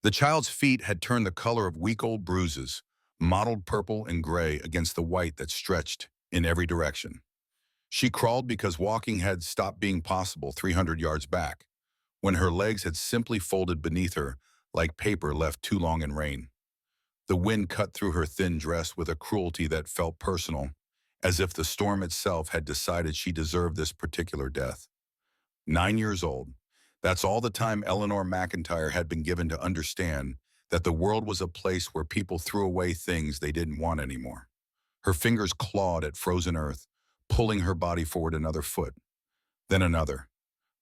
The child's feet had turned the color of week-old bruises, mottled purple and gray against the white that stretched in every direction. She crawled because walking had stopped being possible 300 yards back, when her legs had simply folded beneath her like paper left too long in rain. The wind cut through her thin dress with a cruelty that felt personal, as if the storm itself had decided she deserved this particular death. 9 years old. That's all the time Eleanor McIntyre had been given to understand that the world was a place where people threw away things they didn't want anymore. Her fingers clawed at frozen earth, pulling her body forward another foot, then another.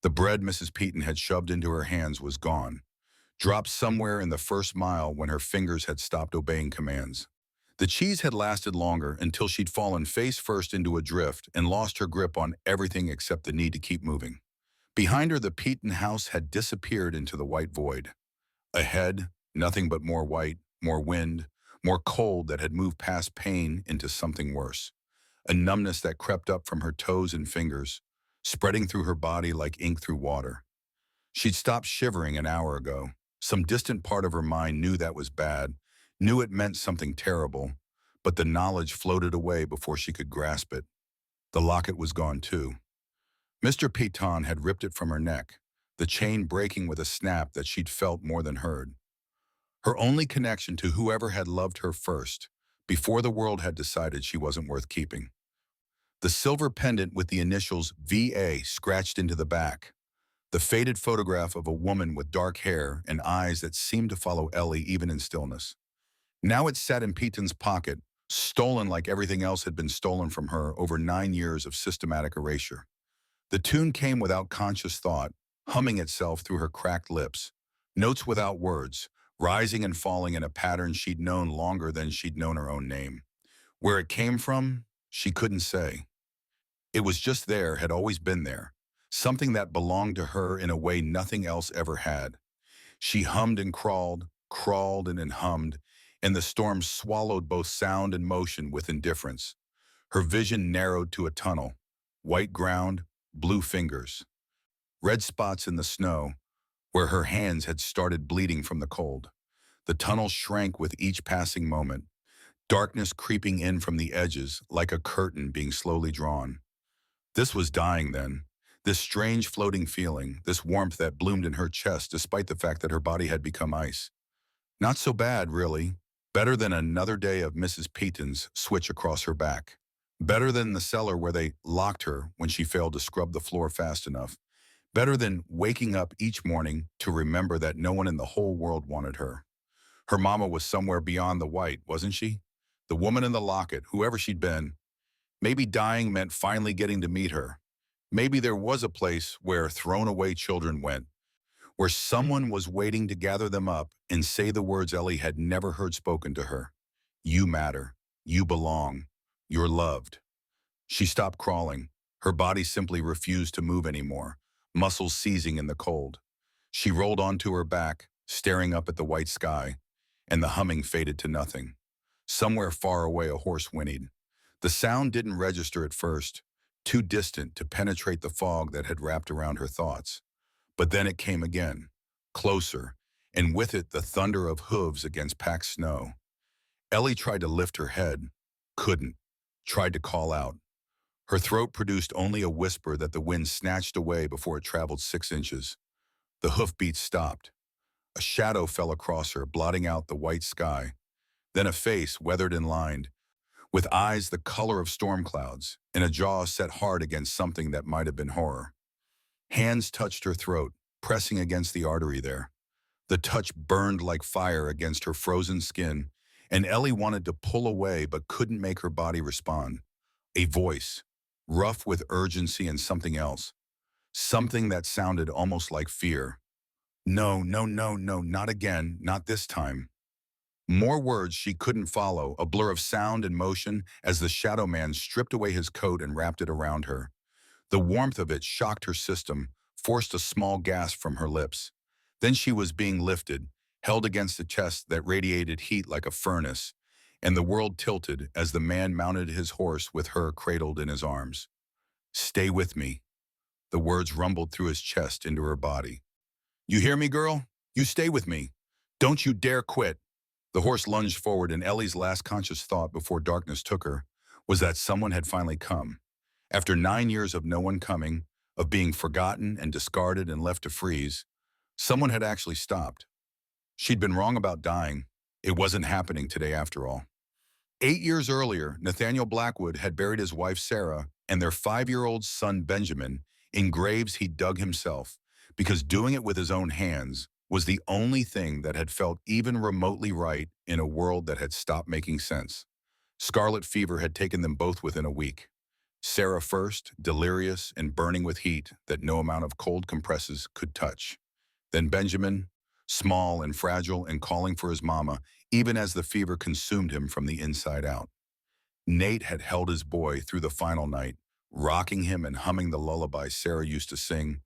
The bread Mrs. Peaton had shoved into her hands was gone, dropped somewhere in the first mile when her fingers had stopped obeying commands. The cheese had lasted longer until she'd fallen face first into a drift and lost her grip on everything except the need to keep moving. Behind her, the Peaton house had disappeared into the white void. Ahead, nothing but more white, more wind, more cold that had moved past pain into something worse. A numbness that crept up from her toes and fingers, spreading through her body like ink through water. She'd stopped shivering an hour ago. Some distant part of her mind knew that was bad, knew it meant something terrible, but the knowledge floated away before she could grasp it. The locket was gone too. Mr. Peaton had ripped it from her neck, the chain breaking with a snap that she'd felt more than heard. Her only connection to whoever had loved her first, before the world had decided she wasn't worth keeping. The silver pendant with the initials VA scratched into the back. The faded photograph of a woman with dark hair and eyes that seemed to follow Ellie even in stillness. Now it sat in Peaton's pocket, stolen like everything else had been stolen from her over 9 years of systematic erasure. The tune came without conscious thought, humming itself through her cracked lips. Notes without words, rising and falling in a pattern she'd known longer than she'd known her own name. Where it came from, she couldn't say. It was just there, had always been there. Something that belonged to her in a way nothing else ever had. She hummed and crawled, crawled and hummed, and the storm swallowed both sound and motion with indifference. Her vision narrowed to a tunnel. White ground, blue fingers. Red spots in the snow, where her hands had started bleeding from the cold. The tunnel shrank with each passing moment, darkness creeping in from the edges like a curtain being slowly drawn. This was dying then. This strange floating feeling, this warmth that bloomed in her chest despite the fact that her body had become ice. Not so bad, really. Better than another day of Mrs. Peaton's switch across her back. Better than the cellar where they locked her when she failed to scrub the floor fast enough. Better than waking up each morning to remember that no one in the whole world wanted her. Her mama was somewhere beyond the white, wasn't she? The woman in the locket, whoever she'd been. Maybe dying meant finally getting to meet her. Maybe there was a place where thrown-away children went, where someone was waiting to gather them up and say the words Ellie had never heard spoken to her. You matter. You belong. You're loved. She stopped crawling. Her body simply refused to move anymore, muscles seizing in the cold. She rolled onto her back, staring up at the white sky, and the humming faded to nothing. Somewhere far away a horse whinnied. The sound didn't register at first, too distant to penetrate the fog that had wrapped around her thoughts. But then it came again, closer, and with it the thunder of hooves against packed snow. Ellie tried to lift her head, couldn't, tried to call out. Her throat produced only a whisper that the wind snatched away before it traveled 6 inches. The hoofbeats stopped. A shadow fell across her, blotting out the white sky. Then a face, weathered and lined, with eyes the color of storm clouds, and a jaw set hard against something that might have been horror. Hands touched her throat, pressing against the artery there. The touch burned like fire against her frozen skin, and Ellie wanted to pull away but couldn't make her body respond. A voice, rough with urgency and something else. Something that sounded almost like fear. No, no, no, no, not again, not this time. More words she couldn't follow, a blur of sound and motion as the shadow man stripped away his coat and wrapped it around her. The warmth of it shocked her system, forced a small gasp from her lips. Then she was being lifted, held against a chest that radiated heat like a furnace, and the world tilted as the man mounted his horse with her cradled in his arms. Stay with me. The words rumbled through his chest into her body. You hear me, girl? You stay with me. Don't you dare quit. The horse lunged forward, and Ellie's last conscious thought before darkness took her was that someone had finally come. After 9 years of no one coming, of being forgotten and discarded and left to freeze, someone had actually stopped. She'd been wrong about dying. It wasn't happening today after all. 8 years earlier, Nathaniel Blackwood had buried his wife Sarah and their 5-year-old son Benjamin in graves he'd dug himself, because doing it with his own hands was the only thing that had felt even remotely right in a world that had stopped making sense. Scarlet fever had taken them both within a week. Sarah first, delirious and burning with heat that no amount of cold compresses could touch. Then Benjamin, small and fragile and calling for his mama, even as the fever consumed him from the inside out. Nate had held his boy through the final night, rocking him and humming the lullaby Sarah used to sing.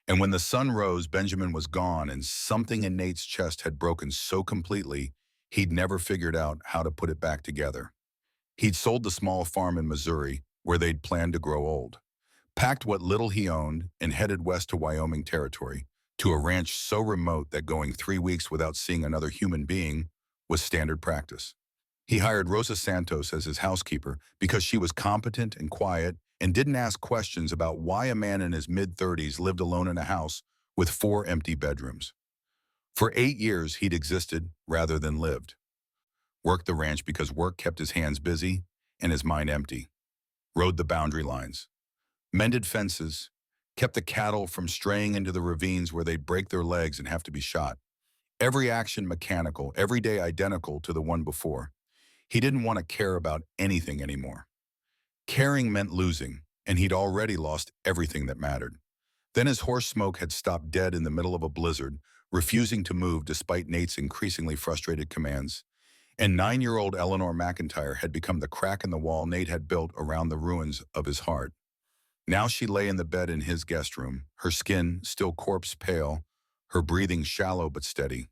And when the sun rose, Benjamin was gone, and something in Nate's chest had broken so completely, he'd never figured out how to put it back together. He'd sold the small farm in Missouri, where they'd planned to grow old, packed what little he owned, and headed west to Wyoming territory, to a ranch so remote that going 3 weeks without seeing another human being was standard practice. He hired Rosa Santos as his housekeeper because she was competent and quiet and didn't ask questions about why a man in his mid-30s lived alone in a house with 4 empty bedrooms. For 8 years, he'd existed rather than lived. Worked the ranch because work kept his hands busy and his mind empty. Rode the boundary lines. Mended fences. Kept the cattle from straying into the ravines where they'd break their legs and have to be shot. Every action mechanical, every day identical to the one before. He didn't want to care about anything anymore. Caring meant losing, and he'd already lost everything that mattered. Then his horse Smoke had stopped dead in the middle of a blizzard, refusing to move despite Nate's increasingly frustrated commands. And 9-year-old Eleanor McIntyre had become the crack in the wall Nate had built around the ruins of his heart. Now she lay in the bed in his guest room, her skin still corpse pale, her breathing shallow but steady.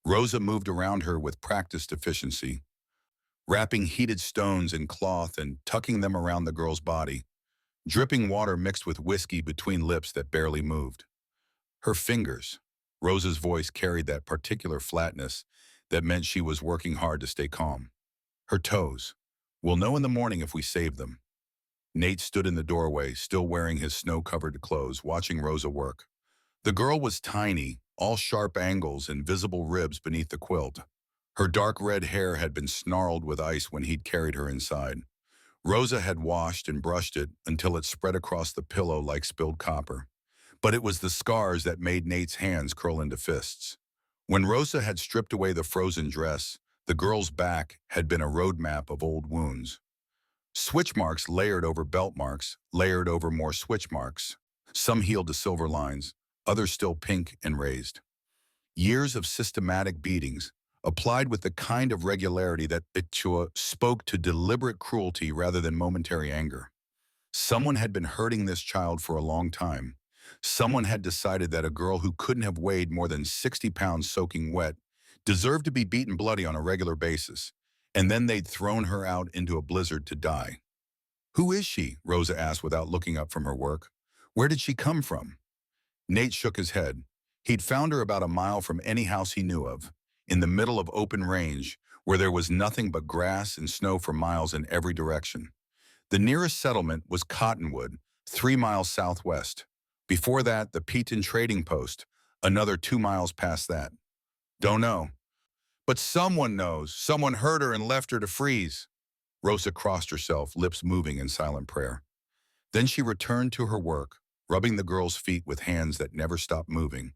Rosa moved around her with practiced efficiency, wrapping heated stones in cloth and tucking them around the girl's body, dripping water mixed with whiskey between lips that barely moved. Her fingers, Rosa's voice carried that particular flatness that meant she was working hard to stay calm. Her toes, we'll know in the morning if we save them. Nate stood in the doorway, still wearing his snow-covered clothes, watching Rosa work. The girl was tiny, all sharp angles and visible ribs beneath the quilt. Her dark red hair had been snarled with ice when he'd carried her inside. Rosa had washed and brushed it until it spread across the pillow like spilled copper. But it was the scars that made Nate's hands curl into fists. When Rosa had stripped away the frozen dress, the girl's back had been a roadmap of old wounds. Switch marks layered over belt marks, layered over more switch marks. Some healed to silver lines, others still pink and raised. Years of systematic beatings, applied with the kind of regularity that spoke to deliberate cruelty rather than momentary anger. Someone had been hurting this child for a long time. Someone had decided that a girl who couldn't have weighed more than 60 pounds soaking wet deserved to be beaten bloody on a regular basis, and then they'd thrown her out into a blizzard to die. "Who is she?" Rosa asked without looking up from her work. "Where did she come from?" Nate shook his head. He'd found her about a mile from any house he knew of, in the middle of open range, where there was nothing but grass and snow for miles in every direction. The nearest settlement was Cottonwood, 3 miles southwest. Before that, the Peton Trading Post, another 2 miles past that. "Don't know. But someone knows. Someone hurt her and left her to freeze." Rosa crossed herself, lips moving in silent prayer. Then she returned to her work, rubbing the girl's feet with hands that never stopped moving,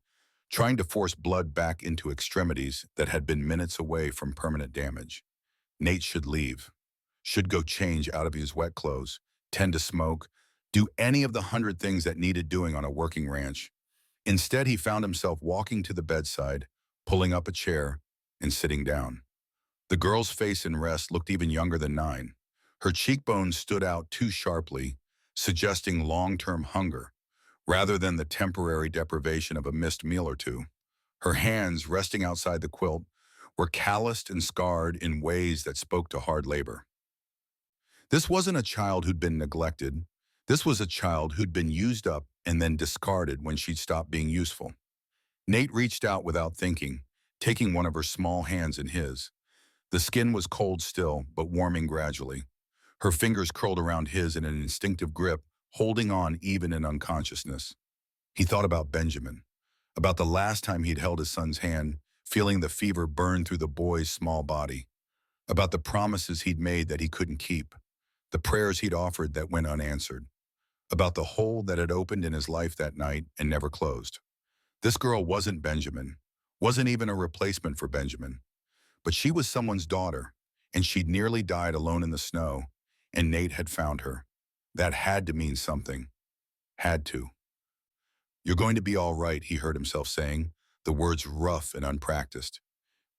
trying to force blood back into extremities that had been minutes away from permanent damage. Nate should leave, should go change out of his wet clothes, tend to Smoke, do any of the 100 things that needed doing on a working ranch. Instead, he found himself walking to the bedside, pulling up a chair, and sitting down. The girl's face in rest looked even younger than 9. Her cheekbones stood out too sharply, suggesting long-term hunger, rather than the temporary deprivation of a missed meal or two. Her hands, resting outside the quilt, were calloused and scarred in ways that spoke to hard labor. This wasn't a child who'd been neglected. This was a child who'd been used up and then discarded when she'd stopped being useful. Nate reached out without thinking, taking one of her small hands in his. The skin was cold still, but warming gradually. Her fingers curled around his in an instinctive grip, holding on even in unconsciousness. He thought about Benjamin, about the last time he'd held his son's hand, feeling the fever burn through the boy's small body, about the promises he'd made that he couldn't keep, the prayers he'd offered that went unanswered, about the hole that had opened in his life that night and never closed. This girl wasn't Benjamin, wasn't even a replacement for Benjamin, but she was someone's daughter, and she'd nearly died alone in the snow, and Nate had found her. That had to mean something. Had to. "You're going to be all right," he heard himself saying, the words rough and unpracticed.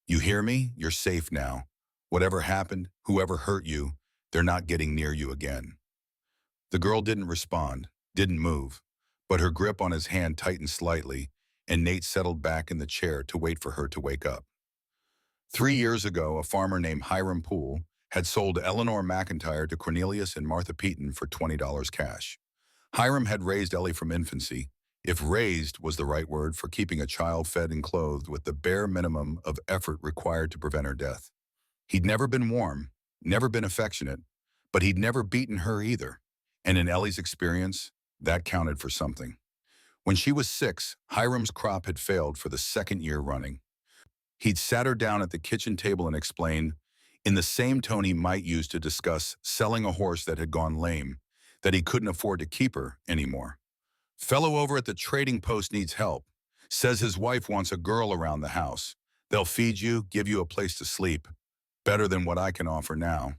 "You hear me? You're safe now. Whatever happened, whoever hurt you, they're not getting near you again." The girl didn't respond, didn't move, but her grip on his hand tightened slightly, and Nate settled back in the chair to wait for her to wake up. 3 years ago, a farmer named Hiram Poole had sold Eleanor McIntyre to Cornelius and Martha Peaton for $20 cash. Hiram had raised Ellie from infancy, if raised was the right word for keeping a child fed and clothed with the bare minimum of effort required to prevent her death. He'd never been warm, never been affectionate, but he'd never beaten her either. And in Ellie's experience, that counted for something. When she was 6, Hiram's crop had failed for the second year running. He'd sat her down at the kitchen table and explained, in the same tone he might use to discuss selling a horse that had gone lame, that he couldn't afford to keep her anymore. "Fellow over at the trading post needs help. Says his wife wants a girl around the house. They'll feed you, give you a place to sleep. Better than what I can offer now."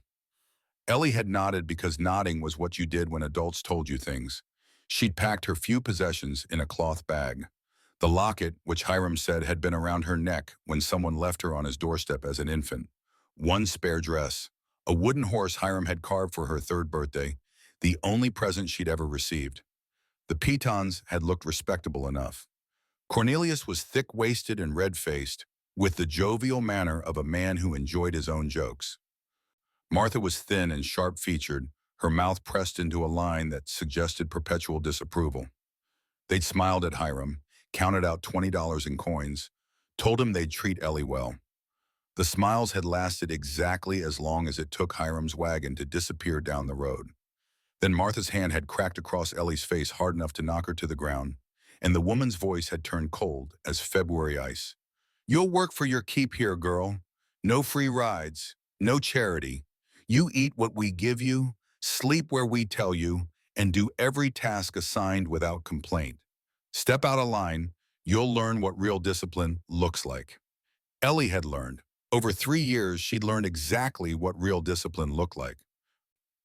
Ellie had nodded because nodding was what you did when adults told you things. She'd packed her few possessions in a cloth bag. The locket, which Hiram said had been around her neck when someone left her on his doorstep as an infant. One spare dress. A wooden horse Hiram had carved for her 3rd birthday, the only present she'd ever received. The Petons had looked respectable enough. Cornelius was thick-waisted and red-faced, with the jovial manner of a man who enjoyed his own jokes. Martha was thin and sharp-featured, her mouth pressed into a line that suggested perpetual disapproval. They'd smiled at Hiram, counted out $20 in coins, told him they'd treat Ellie well. The smiles had lasted exactly as long as it took Hiram's wagon to disappear down the road. Then Martha's hand had cracked across Ellie's face hard enough to knock her to the ground, and the woman's voice had turned cold as February ice. "You'll work for your keep here, girl. No free rides, no charity. You eat what we give you, sleep where we tell you, and do every task assigned without complaint. Step out of line, you'll learn what real discipline looks like." Ellie had learned. Over 3 years, she'd learned exactly what real discipline looked like.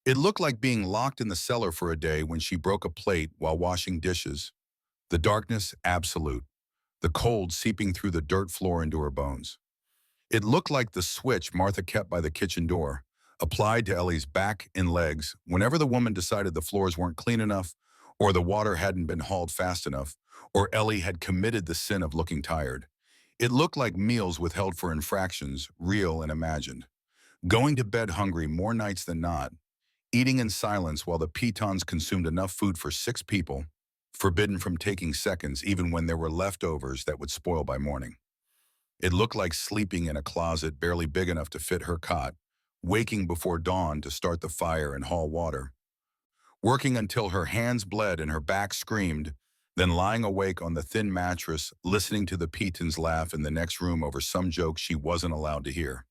It looked like being locked in the cellar for a day when she broke a plate while washing dishes. The darkness, absolute. The cold seeping through the dirt floor into her bones. It looked like the switch Martha kept by the kitchen door, applied to Ellie's back and legs whenever the woman decided the floors weren't clean enough, or the water hadn't been hauled fast enough, or Ellie had committed the sin of looking tired. It looked like meals withheld for infractions, real and imagined. Going to bed hungry more nights than not, eating in silence while the Petons consumed enough food for 6 people, forbidden from taking seconds even when there were leftovers that would spoil by morning. It looked like sleeping in a closet barely big enough to fit her cot, waking before dawn to start the fire and haul water, working until her hands bled and her back screamed, then lying awake on the thin mattress, listening to the Petons laugh in the next room over some joke she wasn't allowed to hear.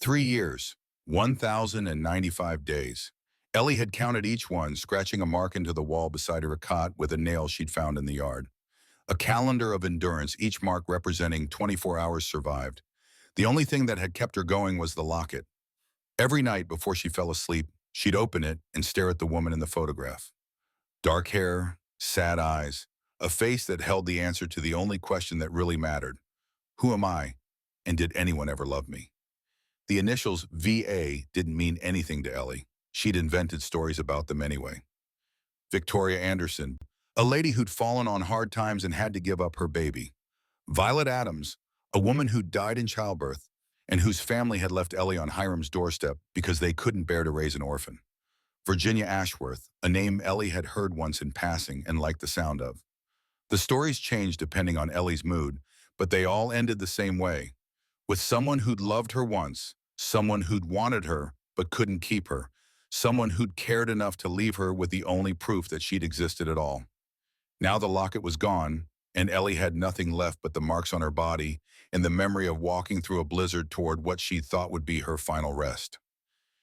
3 years, 1,095 days. Ellie had counted each one, scratching a mark into the wall beside her cot with a nail she'd found in the yard. A calendar of endurance, each mark representing 24 hours survived. The only thing that had kept her going was the locket. Every night before she fell asleep, she'd open it and stare at the woman in the photograph. Dark hair, sad eyes, a face that held the answer to the only question that really mattered. Who am I? And did anyone ever love me? The initials VA didn't mean anything to Ellie. She'd invented stories about them anyway. Victoria Anderson, a lady who'd fallen on hard times and had to give up her baby. Violet Adams, a woman who'd died in childbirth and whose family had left Ellie on Hiram's doorstep because they couldn't bear to raise an orphan. Virginia Ashworth, a name Ellie had heard once in passing and liked the sound of. The stories changed depending on Ellie's mood, but they all ended the same way, with someone who'd loved her once, someone who'd wanted her but couldn't keep her, someone who'd cared enough to leave her with the only proof that she'd existed at all. Now the locket was gone, and Ellie had nothing left but the marks on her body and the memory of walking through a blizzard toward what she thought would be her final rest.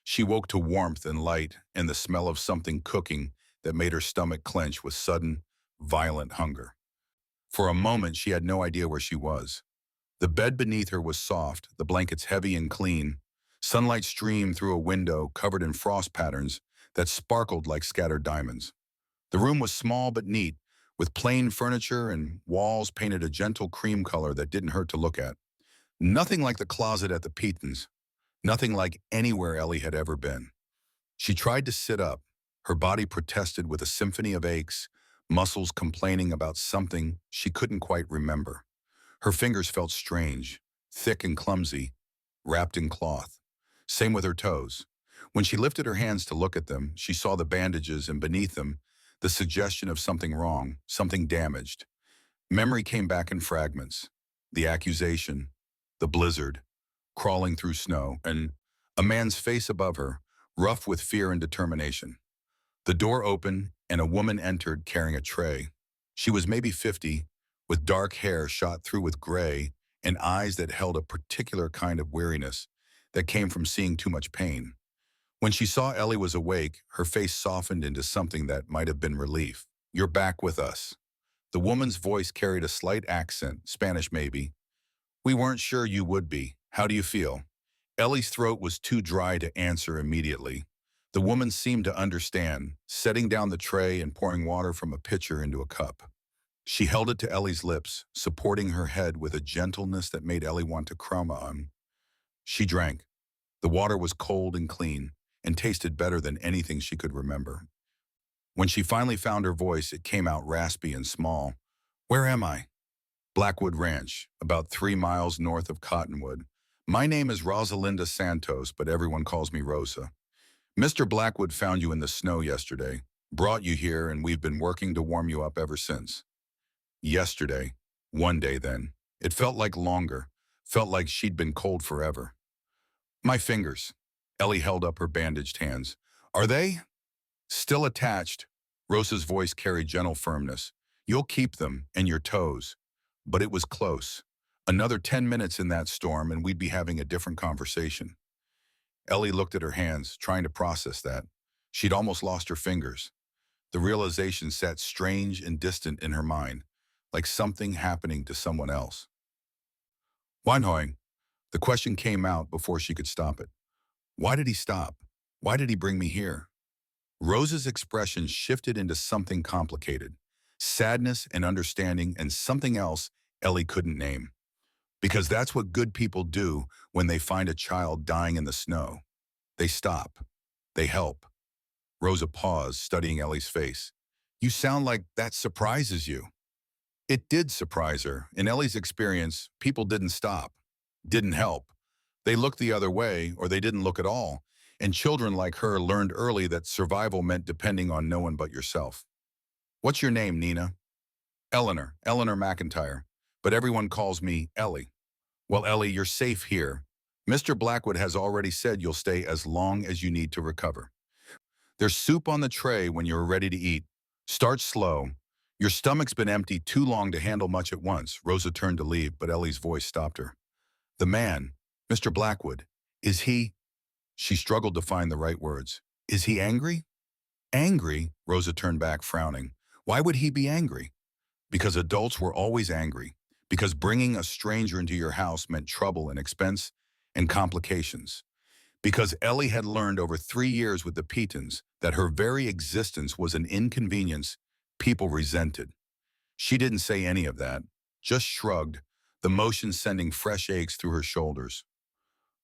She woke to warmth and light and the smell of something cooking that made her stomach clench with sudden, violent hunger. For a moment, she had no idea where she was. The bed beneath her was soft, the blankets heavy and clean. Sunlight streamed through a window covered in frost patterns that sparkled like scattered diamonds. The room was small but neat, with plain furniture and walls painted a gentle cream color that didn't hurt to look at. Nothing like the closet at the Petons, nothing like anywhere Ellie had ever been. She tried to sit up. Her body protested with a symphony of aches, muscles complaining about something she couldn't quite remember. Her fingers felt strange, thick and clumsy, wrapped in cloth. Same with her toes. When she lifted her hands to look at them, she saw the bandages and beneath them, the suggestion of something wrong, something damaged. Memory came back in fragments. The accusation, the blizzard, crawling through snow, and a man's face above her, rough with fear and determination. The door opened, and a woman entered carrying a tray. She was maybe 50, with dark hair shot through with gray and eyes that held a particular kind of weariness that came from seeing too much pain. When she saw Ellie was awake, her face softened into something that might have been relief. "You're back with us." The woman's voice carried a slight accent, Spanish maybe. "We weren't sure you would be. How do you feel?" Ellie's throat was too dry to answer immediately. The woman seemed to understand, setting down the tray and pouring water from a pitcher into a cup. She held it to Ellie's lips, supporting her head with a gentleness that made Ellie want to cry on. She drank. The water was cold and clean, and tasted better than anything she could remember. When she finally found her voice, it came out raspy and small. "Where am I?" "Blackwood Ranch, about 3 miles north of Cottonwood. My name is Rosalinda Santos, but everyone calls me Rosa. Mr. Blackwood found you in the snow yesterday, brought you here, and we've been working to warm you up ever since." Yesterday. One day then. It felt like longer, felt like she'd been cold forever. "My fingers." Ellie held up her bandaged hands. "Are they?" "Still attached." Rosa's voice carried gentle firmness. "You'll keep them, and your toes." But it was close. Another 10 minutes in that storm, and we'd be having a different conversation. Ellie looked at her hands, trying to process that. She'd almost lost her fingers. The realization sat strange and distant in her mind, like something happening to someone else. "Weinhoing." The question came out before she could stop it. Why did he stop? Why did he bring me here? Rosa's expression shifted into something complicated. Sadness and understanding and something else Ellie couldn't name. Because that's what good people do when they find a child dying in the snow. They stop. They help. Rosa paused, studying Ellie's face. "You sound like that surprises you." It did surprise her. In Ellie's experience, people didn't stop, didn't help. They looked the other way, or they didn't look at all. And children like her learned early that survival meant depending on no one but yourself. "What's your name, Nina?" Eleanor McIntyre. But everyone calls me Ellie." "Well, Ellie, you're safe here. Mr. Blackwood has already said you'll stay as long as you need to recover. There's soup on the tray when you're ready to eat. Start slow. Your stomach's been empty too long to handle much at once." Rosa turned to leave, but Ellie's voice stopped her. "The man, Mr. Blackwood, is he—" She struggled to find the right words. "Is he angry?" "Angry?" Rosa turned back, frowning. "Why would he be angry?" "Because adults were always angry. Because bringing a stranger into your house meant trouble and expense and complications. Because Ellie had learned over 3 years with the Petons that her very existence was an inconvenience people resented. She didn't say any of that, just shrugged, the motion sending fresh aches through her shoulders.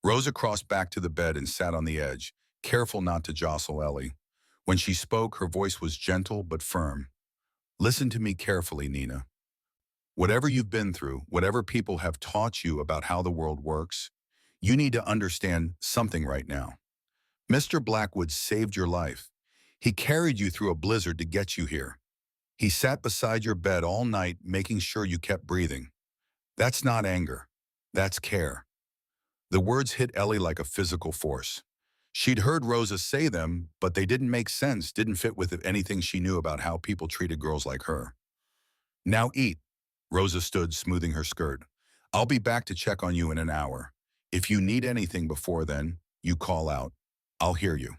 Rosa crossed back to the bed and sat on the edge, careful not to jostle Ellie. When she spoke, her voice was gentle but firm. "Listen to me carefully, Nina. Whatever you've been through, whatever people have taught you about how the world works, you need to understand something right now. Mr. Blackwood saved your life. He carried you through a blizzard to get you here. He sat beside your bed all night making sure you kept breathing. That's not anger. That's care. The words hit Ellie like a physical force. She'd heard Rosa say them, but they didn't make sense, didn't fit with anything she knew about how people treated girls like her. Now eat. Rosa stood, smoothing her skirt. I'll be back to check on you in an hour. If you need anything before then, you call out. I'll hear you.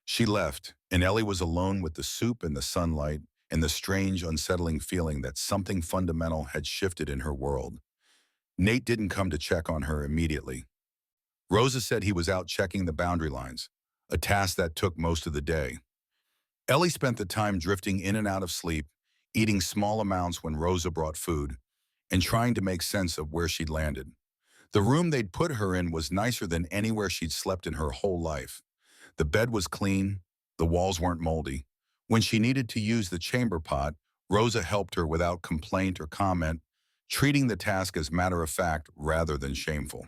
She left, and Ellie was alone with the soup and the sunlight and the strange, unsettling feeling that something fundamental had shifted in her world. Nate didn't come to check on her immediately. Rosa said he was out checking the boundary lines, a task that took most of the day. Ellie spent the time drifting in and out of sleep, eating small amounts when Rosa brought food, and trying to make sense of where she'd landed. The room they'd put her in was nicer than anywhere she'd slept in her whole life. The bed was clean, the walls weren't moldy. When she needed to use the chamber pot, Rosa helped her without complaint or comment, treating the task as matter of fact rather than shameful.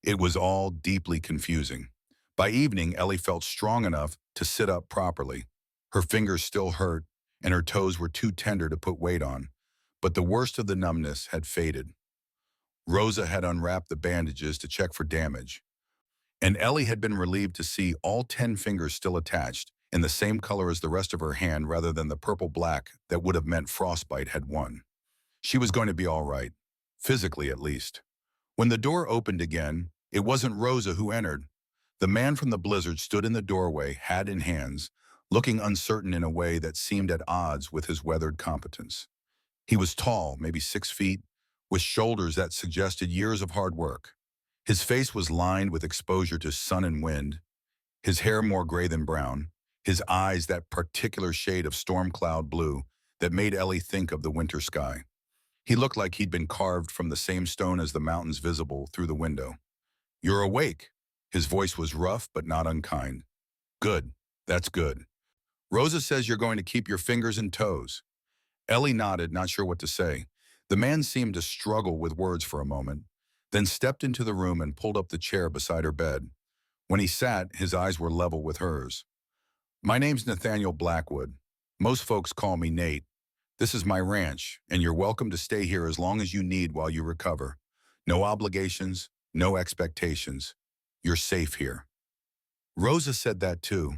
It was all deeply confusing. By evening, Ellie felt strong enough to sit up properly. Her fingers still hurt, and her toes were too tender to put weight on. But the worst of the numbness had faded. Rosa had unwrapped the bandages to check for damage, and Ellie had been relieved to see all 10 fingers still attached, in the same color as the rest of her hand rather than the purple-black that would have meant frostbite had won. She was going to be all right, physically at least. When the door opened again, it wasn't Rosa who entered. The man from the blizzard stood in the doorway, hat in hands, looking uncertain in a way that seemed at odds with his weathered competence. He was tall, maybe 6 feet, with shoulders that suggested years of hard work. His face was lined with exposure to sun and wind, his hair more gray than brown, his eyes that particular shade of storm cloud blue that made Ellie think of the winter sky. He looked like he'd been carved from the same stone as the mountains visible through the window. You're awake. His voice was rough but not unkind. Good. That's good. Rosa says you're going to keep your fingers and toes. Ellie nodded, not sure what to say. The man seemed to struggle with words for a moment, then stepped into the room and pulled up the chair beside her bed. When he sat, his eyes were level with hers. My name's Nathaniel Blackwood. Most folks call me Nate. This is my ranch, and you're welcome to stay here as long as you need while you recover. No obligations, no expectations. You're safe here. Rosa said that too.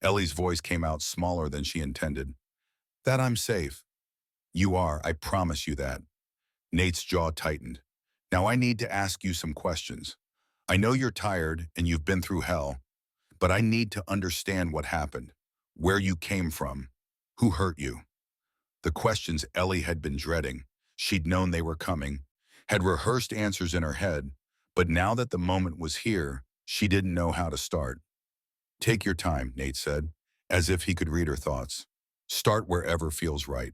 Ellie's voice came out smaller than she intended. That I'm safe. You are, I promise you that. Nate's jaw tightened. Now I need to ask you some questions. I know you're tired and you've been through hell, but I need to understand what happened, where you came from, who hurt you. The questions Ellie had been dreading. She'd known they were coming, had rehearsed answers in her head, but now that the moment was here, she didn't know how to start. Take your time, Nate said, as if he could read her thoughts. Start wherever feels right.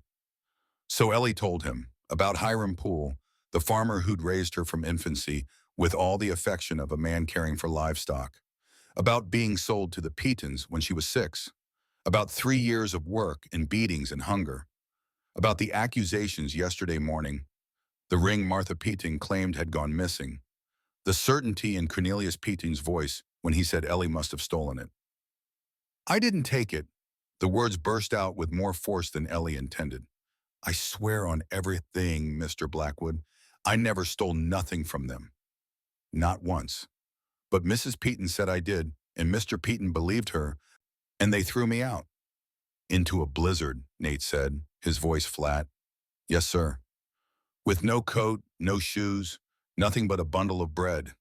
So Ellie told him about Hiram Poole, the farmer who'd raised her from infancy with all the affection of a man caring for livestock, about being sold to the Petons when she was 6, about 3 years of work and beatings and hunger, about the accusations yesterday morning, the ring Martha Peton claimed had gone missing, the certainty in Cornelius Peton's voice when he said Ellie must have stolen it. I didn't take it. The words burst out with more force than Ellie intended. I swear on everything, Mr. Blackwood, I never stole nothing from them. Not once. But Mrs. Peton said I did, and Mr. Peton believed her, and they threw me out. Into a blizzard, Nate said, his voice flat. Yes, sir. With no coat, no shoes, nothing but a bundle of bread.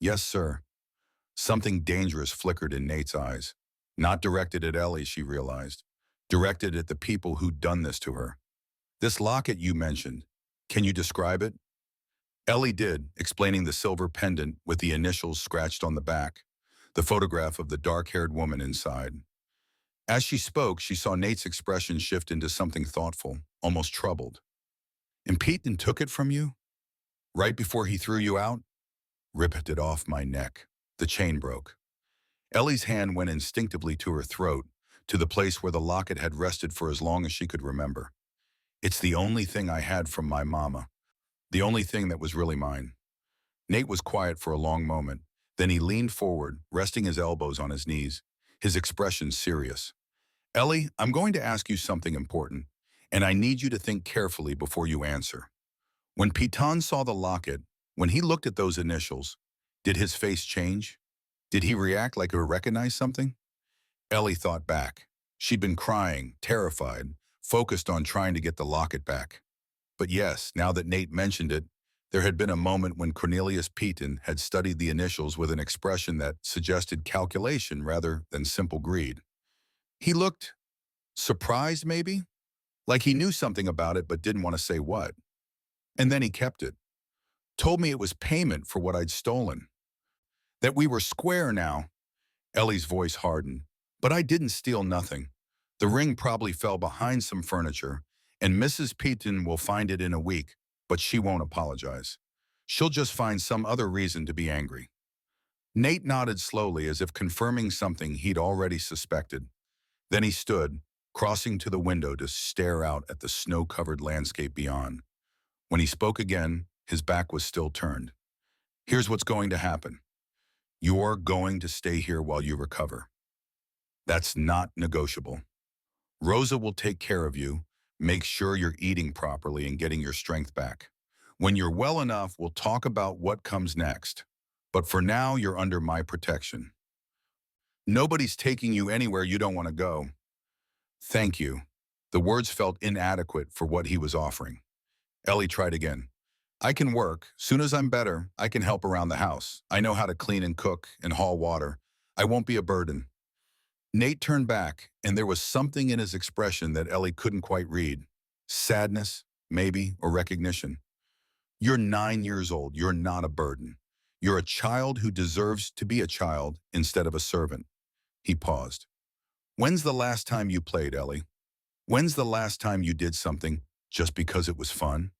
Yes, sir. Something dangerous flickered in Nate's eyes. Not directed at Ellie, she realized. Directed at the people who'd done this to her. This locket you mentioned, can you describe it? Ellie did, explaining the silver pendant with the initials scratched on the back, the photograph of the dark-haired woman inside. As she spoke, she saw Nate's expression shift into something thoughtful, almost troubled. And Peyton took it from you? Right before he threw you out? Ripped it off my neck. The chain broke. Ellie's hand went instinctively to her throat, to the place where the locket had rested for as long as she could remember. It's the only thing I had from my mama. The only thing that was really mine. Nate was quiet for a long moment. Then he leaned forward, resting his elbows on his knees, his expression serious. Ellie, I'm going to ask you something important, and I need you to think carefully before you answer. When Piton saw the locket, when he looked at those initials, did his face change? Did he react like he recognized something? Ellie thought back. She'd been crying, terrified, focused on trying to get the locket back. But yes, now that Nate mentioned it, there had been a moment when Cornelius Piton had studied the initials with an expression that suggested calculation rather than simple greed. He looked surprised, maybe? Like he knew something about it but didn't want to say what. And then he kept it. Told me it was payment for what I'd stolen. That we were square now. Ellie's voice hardened. But I didn't steal nothing. The ring probably fell behind some furniture, and Mrs. Peaton will find it in a week, but she won't apologize. She'll just find some other reason to be angry. Nate nodded slowly as if confirming something he'd already suspected. Then he stood, crossing to the window to stare out at the snow-covered landscape beyond. When he spoke again, his back was still turned. Here's what's going to happen. You're going to stay here while you recover. That's not negotiable. Rosa will take care of you, make sure you're eating properly and getting your strength back. When you're well enough, we'll talk about what comes next. But for now, you're under my protection. Nobody's taking you anywhere you don't want to go. Thank you. The words felt inadequate for what he was offering. Ellie tried again. I can work. Soon as I'm better, I can help around the house. I know how to clean and cook and haul water. I won't be a burden. Nate turned back, and there was something in his expression that Ellie couldn't quite read. Sadness, maybe, or recognition. You're 9 years old. You're not a burden. You're a child who deserves to be a child instead of a servant. He paused. When's the last time you played, Ellie? When's the last time you did something just because it was fun?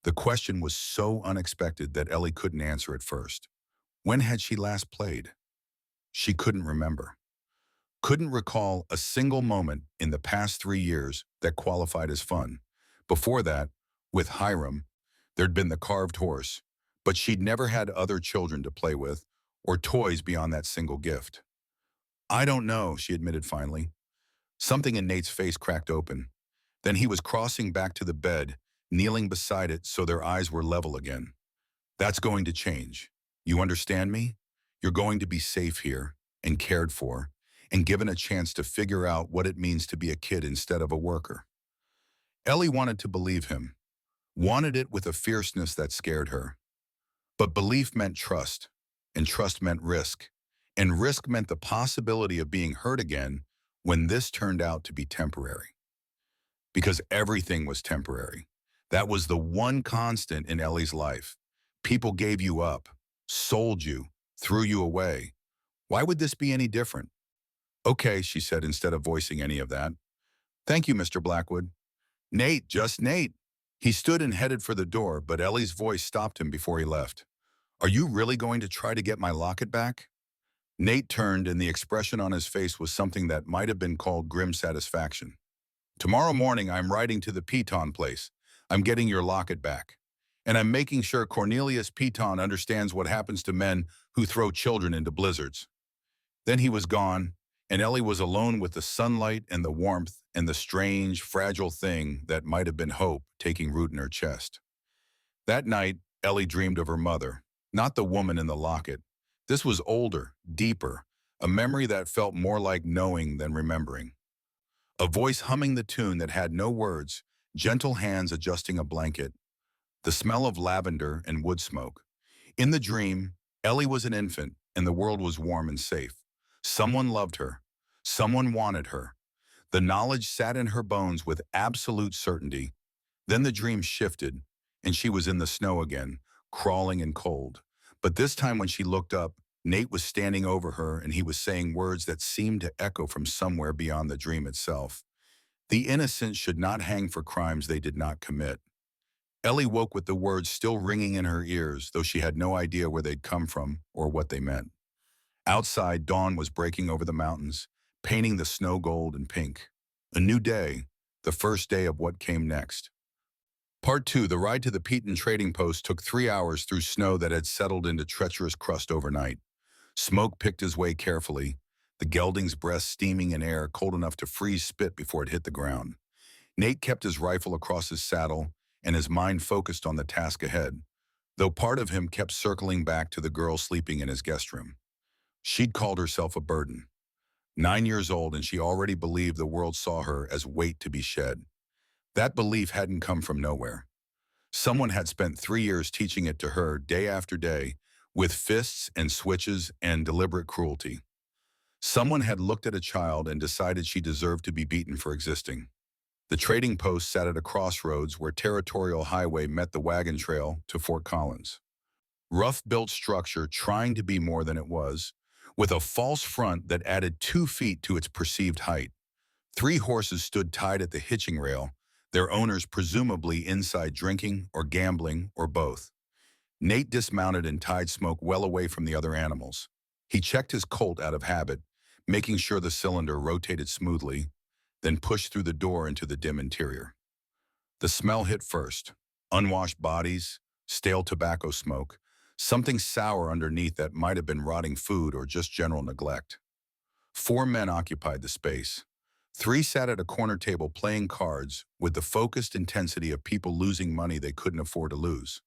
The question was so unexpected that Ellie couldn't answer at first. When had she last played? She couldn't remember. Couldn't recall a single moment in the past 3 years that qualified as fun. Before that, with Hiram, there'd been the carved horse, but she'd never had other children to play with or toys beyond that single gift. I don't know, she admitted finally. Something in Nate's face cracked open. Then he was crossing back to the bed, kneeling beside it so their eyes were level again. That's going to change. You understand me? You're going to be safe here and cared for and given a chance to figure out what it means to be a kid instead of a worker. Ellie wanted to believe him, wanted it with a fierceness that scared her. But belief meant trust, and trust meant risk, and risk meant the possibility of being hurt again when this turned out to be temporary. Because everything was temporary. That was the one constant in Ellie's life. People gave you up, sold you, threw you away. Why would this be any different? Okay, she said instead of voicing any of that. Thank you, Mr. Blackwood. Nate, just Nate. He stood and headed for the door, but Ellie's voice stopped him before he left. Are you really going to try to get my locket back? Nate turned, and the expression on his face was something that might have been called grim satisfaction. Tomorrow morning, I'm riding to the Piton place. I'm getting your locket back. And I'm making sure Cornelius Piton understands what happens to men who throw children into blizzards. Then he was gone, and Ellie was alone with the sunlight and the warmth and the strange, fragile thing that might have been hope taking root in her chest. That night, Ellie dreamed of her mother, not the woman in the locket. This was older, deeper, a memory that felt more like knowing than remembering. A voice humming the tune that had no words, gentle hands adjusting a blanket, the smell of lavender and wood smoke. In the dream, Ellie was an infant, and the world was warm and safe. Someone loved her. Someone wanted her. The knowledge sat in her bones with absolute certainty. Then the dream shifted, and she was in the snow again, crawling and cold. But this time when she looked up, Nate was standing over her, and he was saying words that seemed to echo from somewhere beyond the dream itself. The innocent should not hang for crimes they did not commit. Ellie woke with the words still ringing in her ears, though she had no idea where they'd come from or what they meant. Outside, dawn was breaking over the mountains, painting the snow gold and pink. A new day, the first day of what came next. Part 2, the ride to the Peaton trading post took 3 hours through snow that had settled into treacherous crust overnight. Smoke picked his way carefully, the gelding's breast steaming in air cold enough to freeze spit before it hit the ground. Nate kept his rifle across his saddle, and his mind focused on the task ahead, though part of him kept circling back to the girl sleeping in his guest room. She'd called herself a burden. 9 years old, and she already believed the world saw her as weight to be shed. That belief hadn't come from nowhere. Someone had spent 3 years teaching it to her day after day, with fists and switches and deliberate cruelty. Someone had looked at a child and decided she deserved to be beaten for existing. The trading post sat at a crossroads where Territorial Highway met the wagon trail to Fort Collins. Rough-built structure trying to be more than it was, with a false front that added 2 feet to its perceived height. 3 horses stood tied at the hitching rail, their owners presumably inside drinking or gambling or both. Nate dismounted and tied Smoke well away from the other animals. He checked his Colt out of habit, making sure the cylinder rotated smoothly, then pushed through the door into the dim interior. The smell hit first. Unwashed bodies, stale tobacco smoke, something sour underneath that might have been rotting food or just general neglect. 4 men occupied the space. 3 sat at a corner table playing cards with the focused intensity of people losing money they couldn't afford to lose.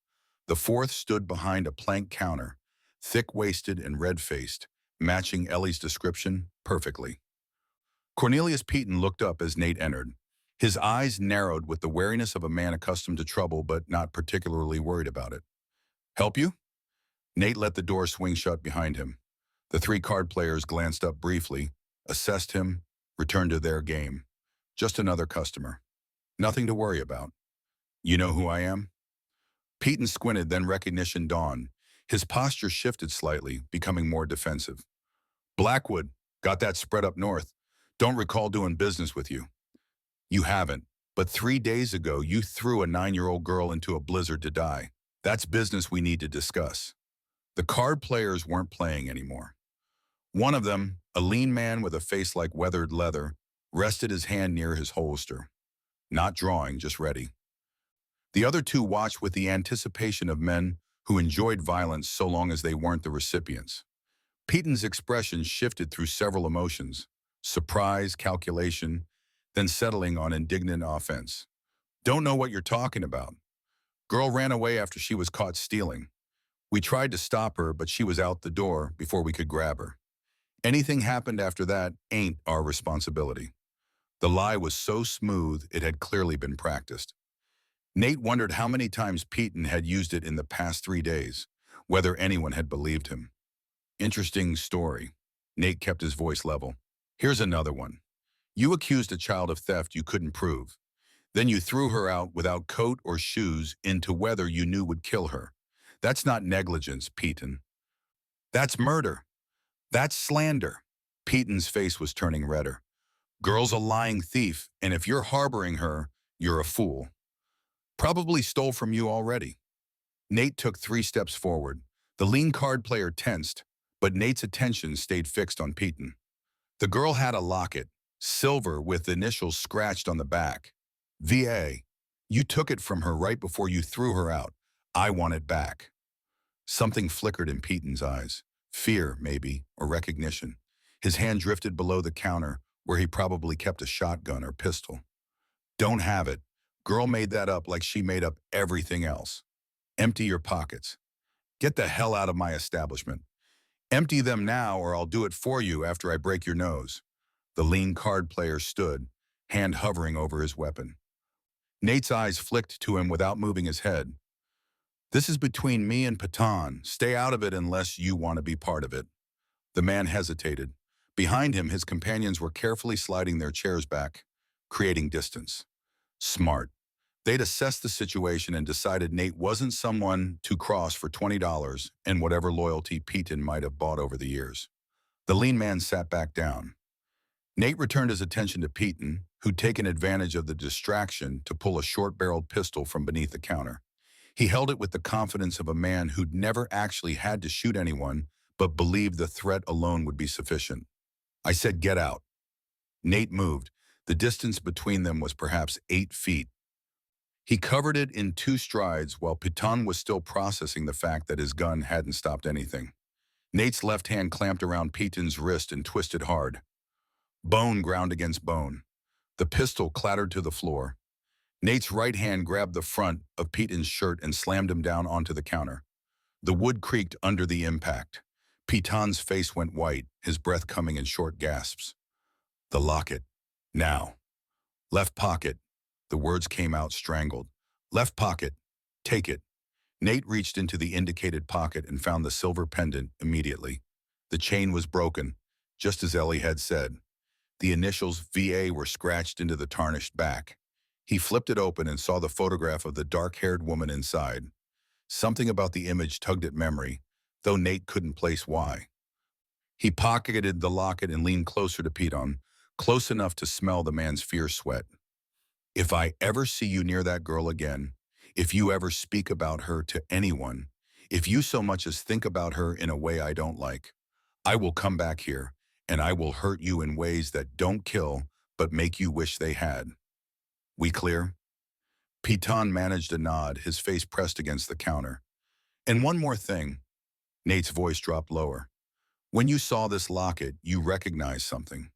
The 4th stood behind a plank counter, thick-waisted and red-faced, matching Ellie's description perfectly. Cornelius Peaton looked up as Nate entered. His eyes narrowed with the wariness of a man accustomed to trouble but not particularly worried about it. "Help you?" Nate let the door swing shut behind him. The 3 card players glanced up briefly, assessed him, returned to their game. "Just another customer. Nothing to worry about. You know who I am?" Peaton squinted, then recognition dawned. His posture shifted slightly, becoming more defensive. "Blackwood, got that spread up north. Don't recall doing business with you." "You haven't, but 3 days ago you threw a 9-year-old girl into a blizzard to die. That's business we need to discuss." The card players weren't playing anymore. One of them, a lean man with a face like weathered leather, rested his hand near his holster. Not drawing, just ready. The other 2 watched with the anticipation of men who enjoyed violence so long as they weren't the recipients. Peaton's expression shifted through several emotions: surprise, calculation, then settling on indignant offense. "Don't know what you're talking about. Girl ran away after she was caught stealing. We tried to stop her, but she was out the door before we could grab her. Anything happened after that ain't our responsibility." The lie was so smooth it had clearly been practiced. Nate wondered how many times Peaton had used it in the past 3 days, whether anyone had believed him. "Interesting story." Nate kept his voice level. "Here's another one. You accused a child of theft you couldn't prove. Then you threw her out without coat or shoes into weather you knew would kill her. That's not negligence, Peaton. That's murder. That's slander." Peaton's face was turning redder. "Girl's a lying thief, and if you're harboring her, you're a fool. Probably stole from you already." Nate took 3 steps forward. The lean card player tensed, but Nate's attention stayed fixed on Peaton. "The girl had a locket, silver with initials scratched on the back. VA. You took it from her right before you threw her out. I want it back." Something flickered in Peaton's eyes. Fear, maybe, or recognition. His hand drifted below the counter, where he probably kept a shotgun or pistol. "Don't have it. Girl made that up like she made up everything else. Empty your pockets. Get the hell out of my establishment. Empty them now or I'll do it for you after I break your nose." The lean card player stood, hand hovering over his weapon. Nate's eyes flicked to him without moving his head. "This is between me and Patan. Stay out of it unless you want to be part of it." The man hesitated. Behind him, his companions were carefully sliding their chairs back, creating distance. Smart. They'd assessed the situation and decided Nate wasn't someone to cross for $20 and whatever loyalty Peaton might have bought over the years. The lean man sat back down. Nate returned his attention to Peaton, who'd taken advantage of the distraction to pull a short-barreled pistol from beneath the counter. He held it with the confidence of a man who'd never actually had to shoot anyone, but believed the threat alone would be sufficient. "I said get out." Nate moved. The distance between them was perhaps 8 feet. He covered it in 2 strides while Peaton was still processing the fact that his gun hadn't stopped anything. Nate's left hand clamped around Peaton's wrist and twisted hard. Bone ground against bone. The pistol clattered to the floor. Nate's right hand grabbed the front of Peyton's shirt and slammed him down onto the counter. The wood creaked under the impact. Peyton's face went white, his breath coming in short gasps. The locket. Now. Left pocket. The words came out strangled. Left pocket. Take it. Nate reached into the indicated pocket and found the silver pendant immediately. The chain was broken, just as Ellie had said. The initials VA were scratched into the tarnished back. He flipped it open and saw the photograph of the dark-haired woman inside. Something about the image tugged at memory, though Nate couldn't place why. He pocketed the locket and leaned closer to Piton, close enough to smell the man's fierce sweat. If I ever see you near that girl again, if you ever speak about her to anyone, if you so much as think about her in a way I don't like, I will come back here, and I will hurt you in ways that don't kill, but make you wish they had. We clear? Piton managed a nod, his face pressed against the counter. And one more thing. Nate's voice dropped lower. When you saw this locket, you recognized something.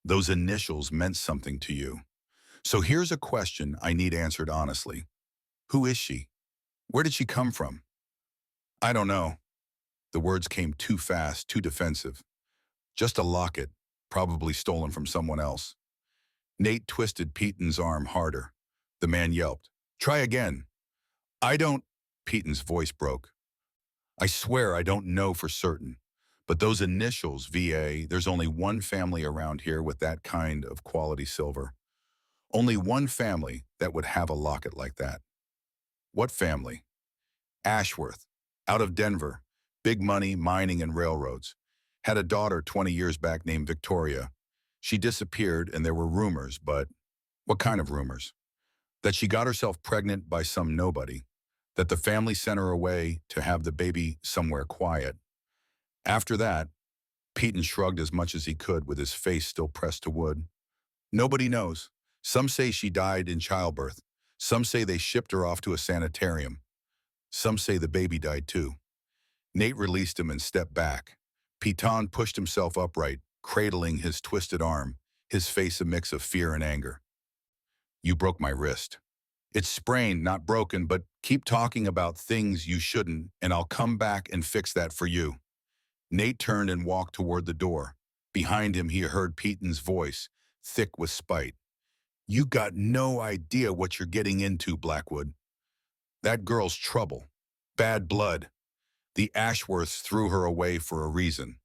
Those initials meant something to you. So here's a question I need answered honestly. Who is she? Where did she come from? I don't know. The words came too fast, too defensive. Just a locket, probably stolen from someone else. Nate twisted Peyton's arm harder. The man yelped. Try again. I don't... Peyton's voice broke. I swear I don't know for certain. But those initials, VA, there's only one family around here with that kind of quality silver. Only one family that would have a locket like that. What family? Ashworth, out of Denver, big money, mining and railroads. Had a daughter 20 years back named Victoria. She disappeared and there were rumors, but what kind of rumors? That she got herself pregnant by some nobody. That the family sent her away to have the baby somewhere quiet. After that, Peyton shrugged as much as he could with his face still pressed to wood. Nobody knows. Some say she died in childbirth. Some say they shipped her off to a sanitarium. Some say the baby died too. Nate released him and stepped back. Peyton pushed himself upright, cradling his twisted arm, his face a mix of fear and anger. You broke my wrist. It's sprained, not broken, but keep talking about things you shouldn't, and I'll come back and fix that for you. Nate turned and walked toward the door. Behind him, he heard Peyton's voice, thick with spite. You got no idea what you're getting into, Blackwood. That girl's trouble. Bad blood. The Ashworths threw her away for a reason.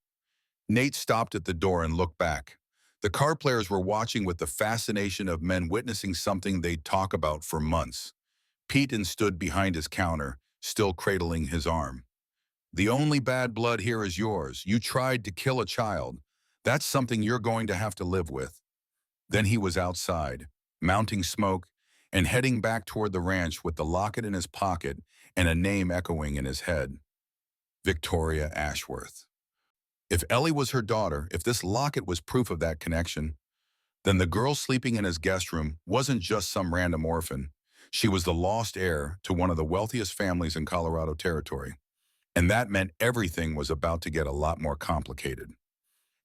Nate stopped at the door and looked back. The card players were watching with the fascination of men witnessing something they'd talk about for months. Peyton stood behind his counter, still cradling his arm. The only bad blood here is yours. You tried to kill a child. That's something you're going to have to live with. Then he was outside, mounting smoke, and heading back toward the ranch with the locket in his pocket and a name echoing in his head. Victoria Ashworth. If Ellie was her daughter, if this locket was proof of that connection, then the girl sleeping in his guest room wasn't just some random orphan. She was the lost heir to one of the wealthiest families in Colorado Territory. And that meant everything was about to get a lot more complicated.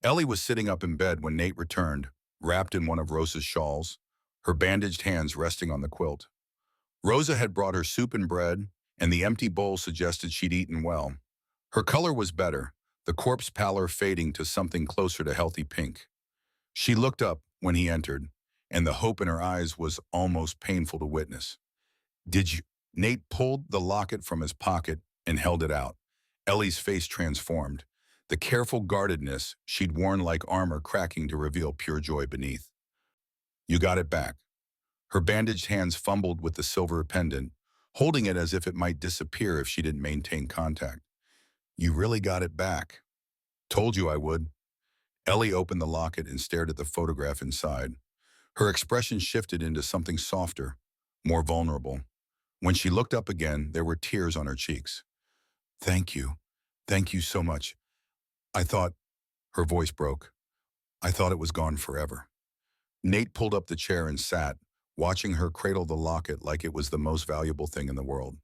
Ellie was sitting up in bed when Nate returned, wrapped in one of Rosa's shawls, her bandaged hands resting on the quilt. Rosa had brought her soup and bread, and the empty bowl suggested she'd eaten well. Her color was better, the corpse pallor fading to something closer to healthy pink. She looked up when he entered, and the hope in her eyes was almost painful to witness. Did you? Nate pulled the locket from his pocket and held it out. Ellie's face transformed, the careful guardedness she'd worn like armor cracking to reveal pure joy beneath. You got it back. Her bandaged hands fumbled with the silver pendant, holding it as if it might disappear if she didn't maintain contact. You really got it back. Told you I would. Ellie opened the locket and stared at the photograph inside. Her expression shifted into something softer, more vulnerable. When she looked up again, there were tears on her cheeks. Thank you. Thank you so much. I thought, her voice broke. I thought it was gone forever. Nate pulled up the chair and sat, watching her cradle the locket like it was the most valuable thing in the world.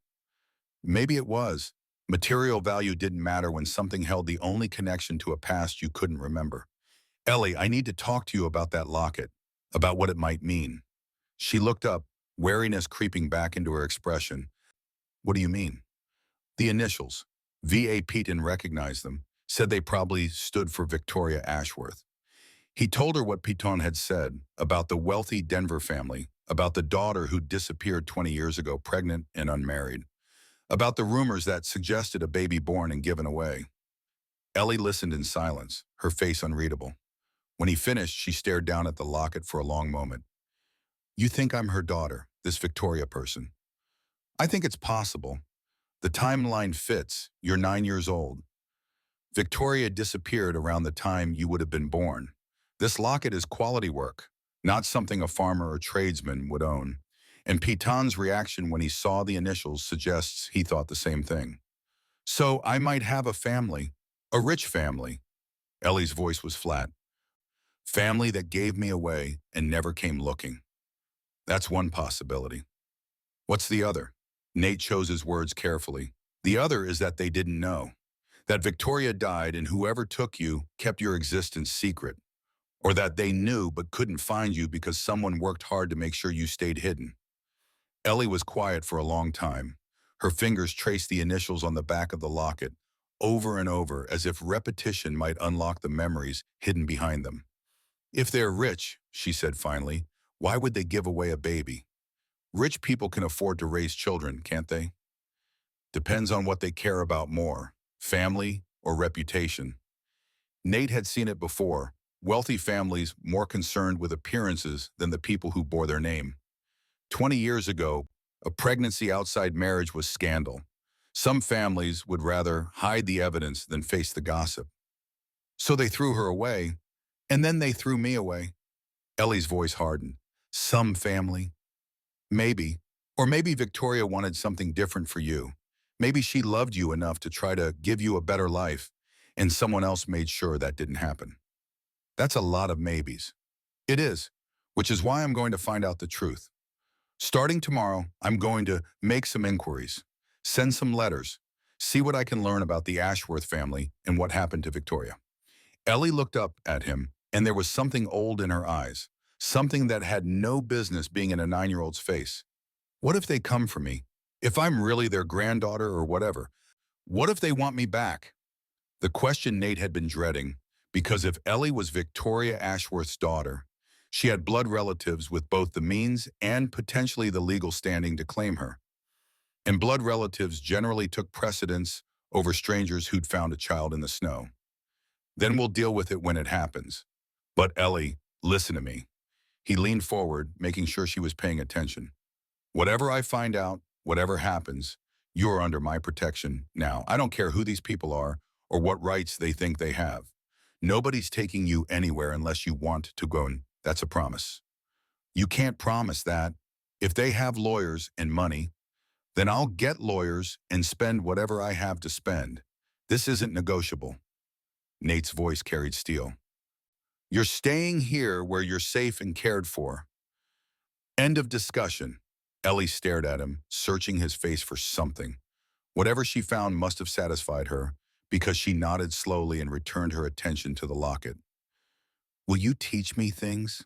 Maybe it was. Material value didn't matter when something held the only connection to a past you couldn't remember. Ellie, I need to talk to you about that locket, about what it might mean. She looked up, wariness creeping back into her expression. What do you mean? The initials. V.A. Pete didn't recognize them, said they probably stood for Victoria Ashworth. He told her what Piton had said about the wealthy Denver family, about the daughter who disappeared 20 years ago, pregnant and unmarried, about the rumors that suggested a baby born and given away. Ellie listened in silence, her face unreadable. When he finished, she stared down at the locket for a long moment. You think I'm her daughter, this Victoria person? I think it's possible. The timeline fits. You're 9 years old. Victoria disappeared around the time you would have been born. This locket is quality work, not something a farmer or tradesman would own. And Piton's reaction when he saw the initials suggests he thought the same thing. So I might have a family, a rich family. Ellie's voice was flat. Family that gave me away and never came looking. That's one possibility. What's the other? Nate chose his words carefully. The other is that they didn't know. That Victoria died and whoever took you kept your existence secret. Or that they knew but couldn't find you because someone worked hard to make sure you stayed hidden. Ellie was quiet for a long time. Her fingers traced the initials on the back of the locket, over and over, as if repetition might unlock the memories hidden behind them. If they're rich, she said finally, why would they give away a baby? Rich people can afford to raise children, can't they? Depends on what they care about more, family or reputation. Nate had seen it before, wealthy families more concerned with appearances than the people who bore their name. 20 years ago, a pregnancy outside marriage was scandal. Some families would rather hide the evidence than face the gossip. So they threw her away, and then they threw me away. Ellie's voice hardened. Some family? Maybe. Or maybe Victoria wanted something different for you. Maybe she loved you enough to try to give you a better life, and someone else made sure that didn't happen. That's a lot of maybes. It is, which is why I'm going to find out the truth. Starting tomorrow, I'm going to make some inquiries, send some letters, see what I can learn about the Ashworth family and what happened to Victoria. Ellie looked up at him, and there was something old in her eyes, something that had no business being in a 9-year-old's face. What if they come for me? If I'm really their granddaughter or whatever? What if they want me back? The question Nate had been dreading, because if Ellie was Victoria Ashworth's daughter, she had blood relatives with both the means and potentially the legal standing to claim her. And blood relatives generally took precedence over strangers who'd found a child in the snow. Then we'll deal with it when it happens. But Ellie, listen to me. He leaned forward, making sure she was paying attention. Whatever I find out, whatever happens, you're under my protection now. I don't care who these people are or what rights they think they have. Nobody's taking you anywhere unless you want to go, and that's a promise. You can't promise that. If they have lawyers and money, then I'll get lawyers and spend whatever I have to spend. This isn't negotiable. Nate's voice carried steel. You're staying here where you're safe and cared for. End of discussion. Ellie stared at him, searching his face for something. Whatever she found must have satisfied her, because she nodded slowly and returned her attention to the locket. Will you teach me things?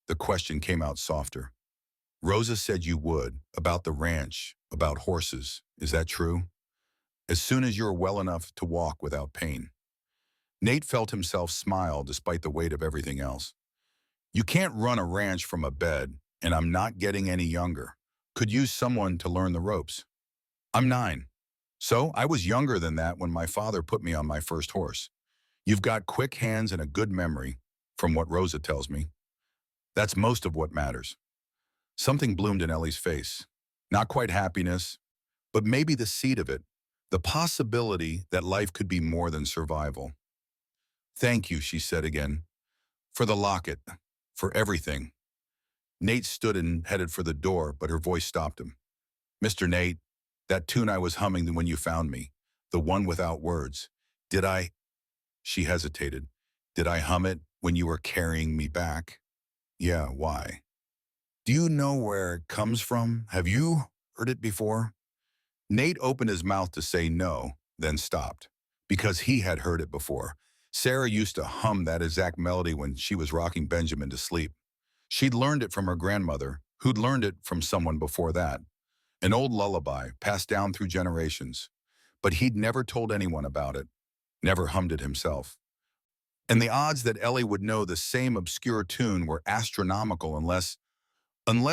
The question came out softer. Rosa said you would, about the ranch, about horses. Is that true? As soon as you're well enough to walk without pain. Nate felt himself smile despite the weight of everything else. You can't run a ranch from a bed, and I'm not getting any younger. Could use someone to learn the ropes. I'm 9. So I was younger than that when my father put me on my first horse. You've got quick hands and a good memory, from what Rosa tells me. That's most of what matters. Something bloomed in Ellie's face. Not quite happiness, but maybe the seed of it, the possibility that life could be more than survival. Thank you, she said again, for the locket, for everything. Nate stood and headed for the door, but her voice stopped him. Mr. Nate, that tune I was humming when you found me, the one without words, did I? She hesitated. Did I hum it when you were carrying me back? Yeah, why? Do you know where it comes from? Have you heard it before? Nate opened his mouth to say no, then stopped, because he had heard it before. Sarah used to hum that exact melody when she was rocking Benjamin to sleep. She'd learned it from her grandmother, who'd learned it from someone before that. An old lullaby passed down through generations. But he'd never told anyone about it, never hummed it himself. And the odds that Ellie would know the same obscure tune were astronomical unless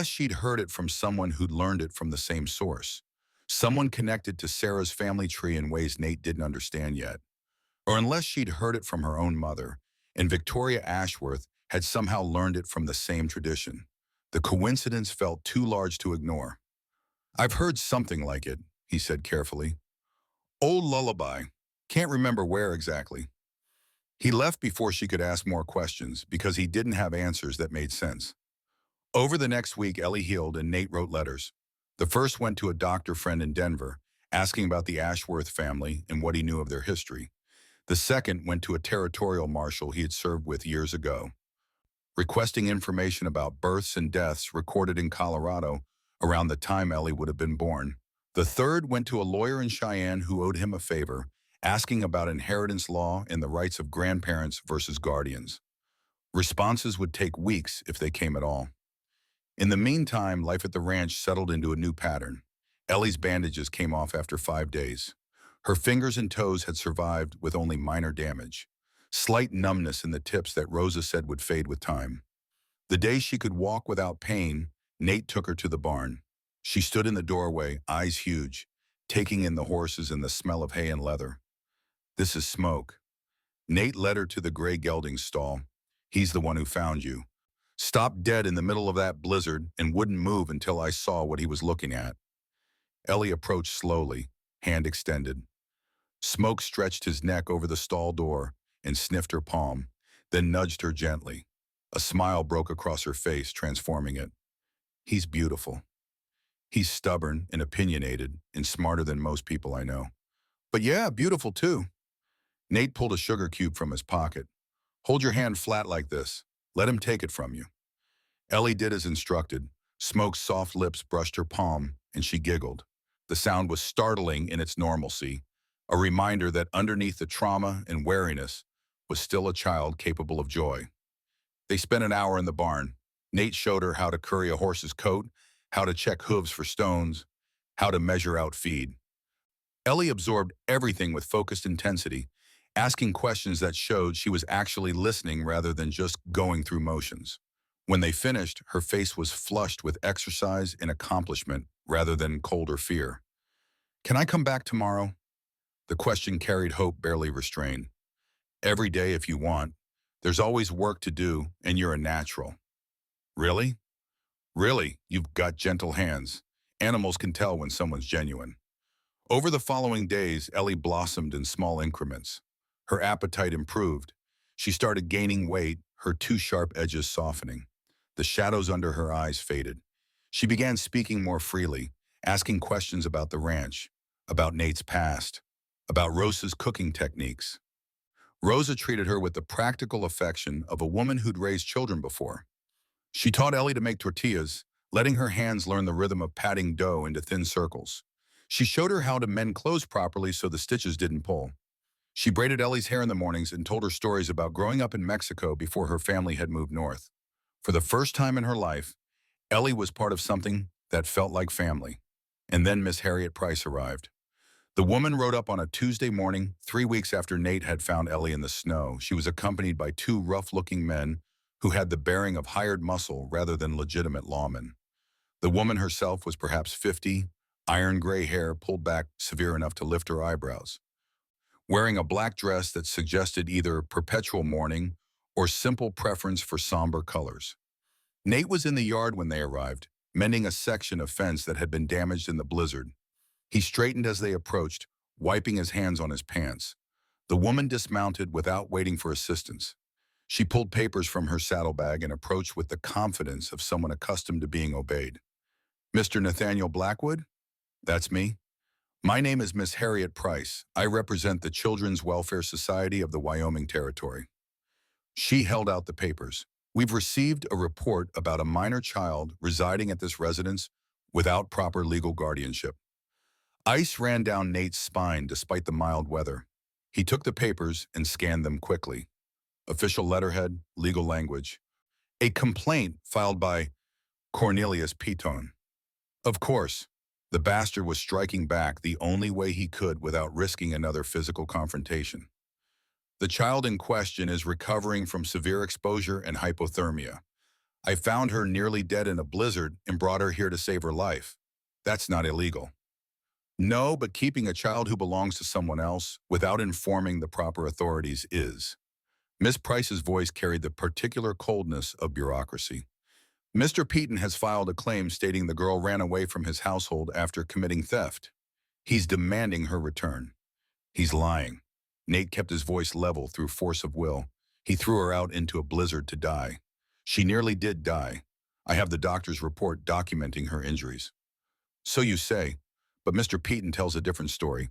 she'd heard it from someone who'd learned it from the same source. Someone connected to Sarah's family tree in ways Nate didn't understand yet. Or unless she'd heard it from her own mother, and Victoria Ashworth had somehow learned it from the same tradition. The coincidence felt too large to ignore. "I've heard something like it," he said carefully. "Old lullaby. Can't remember where exactly." He left before she could ask more questions because he didn't have answers that made sense. Over the next week, Ellie healed and Nate wrote letters. The first went to a doctor friend in Denver, asking about the Ashworth family and what he knew of their history. The second went to a territorial marshal he had served with years ago, requesting information about births and deaths recorded in Colorado around the time Ellie would have been born. The third went to a lawyer in Cheyenne who owed him a favor, asking about inheritance law and the rights of grandparents versus guardians. Responses would take weeks if they came at all. In the meantime, life at the ranch settled into a new pattern. Ellie's bandages came off after 5 days. Her fingers and toes had survived with only minor damage. Slight numbness in the tips that Rosa said would fade with time. The day she could walk without pain, Nate took her to the barn. She stood in the doorway, eyes huge, taking in the horses and the smell of hay and leather. "This is Smoke." Nate led her to the gray gelding stall. "He's the one who found you. Stopped dead in the middle of that blizzard and wouldn't move until I saw what he was looking at." Ellie approached slowly, hand extended. Smoke stretched his neck over the stall door and sniffed her palm, then nudged her gently. A smile broke across her face, transforming it. "He's beautiful. He's stubborn and opinionated and smarter than most people I know. But yeah, beautiful too." Nate pulled a sugar cube from his pocket. "Hold your hand flat like this. Let him take it from you." Ellie did as instructed. Smoke's soft lips brushed her palm, and she giggled. The sound was startling in its normalcy, a reminder that underneath the trauma and wariness was still a child capable of joy. They spent an hour in the barn. Nate showed her how to curry a horse's coat, how to check hooves for stones, how to measure out feed. Ellie absorbed everything with focused intensity, asking questions that showed she was actually listening rather than just going through motions. When they finished, her face was flushed with exercise and accomplishment rather than cold or fear. "Can I come back tomorrow?" The question carried hope barely restrained. "Every day if you want. There's always work to do, and you're a natural." "Really?" "Really, you've got gentle hands. Animals can tell when someone's genuine." Over the following days, Ellie blossomed in small increments. Her appetite improved. She started gaining weight, her too sharp edges softening. The shadows under her eyes faded. She began speaking more freely, asking questions about the ranch, about Nate's past, about Rosa's cooking techniques. Rosa treated her with the practical affection of a woman who'd raised children before. She taught Ellie to make tortillas, letting her hands learn the rhythm of patting dough into thin circles. She showed her how to mend clothes properly so the stitches didn't pull. She braided Ellie's hair in the mornings and told her stories about growing up in Mexico before her family had moved north. For the first time in her life, Ellie was part of something that felt like family. And then Miss Harriet Price arrived. The woman rode up on a Tuesday morning, 3 weeks after Nate had found Ellie in the snow. She was accompanied by two rough-looking men who had the bearing of hired muscle rather than legitimate lawmen. The woman herself was perhaps 50, iron gray hair pulled back severe enough to lift her eyebrows, wearing a black dress that suggested either perpetual mourning or simple preference for somber colors. Nate was in the yard when they arrived, mending a section of fence that had been damaged in the blizzard. He straightened as they approached, wiping his hands on his pants. The woman dismounted without waiting for assistance. She pulled papers from her saddlebag and approached with the confidence of someone accustomed to being obeyed. "Mr. Nathaniel Blackwood?" "That's me." "My name is Miss Harriet Price. I represent the Children's Welfare Society of the Wyoming Territory." She held out the papers. "We've received a report about a minor child residing at this residence without proper legal guardianship." Ice ran down Nate's spine despite the mild weather. He took the papers and scanned them quickly. Official letterhead, legal language. A complaint filed by Cornelius Piton. Of course, the bastard was striking back the only way he could without risking another physical confrontation. The child in question is recovering from severe exposure and hypothermia. I found her nearly dead in a blizzard and brought her here to save her life. That's not illegal. No, but keeping a child who belongs to someone else without informing the proper authorities is. Miss Price's voice carried the particular coldness of bureaucracy. Mr. Peaton has filed a claim stating the girl ran away from his household after committing theft. He's demanding her return. He's lying. Nate kept his voice level through force of will. He threw her out into a blizzard to die. She nearly did die. I have the doctor's report documenting her injuries. So you say, but Mr. Peaton tells a different story.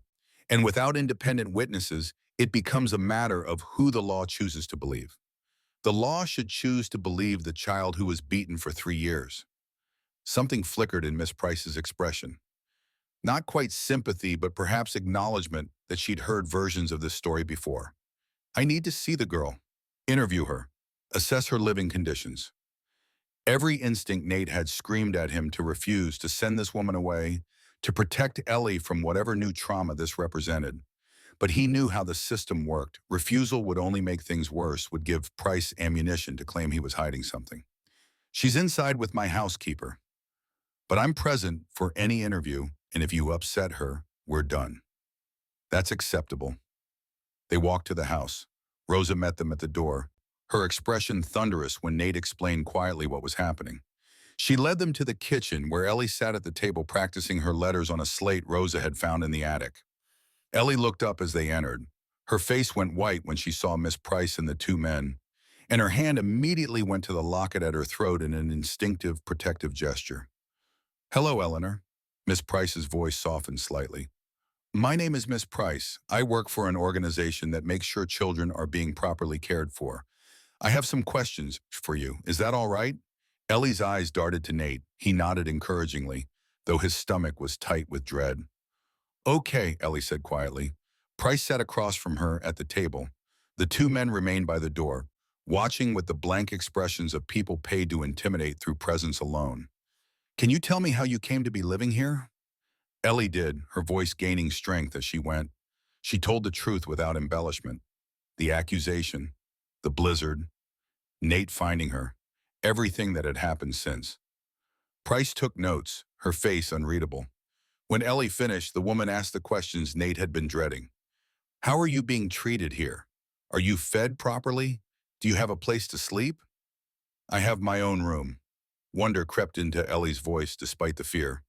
And without independent witnesses, it becomes a matter of who the law chooses to believe. The law should choose to believe the child who was beaten for 3 years. Something flickered in Miss Price's expression. Not quite sympathy, but perhaps acknowledgement that she'd heard versions of this story before. I need to see the girl, interview her, assess her living conditions. Every instinct Nate had screamed at him to refuse to send this woman away, to protect Ellie from whatever new trauma this represented. But he knew how the system worked. Refusal would only make things worse, would give Price ammunition to claim he was hiding something. She's inside with my housekeeper. But I'm present for any interview, and if you upset her, we're done. That's acceptable. They walked to the house. Rosa met them at the door, her expression thunderous when Nate explained quietly what was happening. She led them to the kitchen where Ellie sat at the table practicing her letters on a slate Rosa had found in the attic. Ellie looked up as they entered. Her face went white when she saw Miss Price and the two men, and her hand immediately went to the locket at her throat in an instinctive, protective gesture. Hello, Eleanor. Miss Price's voice softened slightly. My name is Miss Price. I work for an organization that makes sure children are being properly cared for. I have some questions for you. Is that all right? Ellie's eyes darted to Nate. He nodded encouragingly, though his stomach was tight with dread. Okay, Ellie said quietly. Price sat across from her at the table. The two men remained by the door, watching with the blank expressions of people paid to intimidate through presence alone. Can you tell me how you came to be living here? Ellie did, her voice gaining strength as she went. She told the truth without embellishment. The accusation, the blizzard, Nate finding her, everything that had happened since. Price took notes, her face unreadable. When Ellie finished, the woman asked the questions Nate had been dreading. How are you being treated here? Are you fed properly? Do you have a place to sleep? I have my own room. Wonder crept into Ellie's voice despite the fear.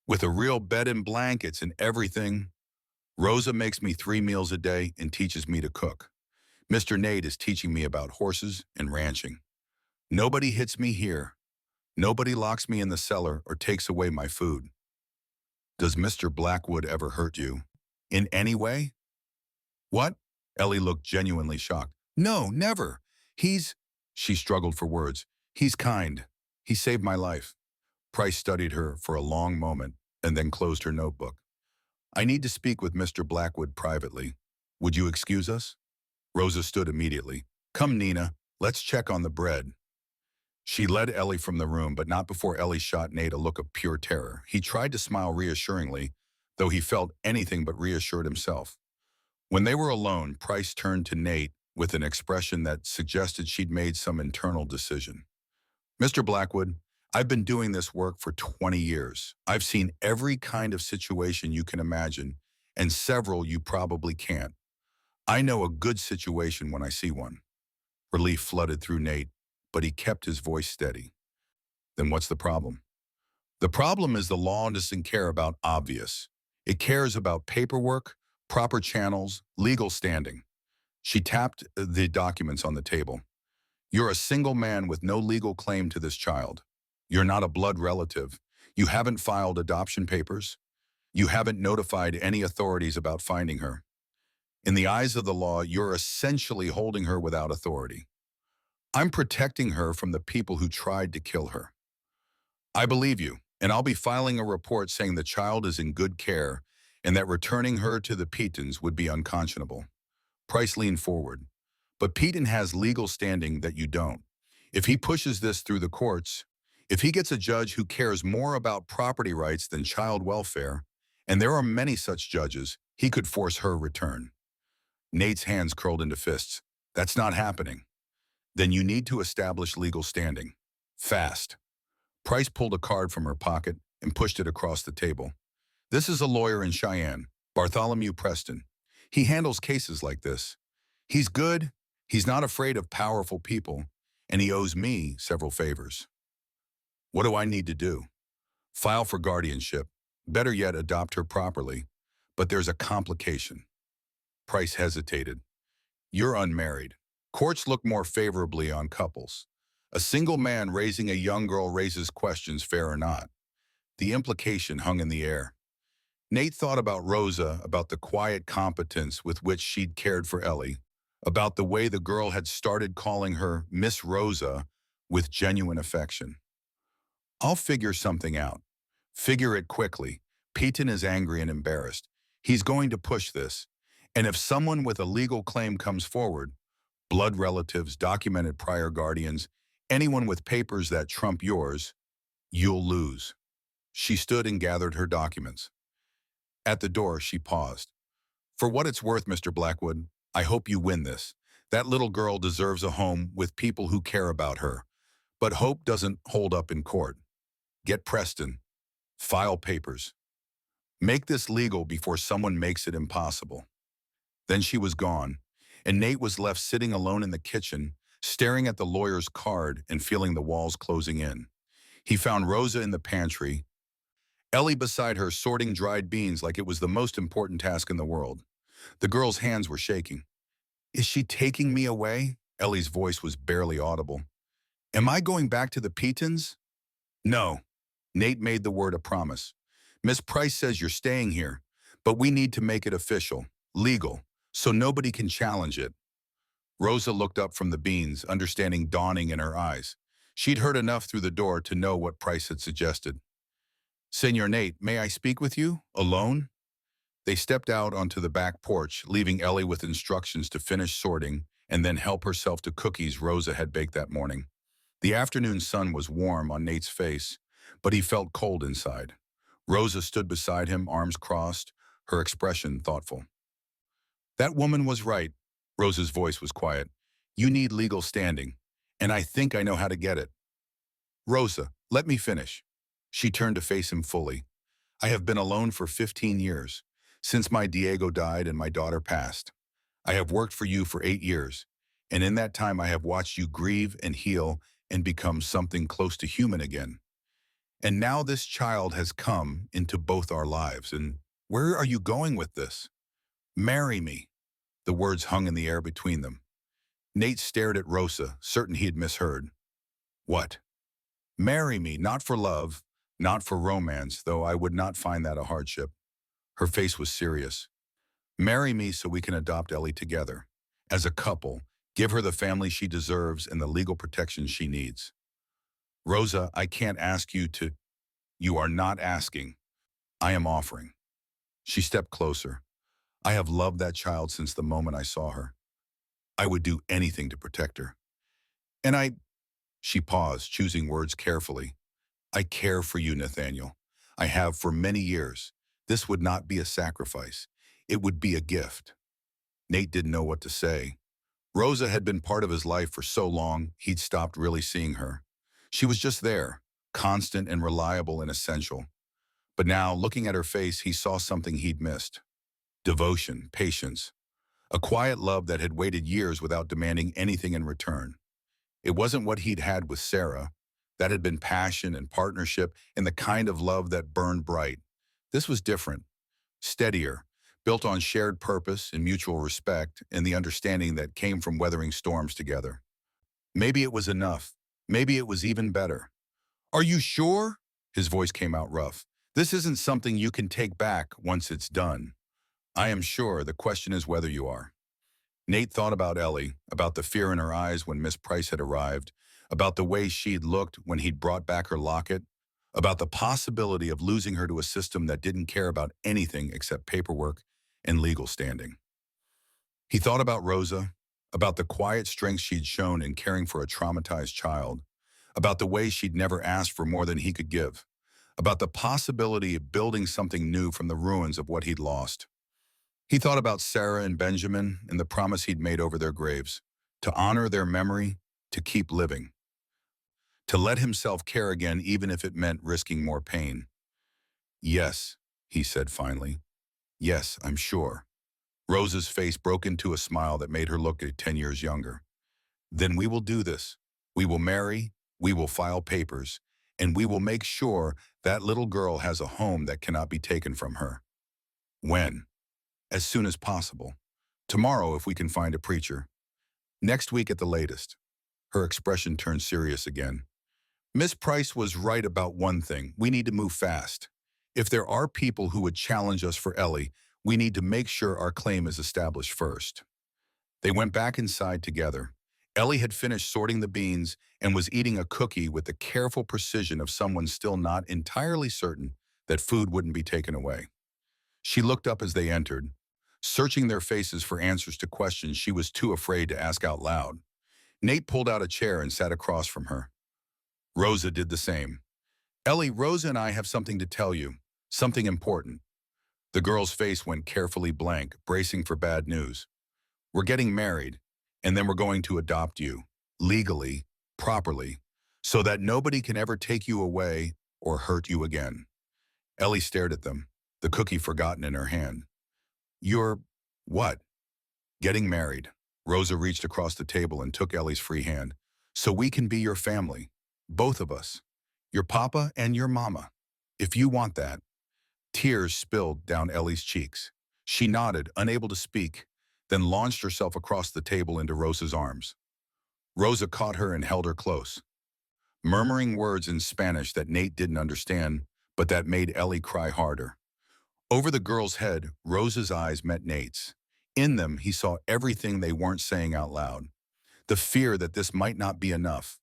With a real bed and blankets and everything. Rosa makes me 3 meals a day and teaches me to cook. Mr. Nate is teaching me about horses and ranching. Nobody hits me here. Nobody locks me in the cellar or takes away my food. Does Mr. Blackwood ever hurt you? In any way? What? Ellie looked genuinely shocked. No, never. She struggled for words. He's kind. He saved my life. Price studied her for a long moment and then closed her notebook. I need to speak with Mr. Blackwood privately. Would you excuse us? Rosa stood immediately. Come, Nina, let's check on the bread. She led Ellie from the room, but not before Ellie shot Nate a look of pure terror. He tried to smile reassuringly, though he felt anything but reassured himself. When they were alone, Price turned to Nate with an expression that suggested she'd made some internal decision. Mr. Blackwood, I've been doing this work for 20 years. I've seen every kind of situation you can imagine, and several you probably can't. I know a good situation when I see one. Relief flooded through Nate, but he kept his voice steady. Then what's the problem? The problem is the law doesn't care about obvious. It cares about paperwork, proper channels, legal standing. She tapped the documents on the table. You're a single man with no legal claim to this child. You're not a blood relative. You haven't filed adoption papers. You haven't notified any authorities about finding her. In the eyes of the law, you're essentially holding her without authority. I'm protecting her from the people who tried to kill her. I believe you, and I'll be filing a report saying the child is in good care and that returning her to the Petons would be unconscionable. Price leaned forward. But Peton has legal standing that you don't. If he pushes this through the courts, If he gets a judge who cares more about property rights than child welfare, and there are many such judges, he could force her return. Nate's hands curled into fists. That's not happening. Then you need to establish legal standing. Fast. Price pulled a card from her pocket and pushed it across the table. This is a lawyer in Cheyenne, Bartholomew Preston. He handles cases like this. He's good, he's not afraid of powerful people, and he owes me several favors. What do I need to do? File for guardianship. Better yet, adopt her properly. But there's a complication. Price hesitated. You're unmarried. Courts look more favorably on couples. A single man raising a young girl raises questions, fair or not. The implication hung in the air. Nate thought about Rosa, about the quiet competence with which she'd cared for Ellie, about the way the girl had started calling her Miss Rosa with genuine affection. I'll figure something out. Figure it quickly. Peyton is angry and embarrassed. He's going to push this. And if someone with a legal claim comes forward, blood relatives, documented prior guardians, anyone with papers that trump yours, you'll lose. She stood and gathered her documents. At the door, she paused. For what it's worth, Mr. Blackwood, I hope you win this. That little girl deserves a home with people who care about her. But hope doesn't hold up in court. Get Preston. File papers. Make this legal before someone makes it impossible. Then she was gone, and Nate was left sitting alone in the kitchen, staring at the lawyer's card and feeling the walls closing in. He found Rosa in the pantry, Ellie beside her sorting dried beans like it was the most important task in the world. The girl's hands were shaking. Is she taking me away? Ellie's voice was barely audible. Am I going back to the Petons? No. Nate made the word a promise. Miss Price says you're staying here, but we need to make it official, legal, so nobody can challenge it. Rosa looked up from the beans, understanding dawning in her eyes. She'd heard enough through the door to know what Price had suggested. Senor Nate, may I speak with you? Alone? They stepped out onto the back porch, leaving Ellie with instructions to finish sorting and then help herself to cookies Rosa had baked that morning. The afternoon sun was warm on Nate's face, but he felt cold inside. Rosa stood beside him, arms crossed, her expression thoughtful. That woman was right. Rosa's voice was quiet. You need legal standing, and I think I know how to get it. Rosa, let me finish. She turned to face him fully. I have been alone for 15 years, since my Diego died and my daughter passed. I have worked for you for 8 years, and in that time I have watched you grieve and heal and become something close to human again. And now this child has come into both our lives, and where are you going with this? Marry me. The words hung in the air between them. Nate stared at Rosa, certain he had misheard. What? Marry me, not for love, not for romance, though I would not find that a hardship. Her face was serious. Marry me so we can adopt Ellie together. As a couple, give her the family she deserves and the legal protection she needs. Rosa, I can't ask you to. You are not asking. I am offering. She stepped closer. I have loved that child since the moment I saw her. I would do anything to protect her. And she paused, choosing words carefully. I care for you, Nathaniel. I have for many years. This would not be a sacrifice. It would be a gift. Nate didn't know what to say. Rosa had been part of his life for so long, he'd stopped really seeing her. She was just there, constant and reliable and essential. But now, looking at her face, he saw something he'd missed. Devotion, patience, a quiet love that had waited years without demanding anything in return. It wasn't what he'd had with Sarah. That had been passion and partnership and the kind of love that burned bright. This was different, steadier, built on shared purpose and mutual respect and the understanding that came from weathering storms together. Maybe it was enough. Maybe it was even better. Are you sure? His voice came out rough. This isn't something you can take back once it's done. I am sure. The question is whether you are. Nate thought about Ellie, about the fear in her eyes when Miss Price had arrived, about the way she'd looked when he'd brought back her locket, about the possibility of losing her to a system that didn't care about anything except paperwork and legal standing. He thought about Rosa, about the quiet strength she'd shown in caring for a traumatized child, about the way she'd never asked for more than he could give, about the possibility of building something new from the ruins of what he'd lost. He thought about Sarah and Benjamin and the promise he'd made over their graves, to honor their memory, to keep living, to let himself care again even if it meant risking more pain. Yes, he said finally. Yes, I'm sure. Rosa's face broke into a smile that made her look at 10 years younger. Then we will do this. We will marry, we will file papers, and we will make sure that little girl has a home that cannot be taken from her. When? As soon as possible. Tomorrow if we can find a preacher. Next week at the latest. Her expression turned serious again. Miss Price was right about one thing. We need to move fast. If there are people who would challenge us for Ellie, we need to make sure our claim is established first. They went back inside together. Ellie had finished sorting the beans and was eating a cookie with the careful precision of someone still not entirely certain that food wouldn't be taken away. She looked up as they entered, searching their faces for answers to questions she was too afraid to ask out loud. Nate pulled out a chair and sat across from her. Rosa did the same. Ellie, Rosa and I have something to tell you, something important. The girl's face went carefully blank, bracing for bad news. We're getting married, and then we're going to adopt you, legally, properly, so that nobody can ever take you away or hurt you again. Ellie stared at them, the cookie forgotten in her hand. You're, what? Getting married. Rosa reached across the table and took Ellie's free hand. So we can be your family, both of us, your papa and your mama, if you want that. Tears spilled down Ellie's cheeks. She nodded, unable to speak, then launched herself across the table into Rosa's arms. Rosa caught her and held her close, murmuring words in Spanish that Nate didn't understand, but that made Ellie cry harder. Over the girl's head, Rosa's eyes met Nate's. In them, he saw everything they weren't saying out loud. The fear that this might not be enough.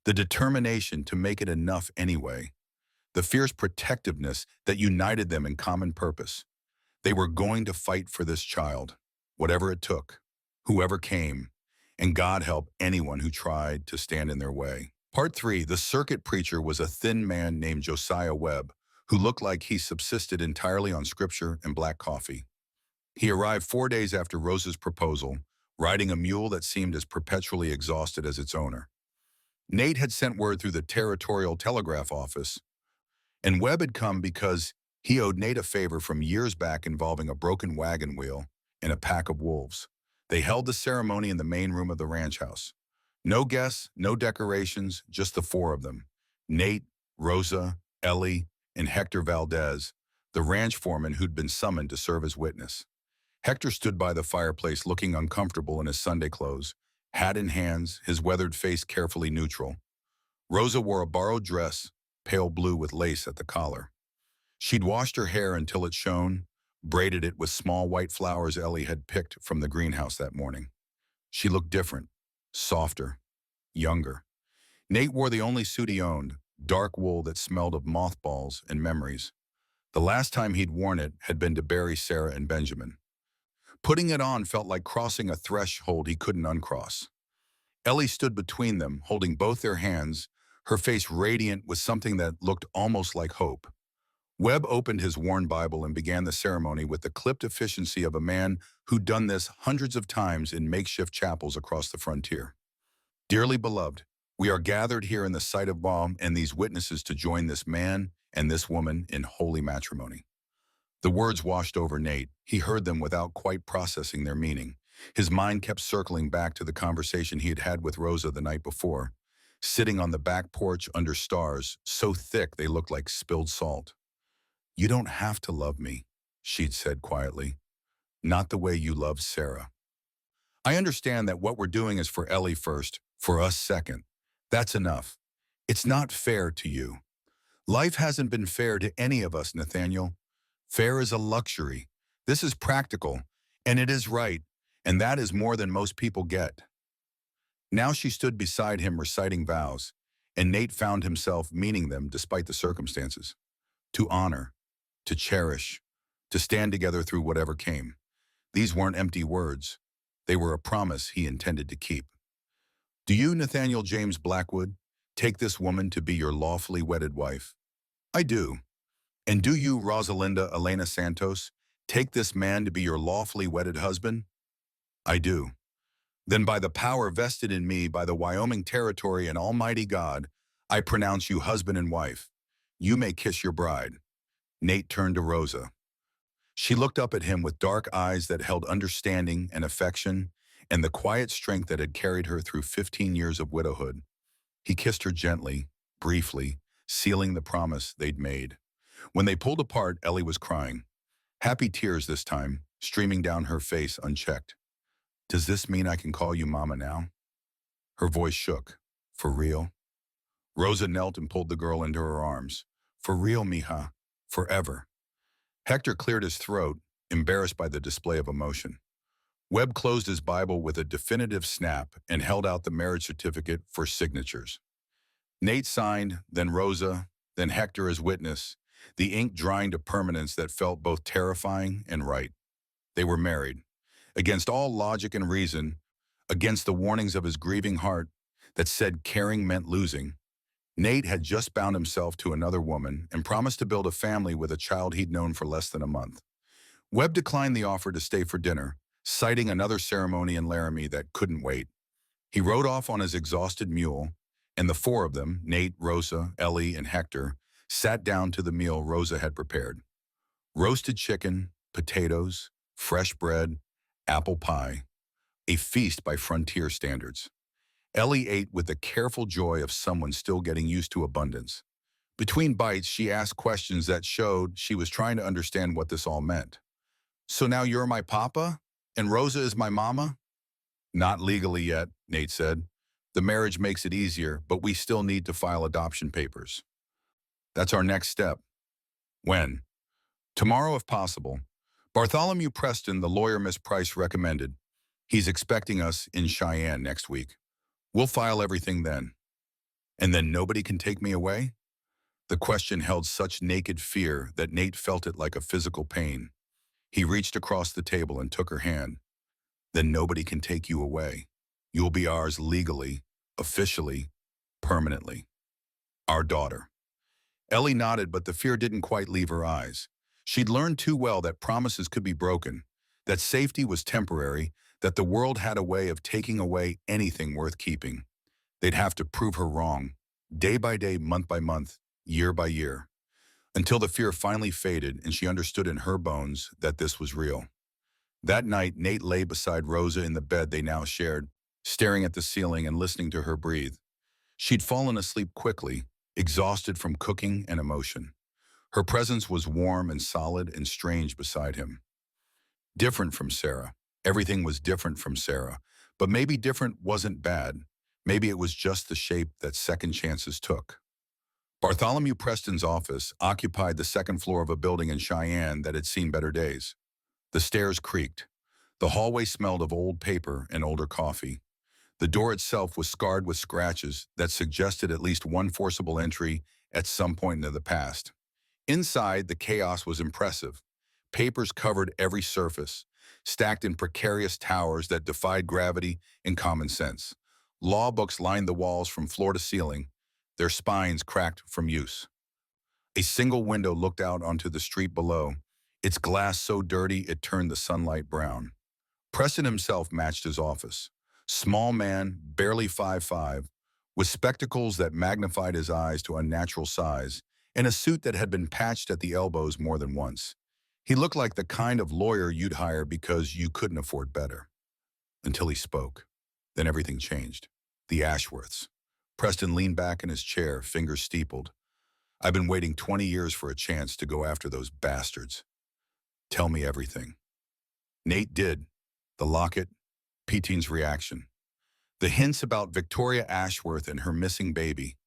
The determination to make it enough anyway. The fierce protectiveness that united them in common purpose. They were going to fight for this child, whatever it took, whoever came, and God help anyone who tried to stand in their way. Part 3, the circuit preacher was a thin man named Josiah Webb, who looked like he subsisted entirely on scripture and black coffee. He arrived 4 days after Rosa's proposal, riding a mule that seemed as perpetually exhausted as its owner. Nate had sent word through the territorial telegraph office, and Webb had come because he owed Nate a favor from years back involving a broken wagon wheel and a pack of wolves. They held the ceremony in the main room of the ranch house. No guests, no decorations, just the 4 of them. Nate, Rosa, Ellie, and Hector Valdez, the ranch foreman who'd been summoned to serve as witness. Hector stood by the fireplace looking uncomfortable in his Sunday clothes, hat in hands, his weathered face carefully neutral. Rosa wore a borrowed dress, pale blue with lace at the collar. She'd washed her hair until it shone, braided it with small white flowers Ellie had picked from the greenhouse that morning. She looked different, softer, younger. Nate wore the only suit he owned, dark wool that smelled of mothballs and memories. The last time he'd worn it had been to bury Sarah and Benjamin. Putting it on felt like crossing a threshold he couldn't uncross. Ellie stood between them, holding both their hands, her face radiant with something that looked almost like hope. Webb opened his worn Bible and began the ceremony with the clipped efficiency of a man who'd done this hundreds of times in makeshift chapels across the frontier. Dearly beloved, we are gathered here in the sight of God and these witnesses to join this man and this woman in holy matrimony. The words washed over Nate. He heard them without quite processing their meaning. His mind kept circling back to the conversation he had had with Rosa the night before, sitting on the back porch under stars, so thick they looked like spilled salt. You don't have to love me, she'd said quietly. Not the way you loved Sarah. I understand that what we're doing is for Ellie first, for us second. That's enough. It's not fair to you. Life hasn't been fair to any of us, Nathaniel. Fair is a luxury. This is practical, and it is right, and that is more than most people get. Now she stood beside him reciting vows, and Nate found himself meaning them despite the circumstances. To honor, to cherish, to stand together through whatever came. These weren't empty words. They were a promise he intended to keep. Do you, Nathaniel James Blackwood, take this woman to be your lawfully wedded wife? I do. And do you, Rosalinda Elena Santos, take this man to be your lawfully wedded husband? I do. Then by the power vested in me by the Wyoming Territory and Almighty God, I pronounce you husband and wife. You may kiss your bride. Nate turned to Rosa. She looked up at him with dark eyes that held understanding and affection and the quiet strength that had carried her through 15 years of widowhood. He kissed her gently, briefly, sealing the promise they'd made. When they pulled apart, Ellie was crying. Happy tears this time, streaming down her face unchecked. Does this mean I can call you Mama now? Her voice shook. For real? Rosa knelt and pulled the girl into her arms. For real, mija. Forever. Hector cleared his throat, embarrassed by the display of emotion. Webb closed his Bible with a definitive snap and held out the marriage certificate for signatures. Nate signed, then Rosa, then Hector as witness, the ink drying to permanence that felt both terrifying and right. They were married. Against all logic and reason, against the warnings of his grieving heart that said caring meant losing, Nate had just bound himself to another woman and promised to build a family with a child he'd known for less than a month. Webb declined the offer to stay for dinner, citing another ceremony in Laramie that couldn't wait. He rode off on his exhausted mule, and the four of them, Nate, Rosa, Ellie, and Hector, sat down to the meal Rosa had prepared. Roasted chicken, potatoes, fresh bread, apple pie, a feast by frontier standards. Ellie ate with the careful joy of someone still getting used to abundance. Between bites, she asked questions that showed she was trying to understand what this all meant. So now you're my papa? And Rosa is my mama? Not legally yet, Nate said. The marriage makes it easier, but we still need to file adoption papers. That's our next step. When? Tomorrow if possible. Bartholomew Preston, the lawyer Miss Price recommended. He's expecting us in Cheyenne next week. We'll file everything then. And then nobody can take me away? The question held such naked fear that Nate felt it like a physical pain. He reached across the table and took her hand. Then nobody can take you away. You'll be ours legally, officially, permanently. Our daughter. Ellie nodded, but the fear didn't quite leave her eyes. She'd learned too well that promises could be broken, that safety was temporary, that the world had a way of taking away anything worth keeping. They'd have to prove her wrong, day by day, month by month, year by year, until the fear finally faded and she understood in her bones that this was real. That night, Nate lay beside Rosa in the bed they now shared, staring at the ceiling and listening to her breathe. She'd fallen asleep quickly, exhausted from cooking and emotion. Her presence was warm and solid and strange beside him. Different from Sarah. Everything was different from Sarah. But maybe different wasn't bad. Maybe it was just the shape that second chances took. Bartholomew Preston's office occupied the second floor of a building in Cheyenne that had seen better days. The stairs creaked. The hallway smelled of old paper and older coffee. The door itself was scarred with scratches that suggested at least one forcible entry at some point into the past. Inside, the chaos was impressive. Papers covered every surface, stacked in precarious towers that defied gravity and common sense. Law books lined the walls from floor to ceiling, their spines cracked from use. A single window looked out onto the street below, its glass so dirty it turned the sunlight brown. Preston himself matched his office. Small man, barely 5'5", with spectacles that magnified his eyes to unnatural size, and a suit that had been patched at the elbows more than once. He looked like the kind of lawyer you'd hire because you couldn't afford better. Until he spoke. Then everything changed. The Ashworths. Preston leaned back in his chair, fingers steepled. I've been waiting 20 years for a chance to go after those bastards. Tell me everything. Nate did. The locket, Peteen's reaction. The hints about Victoria Ashworth and her missing baby,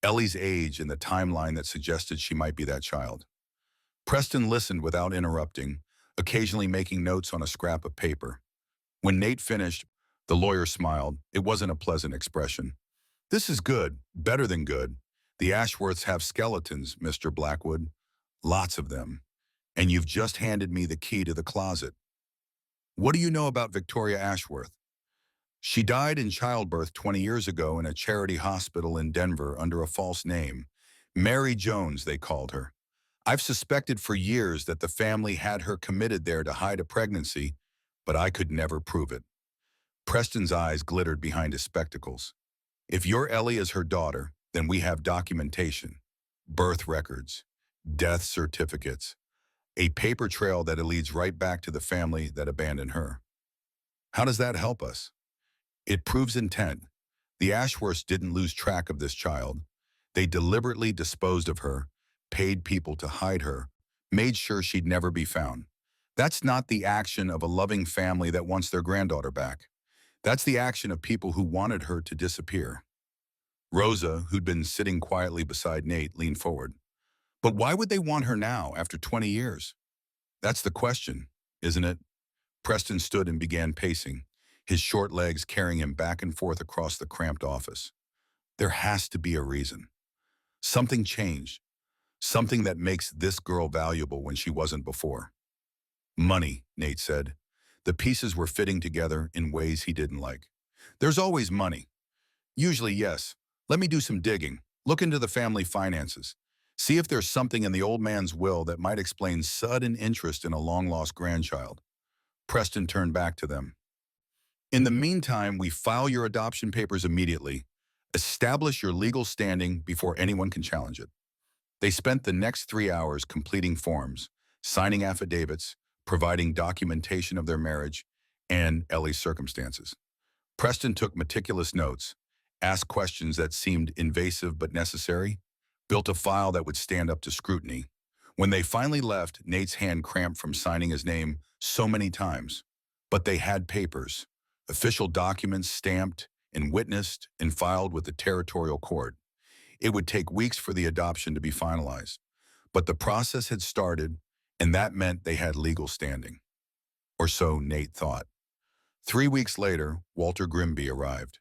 Ellie's age and the timeline that suggested she might be that child. Preston listened without interrupting, occasionally making notes on a scrap of paper. When Nate finished, the lawyer smiled. It wasn't a pleasant expression. This is good, better than good. The Ashworths have skeletons, Mr. Blackwood. Lots of them. And you've just handed me the key to the closet. What do you know about Victoria Ashworth? She died in childbirth 20 years ago in a charity hospital in Denver under a false name. Mary Jones, they called her. I've suspected for years that the family had her committed there to hide a pregnancy, but I could never prove it. Preston's eyes glittered behind his spectacles. If your Ellie is her daughter, then we have documentation, birth records, death certificates, a paper trail that leads right back to the family that abandoned her. How does that help us? It proves intent. The Ashworths didn't lose track of this child. They deliberately disposed of her, paid people to hide her, made sure she'd never be found. That's not the action of a loving family that wants their granddaughter back. That's the action of people who wanted her to disappear. Rosa, who'd been sitting quietly beside Nate, leaned forward. But why would they want her now, after 20 years? That's the question, isn't it? Preston stood and began pacing, his short legs carrying him back and forth across the cramped office. There has to be a reason. Something changed. Something that makes this girl valuable when she wasn't before. Money, Nate said. The pieces were fitting together in ways he didn't like. There's always money. Usually, yes. Let me do some digging. Look into the family finances. See if there's something in the old man's will that might explain sudden interest in a long-lost grandchild. Preston turned back to them. In the meantime, we file your adoption papers immediately. Establish your legal standing before anyone can challenge it. They spent the next 3 hours completing forms, signing affidavits, providing documentation of their marriage and Ellie's circumstances. Preston took meticulous notes, asked questions that seemed invasive but necessary, built a file that would stand up to scrutiny. When they finally left, Nate's hand cramped from signing his name so many times. But they had papers, official documents stamped and witnessed and filed with the territorial court. It would take weeks for the adoption to be finalized. But the process had started, and that meant they had legal standing. Or so Nate thought. 3 weeks later, Walter Grimby arrived.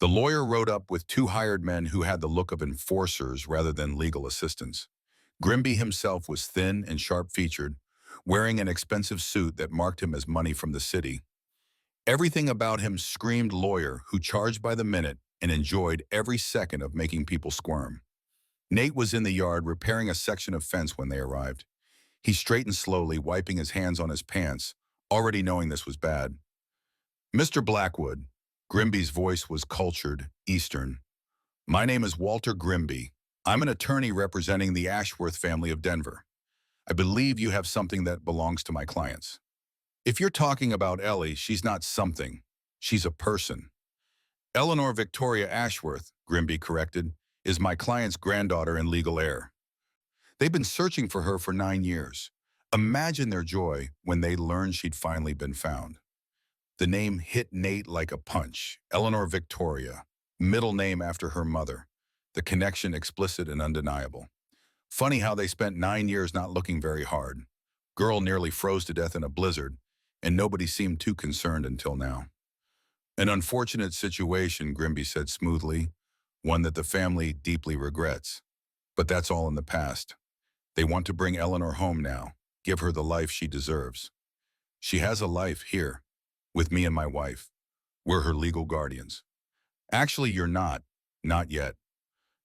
The lawyer rode up with 2 hired men who had the look of enforcers rather than legal assistants. Grimby himself was thin and sharp-featured, wearing an expensive suit that marked him as money from the city. Everything about him screamed lawyer who charged by the minute and enjoyed every second of making people squirm. Nate was in the yard repairing a section of fence when they arrived. He straightened slowly, wiping his hands on his pants, already knowing this was bad. Mr. Blackwood, Grimby's voice was cultured, Eastern. My name is Walter Grimby. I'm an attorney representing the Ashworth family of Denver. I believe you have something that belongs to my clients. If you're talking about Ellie, she's not something. She's a person. Eleanor Victoria Ashworth, Grimby corrected, is my client's granddaughter and legal heir. They've been searching for her for 9 years. Imagine their joy when they learned she'd finally been found. The name hit Nate like a punch. Eleanor Victoria, middle name after her mother. The connection explicit and undeniable. Funny how they spent 9 years not looking very hard. Girl nearly froze to death in a blizzard, and nobody seemed too concerned until now. An unfortunate situation, Grimby said smoothly, one that the family deeply regrets. But that's all in the past. They want to bring Eleanor home now, give her the life she deserves. She has a life here, with me and my wife. We're her legal guardians. Actually, you're not yet.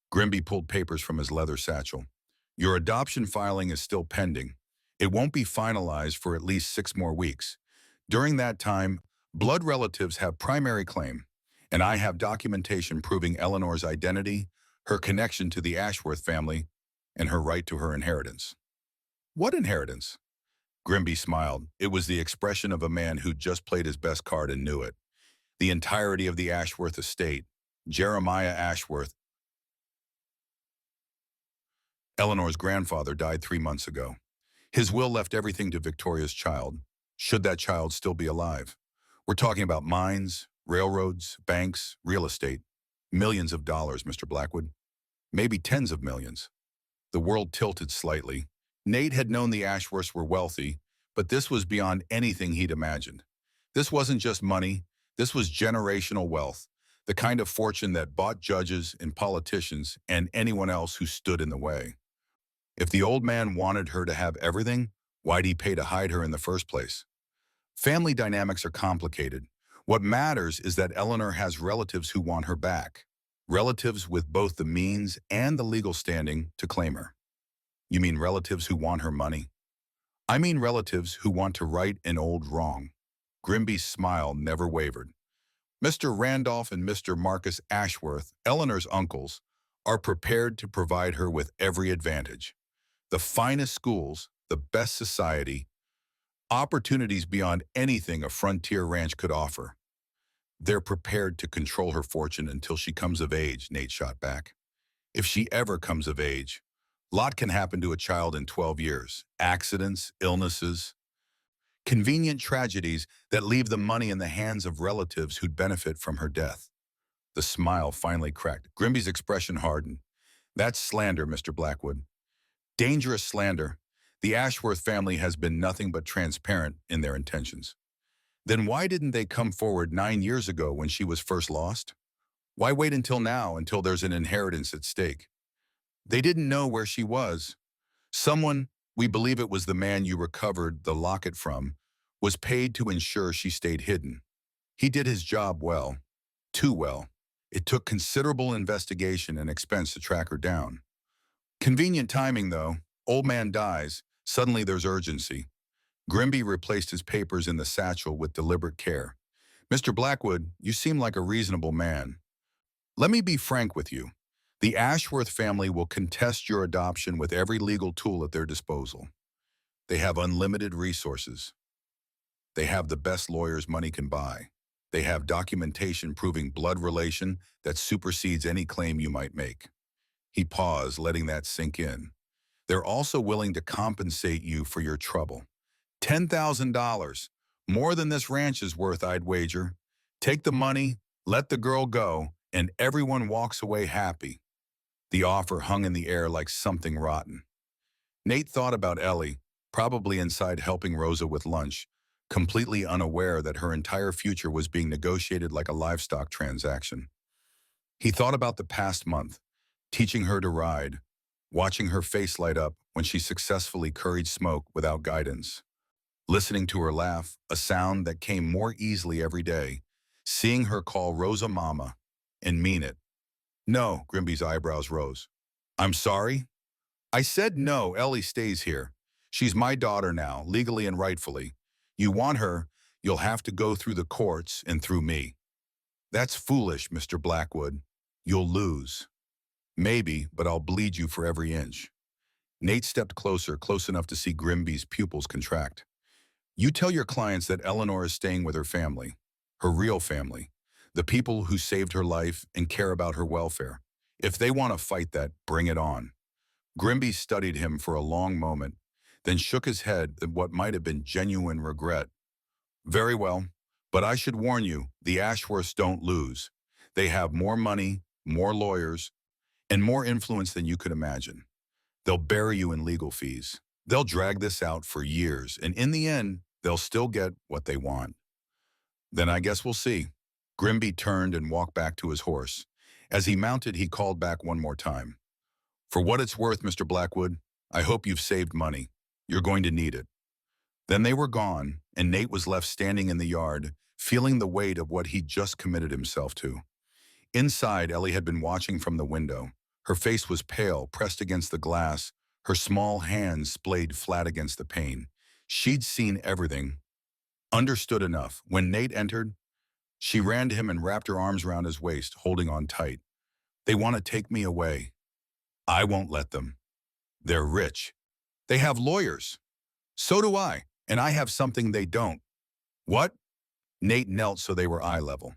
Grimby pulled papers from his leather satchel. Your adoption filing is still pending. It won't be finalized for at least 6 more weeks. During that time, blood relatives have primary claim, and I have documentation proving Eleanor's identity, her connection to the Ashworth family, and her right to her inheritance. What inheritance? Grimby smiled. It was the expression of a man who'd just played his best card and knew it. The entirety of the Ashworth estate, Jeremiah Ashworth. Eleanor's grandfather died 3 months ago. His will left everything to Victoria's child, should that child still be alive. We're talking about mines, railroads, banks, real estate. Millions of dollars, Mr. Blackwood. Maybe tens of millions. The world tilted slightly. Nate had known the Ashworths were wealthy, but this was beyond anything he'd imagined. This wasn't just money, this was generational wealth, the kind of fortune that bought judges and politicians and anyone else who stood in the way. If the old man wanted her to have everything, why'd he pay to hide her in the first place? Family dynamics are complicated. What matters is that Eleanor has relatives who want her back. Relatives with both the means and the legal standing to claim her. You mean relatives who want her money? I mean relatives who want to right an old wrong. Grimby's smile never wavered. Mr. Randolph and Mr. Marcus Ashworth, Eleanor's uncles, are prepared to provide her with every advantage. The finest schools, the best society, opportunities beyond anything a frontier ranch could offer. They're prepared to control her fortune until she comes of age, Nate shot back. If she ever comes of age, lot can happen to a child in 12 years. Accidents, illnesses, convenient tragedies that leave the money in the hands of relatives who'd benefit from her death. The smile finally cracked. Grimby's expression hardened. That's slander, Mr. Blackwood. Dangerous slander. The Ashworth family has been nothing but transparent in their intentions. Then why didn't they come forward 9 years ago when she was first lost? Why wait until now, until there's an inheritance at stake? They didn't know where she was. Someone, we believe it was the man you recovered the locket from, was paid to ensure she stayed hidden. He did his job well, too well. It took considerable investigation and expense to track her down. Convenient timing, though. Old man dies. Suddenly there's urgency. Grimby replaced his papers in the satchel with deliberate care. Mr. Blackwood, you seem like a reasonable man. Let me be frank with you. The Ashworth family will contest your adoption with every legal tool at their disposal. They have unlimited resources. They have the best lawyers money can buy. They have documentation proving blood relation that supersedes any claim you might make. He paused, letting that sink in. They're also willing to compensate you for your trouble. $10,000, more than this ranch is worth, I'd wager. Take the money, let the girl go, and everyone walks away happy. The offer hung in the air like something rotten. Nate thought about Ellie, probably inside helping Rosa with lunch, completely unaware that her entire future was being negotiated like a livestock transaction. He thought about the past month, teaching her to ride, watching her face light up when she successfully curried smoke without guidance, listening to her laugh, a sound that came more easily every day, seeing her call Rosa Mama and mean it. No, Grimby's eyebrows rose. I'm sorry? I said no, Ellie stays here. She's my daughter now, legally and rightfully. You want her, you'll have to go through the courts and through me. That's foolish, Mr. Blackwood. You'll lose. Maybe, but I'll bleed you for every inch. Nate stepped closer, close enough to see Grimby's pupils contract. You tell your clients that Eleanor is staying with her family, her real family, the people who saved her life and care about her welfare. If they want to fight that, bring it on. Grimby studied him for a long moment, then shook his head at what might have been genuine regret. Very well, but I should warn you, the Ashworths don't lose. They have more money, more lawyers, and more influence than you could imagine. They'll bury you in legal fees. They'll drag this out for years, and in the end, they'll still get what they want. Then I guess we'll see. Grimby turned and walked back to his horse. As he mounted, he called back one more time. For what it's worth, Mr. Blackwood, I hope you've saved money. You're going to need it. Then they were gone, and Nate was left standing in the yard, feeling the weight of what he'd just committed himself to. Inside, Ellie had been watching from the window. Her face was pale, pressed against the glass, her small hands splayed flat against the pane. She'd seen everything, understood enough. When Nate entered, she ran to him and wrapped her arms around his waist, holding on tight. They want to take me away. I won't let them. They're rich. They have lawyers. So do I, and I have something they don't. What? Nate knelt so they were eye level.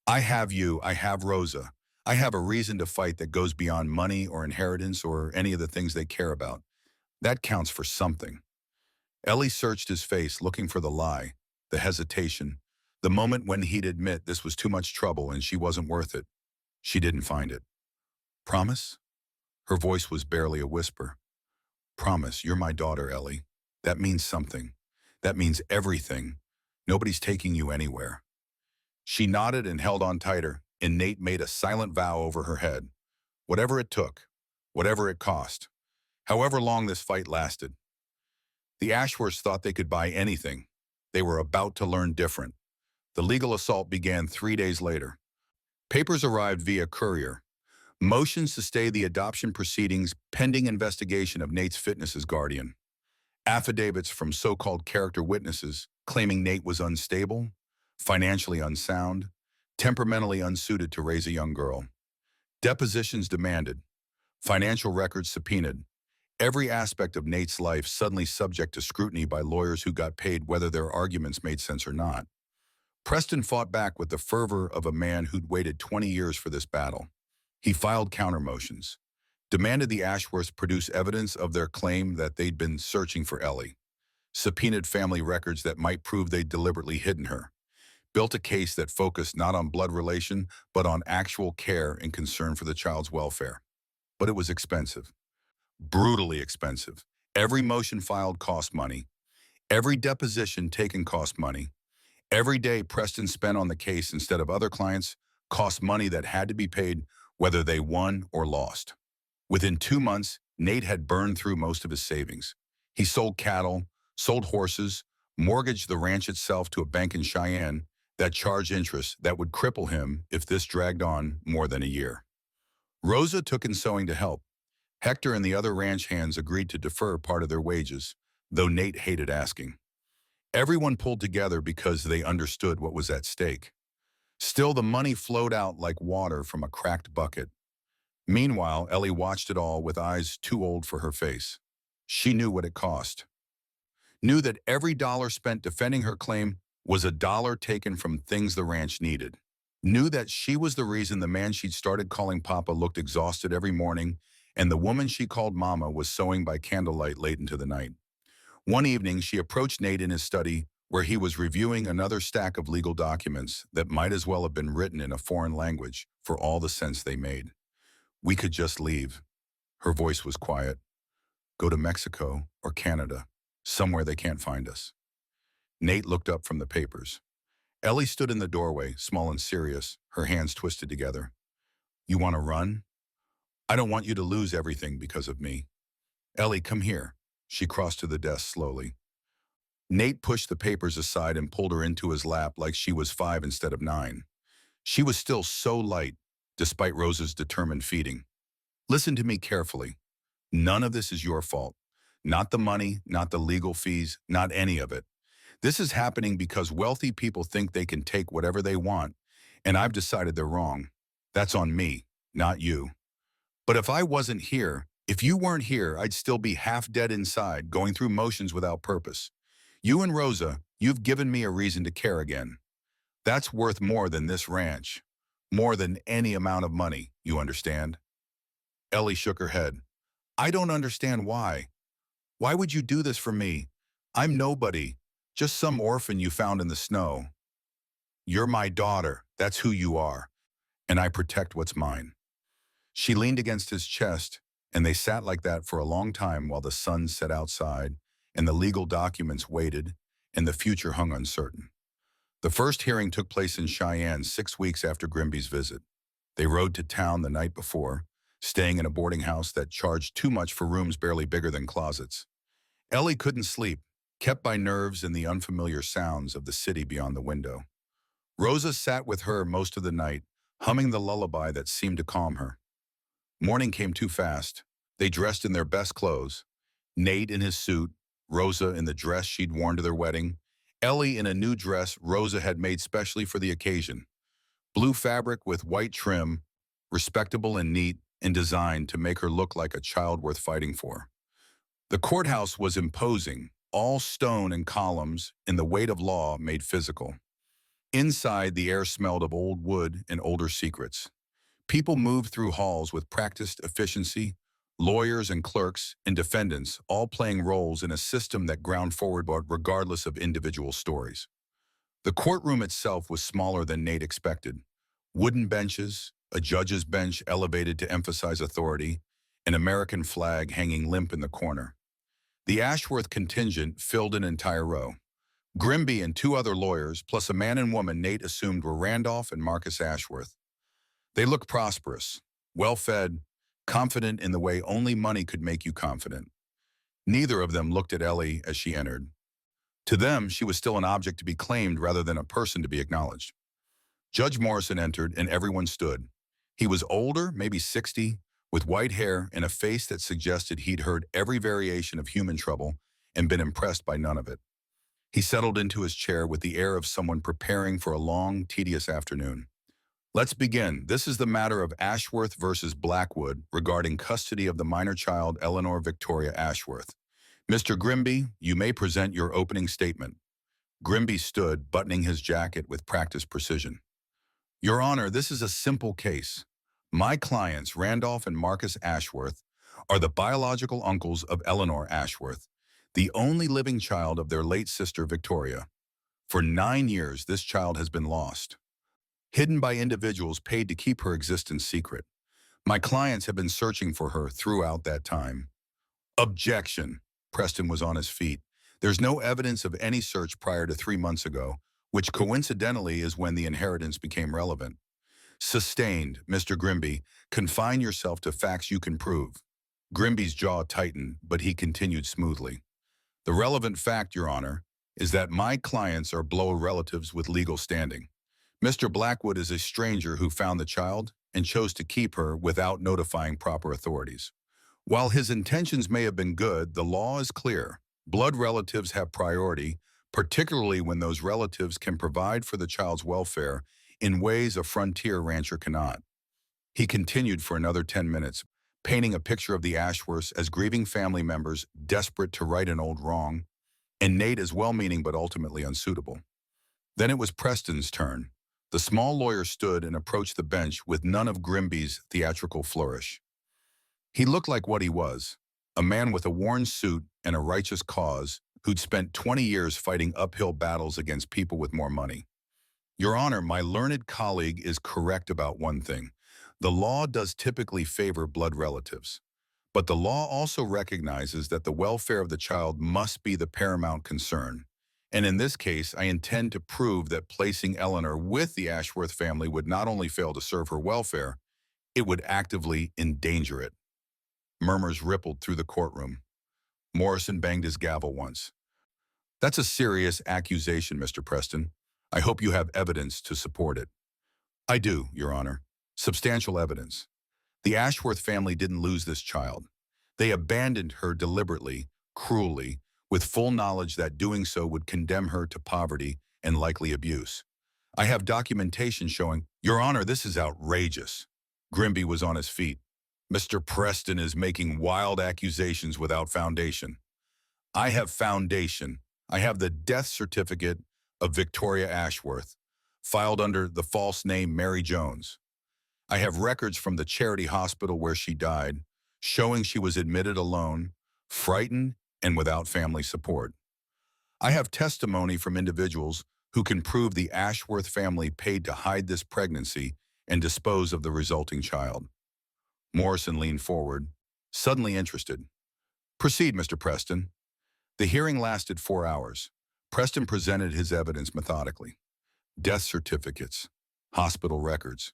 I have you, I have Rosa. I have a reason to fight that goes beyond money or inheritance or any of the things they care about. That counts for something. Ellie searched his face, looking for the lie, the hesitation, the moment when he'd admit this was too much trouble and she wasn't worth it. She didn't find it. Promise? Her voice was barely a whisper. Promise, you're my daughter, Ellie. That means something. That means everything. Nobody's taking you anywhere. She nodded and held on tighter, and Nate made a silent vow over her head. Whatever it took, whatever it cost, however long this fight lasted. The Ashworths thought they could buy anything. They were about to learn different. The legal assault began 3 days later. Papers arrived via courier. Motions to stay the adoption proceedings pending investigation of Nate's fitness as guardian. Affidavits from so-called character witnesses claiming Nate was unstable, financially unsound, temperamentally unsuited to raise a young girl. Depositions demanded. Financial records subpoenaed. Every aspect of Nate's life suddenly subject to scrutiny by lawyers who got paid whether their arguments made sense or not. Preston fought back with the fervor of a man who'd waited 20 years for this battle. He filed counter-motions, demanded the Ashworths produce evidence of their claim that they'd been searching for Ellie, subpoenaed family records that might prove they'd deliberately hidden her, built a case that focused not on blood relation, but on actual care and concern for the child's welfare. But it was expensive, brutally expensive. Every motion filed cost money. Every deposition taken cost money. Every day Preston spent on the case instead of other clients cost money that had to be paid whether they won or lost. Within 2 months, Nate had burned through most of his savings. He sold cattle, sold horses, mortgaged the ranch itself to a bank in Cheyenne that charged interest that would cripple him if this dragged on more than a year. Rosa took in sewing to help. Hector and the other ranch hands agreed to defer part of their wages, though Nate hated asking. Everyone pulled together because they understood what was at stake. Still, the money flowed out like water from a cracked bucket. Meanwhile, Ellie watched it all with eyes too old for her face. She knew what it cost. Knew that every dollar spent defending her claim was a dollar taken from things the ranch needed. Knew that she was the reason the man she'd started calling Papa looked exhausted every morning, and the woman she called Mama was sewing by candlelight late into the night. One evening, she approached Nate in his study, where he was reviewing another stack of legal documents that might as well have been written in a foreign language for all the sense they made. "We could just leave." Her voice was quiet. "Go to Mexico or Canada, somewhere they can't find us." Nate looked up from the papers. Ellie stood in the doorway, small and serious, her hands twisted together. "You want to run? I don't want you to lose everything because of me." "Ellie, come here." She crossed to the desk slowly. Nate pushed the papers aside and pulled her into his lap like she was 5 instead of 9. She was still so light, despite Rosa's determined feeding. "Listen to me carefully. None of this is your fault. Not the money, not the legal fees, not any of it. This is happening because wealthy people think they can take whatever they want, and I've decided they're wrong. That's on me, not you. But if I wasn't here, if you weren't here, I'd still be half dead inside, going through motions without purpose. You and Rosa, you've given me a reason to care again. That's worth more than this ranch. More than any amount of money, you understand?" Ellie shook her head. "I don't understand why. Why would you do this for me? I'm nobody, just some orphan you found in the snow. You're my daughter, that's who you are, and I protect what's mine." She leaned against his chest, and they sat like that for a long time while the sun set outside, and the legal documents waited, and the future hung uncertain. The first hearing took place in Cheyenne 6 weeks after Grimby's visit. They rode to town the night before, staying in a boarding house that charged too much for rooms barely bigger than closets. Ellie couldn't sleep, kept by nerves and the unfamiliar sounds of the city beyond the window. Rosa sat with her most of the night, humming the lullaby that seemed to calm her. Morning came too fast. They dressed in their best clothes. Nate in his suit, Rosa in the dress she'd worn to their wedding, Ellie in a new dress Rosa had made specially for the occasion. Blue fabric with white trim, respectable and neat, and designed to make her look like a child worth fighting for. The courthouse was imposing, all stone and columns, and the weight of law made physical. Inside, the air smelled of old wood and older secrets. People moved through halls with practiced efficiency, lawyers and clerks and defendants all playing roles in a system that ground forward regardless of individual stories. The courtroom itself was smaller than Nate expected. Wooden benches, a judge's bench elevated to emphasize authority, an American flag hanging limp in the corner. The Ashworth contingent filled an entire row. Grimby and 2 other lawyers, plus a man and woman Nate assumed were Randolph and Marcus Ashworth. They looked prosperous, well-fed, confident in the way only money could make you confident. Neither of them looked at Ellie as she entered. To them, she was still an object to be claimed rather than a person to be acknowledged. Judge Morrison entered and everyone stood. He was older, maybe 60, with white hair and a face that suggested he'd heard every variation of human trouble and been impressed by none of it. He settled into his chair with the air of someone preparing for a long, tedious afternoon. Let's begin. This is the matter of Ashworth versus Blackwood regarding custody of the minor child Eleanor Victoria Ashworth. Mr. Grimby, you may present your opening statement. Grimby stood, buttoning his jacket with practiced precision. Your Honor, this is a simple case. My clients, Randolph and Marcus Ashworth, are the biological uncles of Eleanor Ashworth, the only living child of their late sister Victoria. For 9 years, this child has been lost, hidden by individuals paid to keep her existence secret. My clients have been searching for her throughout that time. Objection. Preston was on his feet. There's no evidence of any search prior to 3 months ago, which coincidentally is when the inheritance became relevant. Sustained, Mr. Grimby. Confine yourself to facts you can prove. Grimby's jaw tightened, but he continued smoothly. The relevant fact, Your Honor, is that my clients are blood relatives with legal standing. Mr. Blackwood is a stranger who found the child and chose to keep her without notifying proper authorities. While his intentions may have been good, the law is clear. Blood relatives have priority, particularly when those relatives can provide for the child's welfare in ways a frontier rancher cannot. He continued for another 10 minutes, painting a picture of the Ashworths as grieving family members desperate to right an old wrong, and Nate as well-meaning but ultimately unsuitable. Then it was Preston's turn. The small lawyer stood and approached the bench with none of Grimby's theatrical flourish. He looked like what he was, a man with a worn suit and a righteous cause who'd spent 20 years fighting uphill battles against people with more money. Your Honor, my learned colleague is correct about one thing. The law does typically favor blood relatives, but the law also recognizes that the welfare of the child must be the paramount concern. And in this case, I intend to prove that placing Eleanor with the Ashworth family would not only fail to serve her welfare, it would actively endanger it. Murmurs rippled through the courtroom. Morrison banged his gavel once. That's a serious accusation, Mr. Preston. I hope you have evidence to support it. I do, Your Honor. Substantial evidence. The Ashworth family didn't lose this child. They abandoned her deliberately, cruelly, with full knowledge that doing so would condemn her to poverty and likely abuse. I have documentation showing, Your Honor, this is outrageous. Grimby was on his feet. Mr. Preston is making wild accusations without foundation. I have foundation. I have the death certificate of Victoria Ashworth, filed under the false name Mary Jones. I have records from the charity hospital where she died, showing she was admitted alone, frightened, and without family support. I have testimony from individuals who can prove the Ashworth family paid to hide this pregnancy and dispose of the resulting child. Morrison leaned forward, suddenly interested. Proceed, Mr. Preston. The hearing lasted 4 hours. Preston presented his evidence methodically. Death certificates, hospital records,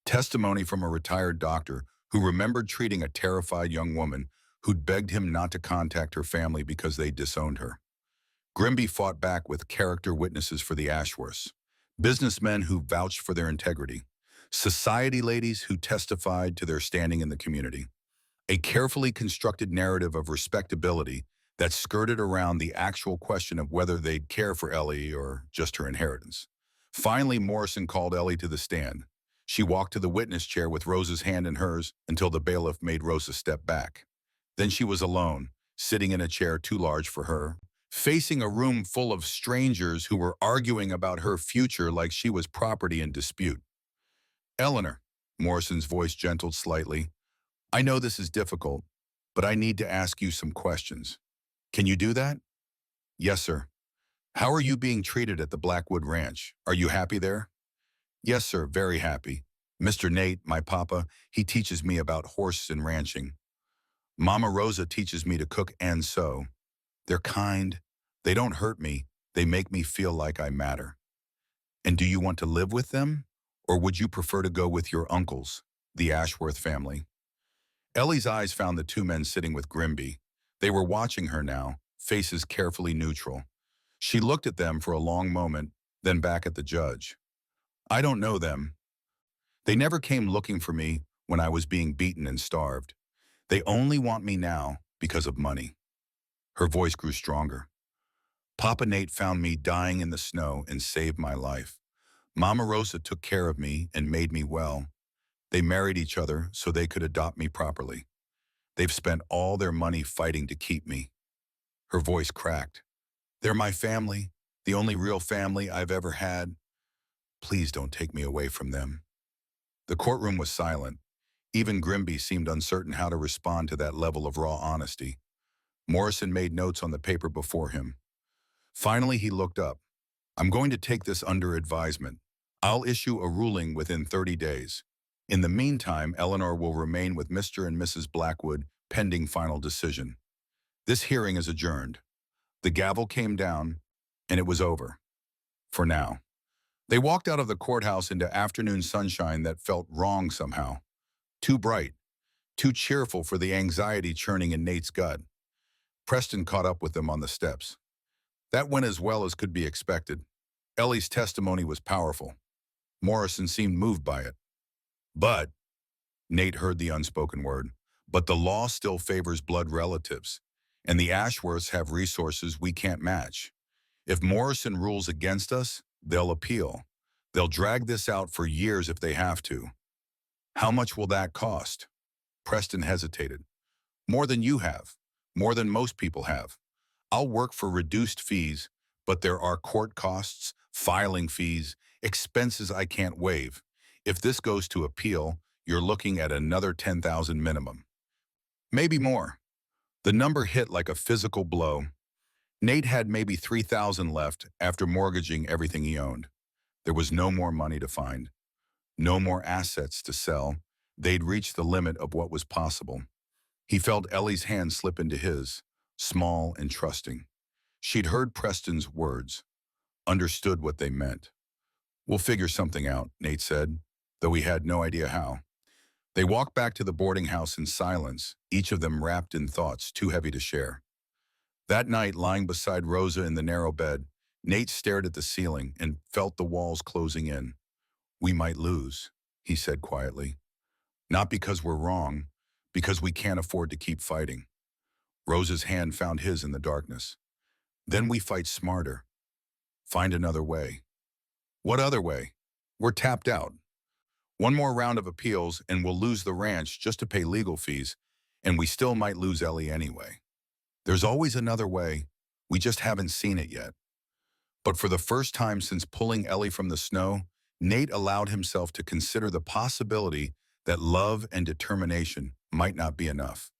testimony from a retired doctor who remembered treating a terrified young woman who'd begged him not to contact her family because they disowned her. Grimby fought back with character witnesses for the Ashworths, businessmen who vouched for their integrity, society ladies who testified to their standing in the community. A carefully constructed narrative of respectability that skirted around the actual question of whether they'd care for Ellie or just her inheritance. Finally, Morrison called Ellie to the stand. She walked to the witness chair with Rosa's hand in hers until the bailiff made Rosa step back. Then she was alone, sitting in a chair too large for her, facing a room full of strangers who were arguing about her future like she was property in dispute. Eleanor, Morrison's voice gentled slightly, I know this is difficult, but I need to ask you some questions. Can you do that? Yes, sir. How are you being treated at the Blackwood Ranch? Are you happy there? Yes, sir, very happy. Mr. Nate, my papa, he teaches me about horses and ranching. Mama Rosa teaches me to cook and sew. They're kind. They don't hurt me. They make me feel like I matter. And do you want to live with them? Or would you prefer to go with your uncles, the Ashworth family? Ellie's eyes found the two men sitting with Grimby. They were watching her now, faces carefully neutral. She looked at them for a long moment, then back at the judge. I don't know them. They never came looking for me when I was being beaten and starved. They only want me now because of money. Her voice grew stronger. Papa Nate found me dying in the snow and saved my life. Mama Rosa took care of me and made me well. They married each other so they could adopt me properly. They've spent all their money fighting to keep me. Her voice cracked. They're my family, the only real family I've ever had. Please don't take me away from them. The courtroom was silent. Even Grimby seemed uncertain how to respond to that level of raw honesty. Morrison made notes on the paper before him. Finally, he looked up. I'm going to take this under advisement. I'll issue a ruling within 30 days. In the meantime, Eleanor will remain with Mr. and Mrs. Blackwood pending final decision. This hearing is adjourned. The gavel came down, and it was over. For now. They walked out of the courthouse into afternoon sunshine that felt wrong somehow. Too bright, too cheerful for the anxiety churning in Nate's gut. Preston caught up with them on the steps. That went as well as could be expected. Ellie's testimony was powerful. Morrison seemed moved by it. But, Nate heard the unspoken word, but the law still favors blood relatives, and the Ashworths have resources we can't match. If Morrison rules against us, they'll appeal. They'll drag this out for years if they have to. How much will that cost? Preston hesitated. More than you have. More than most people have. I'll work for reduced fees, but there are court costs, filing fees, expenses I can't waive. If this goes to appeal, you're looking at another 10,000 minimum. Maybe more. The number hit like a physical blow. Nate had maybe 3,000 left after mortgaging everything he owned. There was no more money to find. No more assets to sell. They'd reached the limit of what was possible. He felt Ellie's hand slip into his, small and trusting. She'd heard Preston's words, understood what they meant. We'll figure something out, Nate said, though he had no idea how. They walked back to the boarding house in silence, each of them wrapped in thoughts too heavy to share. That night, lying beside Rosa in the narrow bed, Nate stared at the ceiling and felt the walls closing in. We might lose, he said quietly. Not because we're wrong, because we can't afford to keep fighting. Rosa's hand found his in the darkness. Then we fight smarter. Find another way. What other way? We're tapped out. One more round of appeals and we'll lose the ranch just to pay legal fees, and we still might lose Ellie anyway. There's always another way. We just haven't seen it yet. But for the first time since pulling Ellie from the snow, Nate allowed himself to consider the possibility that love and determination might not be enough.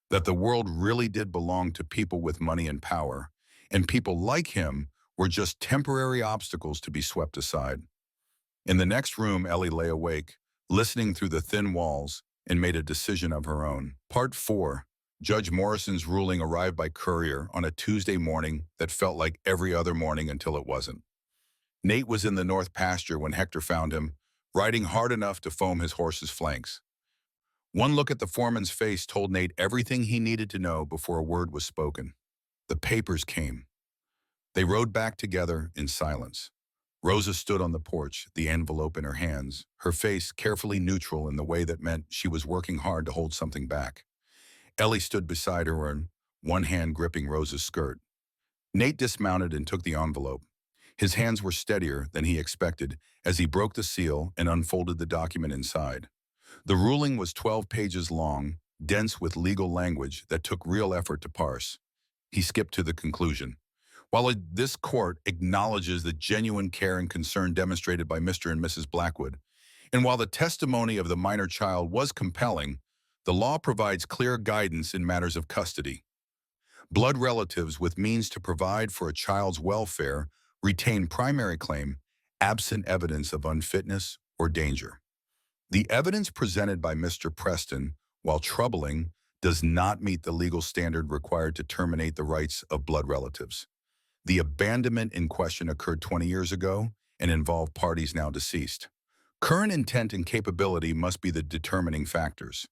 That the world really did belong to people with money and power, and people like him were just temporary obstacles to be swept aside. In the next room, Ellie lay awake, listening through the thin walls, and made a decision of her own. Part 4. Judge Morrison's ruling arrived by courier on a Tuesday morning that felt like every other morning until it wasn't. Nate was in the north pasture when Hector found him, riding hard enough to foam his horse's flanks. One look at the foreman's face told Nate everything he needed to know before a word was spoken. The papers came. They rode back together in silence. Rosa stood on the porch, the envelope in her hands, her face carefully neutral in the way that meant she was working hard to hold something back. Ellie stood beside her, one hand gripping Rosa's skirt. Nate dismounted and took the envelope. His hands were steadier than he expected as he broke the seal and unfolded the document inside. The ruling was 12 pages long, dense with legal language that took real effort to parse. He skipped to the conclusion. While this court acknowledges the genuine care and concern demonstrated by Mr. and Mrs. Blackwood, and while the testimony of the minor child was compelling, the law provides clear guidance in matters of custody. Blood relatives with means to provide for a child's welfare retain primary claim, absent evidence of unfitness or danger. The evidence presented by Mr. Preston, while troubling, does not meet the legal standard required to terminate the rights of blood relatives. The abandonment in question occurred 20 years ago and involved parties now deceased. Current intent and capability must be the determining factors.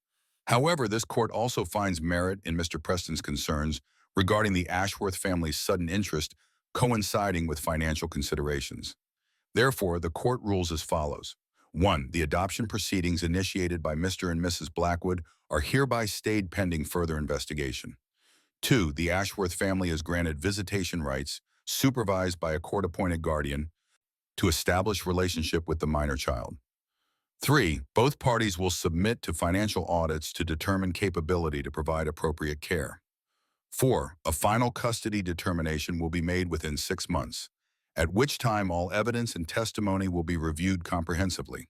However, this court also finds merit in Mr. Preston's concerns regarding the Ashworth family's sudden interest coinciding with financial considerations. Therefore, the court rules as follows. 1. The adoption proceedings initiated by Mr. and Mrs. Blackwood are hereby stayed pending further investigation. 2. The Ashworth family is granted visitation rights, supervised by a court-appointed guardian, to establish relationship with the minor child. 3. Both parties will submit to financial audits to determine capability to provide appropriate care. 4. A final custody determination will be made within 6 months, at which time all evidence and testimony will be reviewed comprehensively.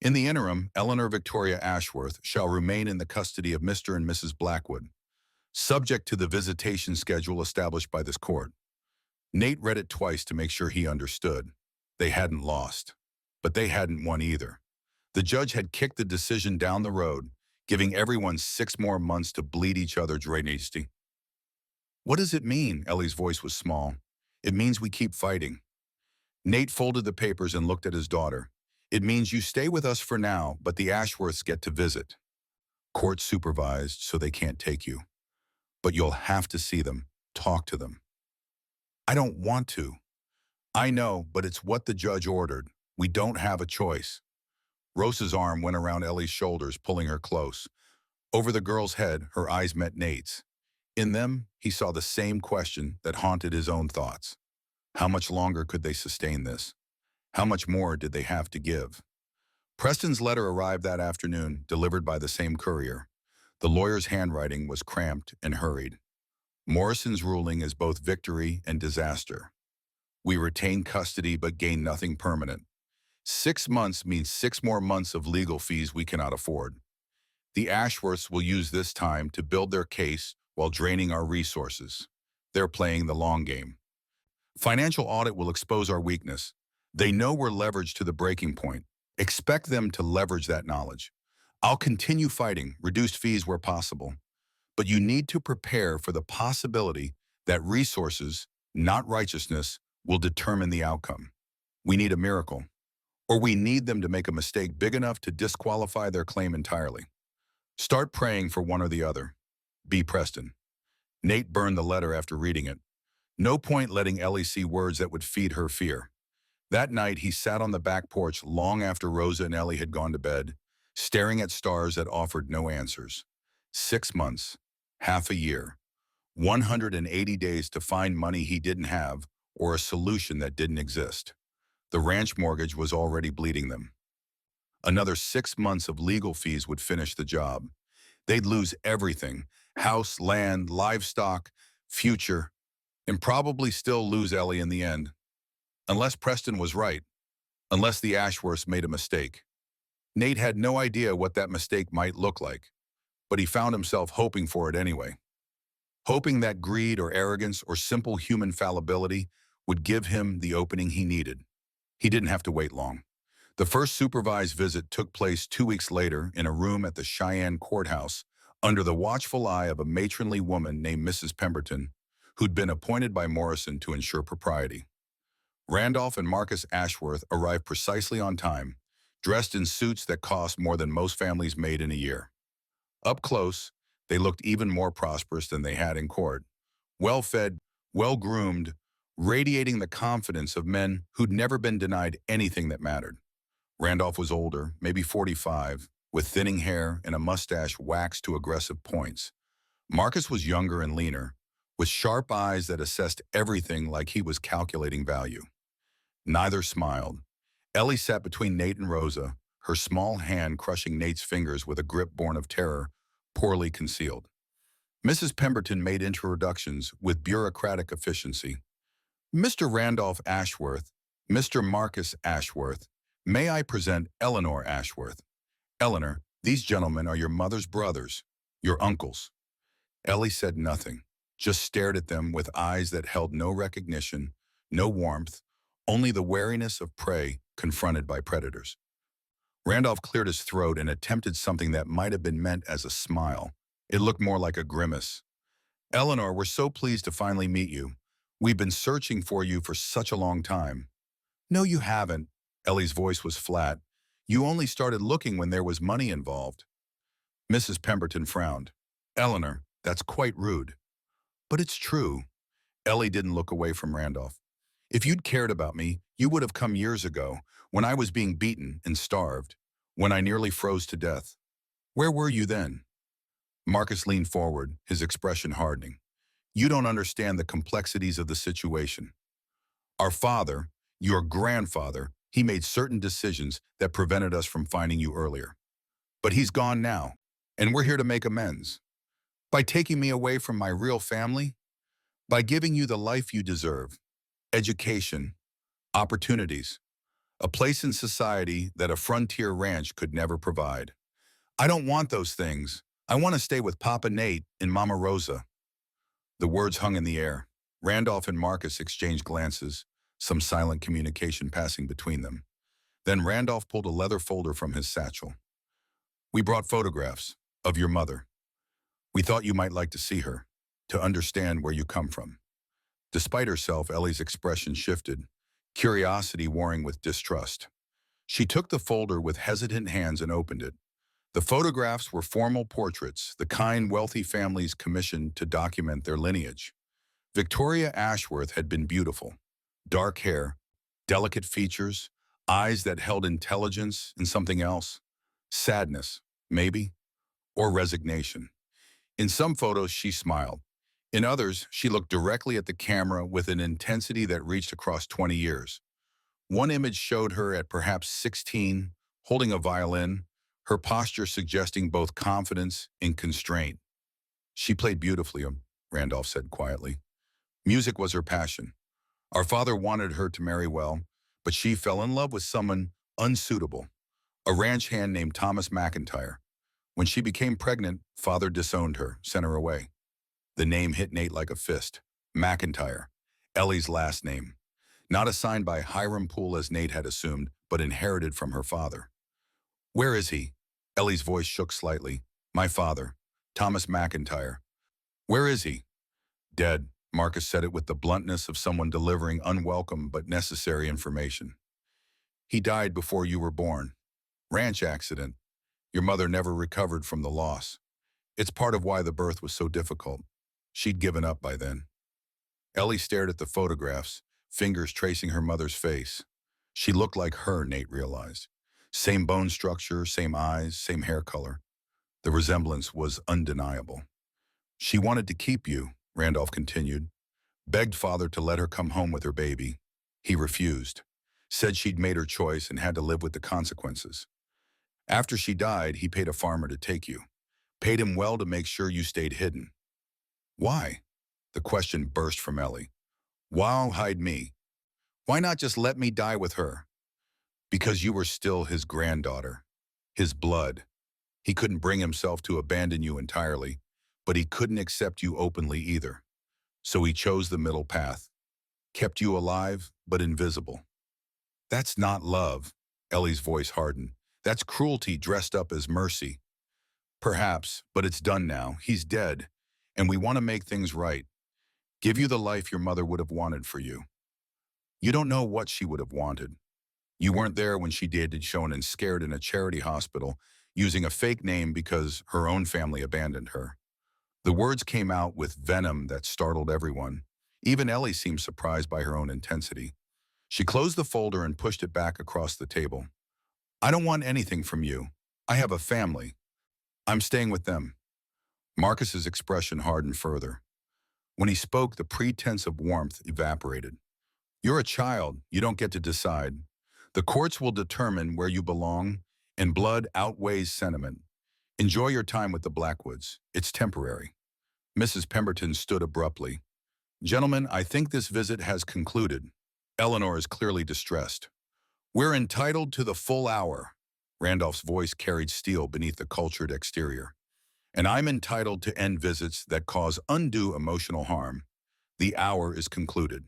In the interim, Eleanor Victoria Ashworth shall remain in the custody of Mr. and Mrs. Blackwood, subject to the visitation schedule established by this court. Nate read it twice to make sure he understood. They hadn't lost, but they hadn't won either. The judge had kicked the decision down the road, giving everyone 6 more months to bleed each other drainage. What does it mean? Ellie's voice was small. It means we keep fighting. Nate folded the papers and looked at his daughter. It means you stay with us for now, but the Ashworths get to visit. Court supervised, so they can't take you. But you'll have to see them, talk to them. I don't want to. I know, but it's what the judge ordered. We don't have a choice. Rosa's arm went around Ellie's shoulders, pulling her close. Over the girl's head, her eyes met Nate's. In them, he saw the same question that haunted his own thoughts. How much longer could they sustain this? How much more did they have to give? Preston's letter arrived that afternoon, delivered by the same courier. The lawyer's handwriting was cramped and hurried. Morrison's ruling is both victory and disaster. We retain custody but gain nothing permanent. 6 months means 6 more months of legal fees we cannot afford. The Ashworths will use this time to build their case while draining our resources. They're playing the long game. Financial audit will expose our weakness. They know we're leveraged to the breaking point. Expect them to leverage that knowledge. I'll continue fighting, reduced fees where possible. But you need to prepare for the possibility that resources, not righteousness, will determine the outcome. We need a miracle. Or we need them to make a mistake big enough to disqualify their claim entirely. Start praying for one or the other. B. Preston. Nate burned the letter after reading it. No point letting Ellie see words that would feed her fear. That night, he sat on the back porch long after Rosa and Ellie had gone to bed, staring at stars that offered no answers. 6 months, half a year, 180 days to find money he didn't have or a solution that didn't exist. The ranch mortgage was already bleeding them. Another 6 months of legal fees would finish the job. They'd lose everything: house, land, livestock, future, and probably still lose Ellie in the end. Unless Preston was right, unless the Ashworths made a mistake. Nate had no idea what that mistake might look like, but he found himself hoping for it anyway. Hoping that greed or arrogance or simple human fallibility would give him the opening he needed. He didn't have to wait long. The first supervised visit took place 2 weeks later in a room at the Cheyenne courthouse under the watchful eye of a matronly woman named Mrs. Pemberton, who'd been appointed by Morrison to ensure propriety. Randolph and Marcus Ashworth arrived precisely on time, dressed in suits that cost more than most families made in a year. Up close, they looked even more prosperous than they had in court. Well-fed, well-groomed, radiating the confidence of men who'd never been denied anything that mattered. Randolph was older, maybe 45, with thinning hair and a mustache waxed to aggressive points. Marcus was younger and leaner, with sharp eyes that assessed everything like he was calculating value. Neither smiled. Ellie sat between Nate and Rosa, her small hand crushing Nate's fingers with a grip born of terror, poorly concealed. Mrs. Pemberton made introductions with bureaucratic efficiency. Mr. Randolph Ashworth, Mr. Marcus Ashworth, may I present Eleanor Ashworth? Eleanor, these gentlemen are your mother's brothers, your uncles. Ellie said nothing, just stared at them with eyes that held no recognition, no warmth, only the wariness of prey confronted by predators. Randolph cleared his throat and attempted something that might have been meant as a smile. It looked more like a grimace. Eleanor, we're so pleased to finally meet you. We've been searching for you for such a long time. No, you haven't. Ellie's voice was flat. You only started looking when there was money involved. Mrs. Pemberton frowned. Eleanor, that's quite rude. But it's true. Ellie didn't look away from Randolph. If you'd cared about me, you would have come years ago, when I was being beaten and starved, when I nearly froze to death. Where were you then? Marcus leaned forward, his expression hardening. You don't understand the complexities of the situation. Our father, your grandfather, he made certain decisions that prevented us from finding you earlier. But he's gone now, and we're here to make amends. By taking me away from my real family, by giving you the life you deserve, education, opportunities, a place in society that a frontier ranch could never provide. I don't want those things. I want to stay with Papa Nate and Mama Rosa. The words hung in the air. Randolph and Marcus exchanged glances, some silent communication passing between them. Then Randolph pulled a leather folder from his satchel. We brought photographs of your mother. We thought you might like to see her, to understand where you come from. Despite herself, Ellie's expression shifted, curiosity warring with distrust. She took the folder with hesitant hands and opened it. The photographs were formal portraits, the kind wealthy families commissioned to document their lineage. Victoria Ashworth had been beautiful. Dark hair, delicate features, eyes that held intelligence and something else. Sadness, maybe, or resignation. In some photos, she smiled. In others, she looked directly at the camera with an intensity that reached across 20 years. One image showed her at perhaps 16, holding a violin, her posture suggesting both confidence and constraint. She played beautifully, Randolph said quietly. Music was her passion. Our father wanted her to marry well, but she fell in love with someone unsuitable, a ranch hand named Thomas McIntyre. When she became pregnant, father disowned her, sent her away. The name hit Nate like a fist. McIntyre, Ellie's last name. Not assigned by Hiram Poole as Nate had assumed, but inherited from her father. Where is he? Ellie's voice shook slightly. My father, Thomas McIntyre. Where is he? Dead. Marcus said it with the bluntness of someone delivering unwelcome but necessary information. He died before you were born. Ranch accident. Your mother never recovered from the loss. It's part of why the birth was so difficult. She'd given up by then. Ellie stared at the photographs, fingers tracing her mother's face. She looked like her, Nate realized. Same bone structure, same eyes, same hair color. The resemblance was undeniable. She wanted to keep you, Randolph continued. Begged father to let her come home with her baby. He refused. Said she'd made her choice and had to live with the consequences. After she died, he paid a farmer to take you. Paid him well to make sure you stayed hidden. Why? The question burst from Ellie. Why hide me? Why not just let me die with her? Because you were still his granddaughter, his blood. He couldn't bring himself to abandon you entirely, but he couldn't accept you openly either. So he chose the middle path. Kept you alive, but invisible. That's not love, Ellie's voice hardened. That's cruelty dressed up as mercy. Perhaps, but it's done now. He's dead, and we want to make things right. Give you the life your mother would have wanted for you. You don't know what she would have wanted. You weren't there when she did shown and scared in a charity hospital, using a fake name because her own family abandoned her. The words came out with venom that startled everyone. Even Ellie seemed surprised by her own intensity. She closed the folder and pushed it back across the table. I don't want anything from you. I have a family. I'm staying with them. Marcus's expression hardened further. When he spoke, the pretense of warmth evaporated. You're a child. You don't get to decide. The courts will determine where you belong, and blood outweighs sentiment. Enjoy your time with the Blackwoods. It's temporary. Mrs. Pemberton stood abruptly. Gentlemen, I think this visit has concluded. Eleanor is clearly distressed. We're entitled to the full hour. Randolph's voice carried steel beneath the cultured exterior. And I'm entitled to end visits that cause undue emotional harm. The hour is concluded.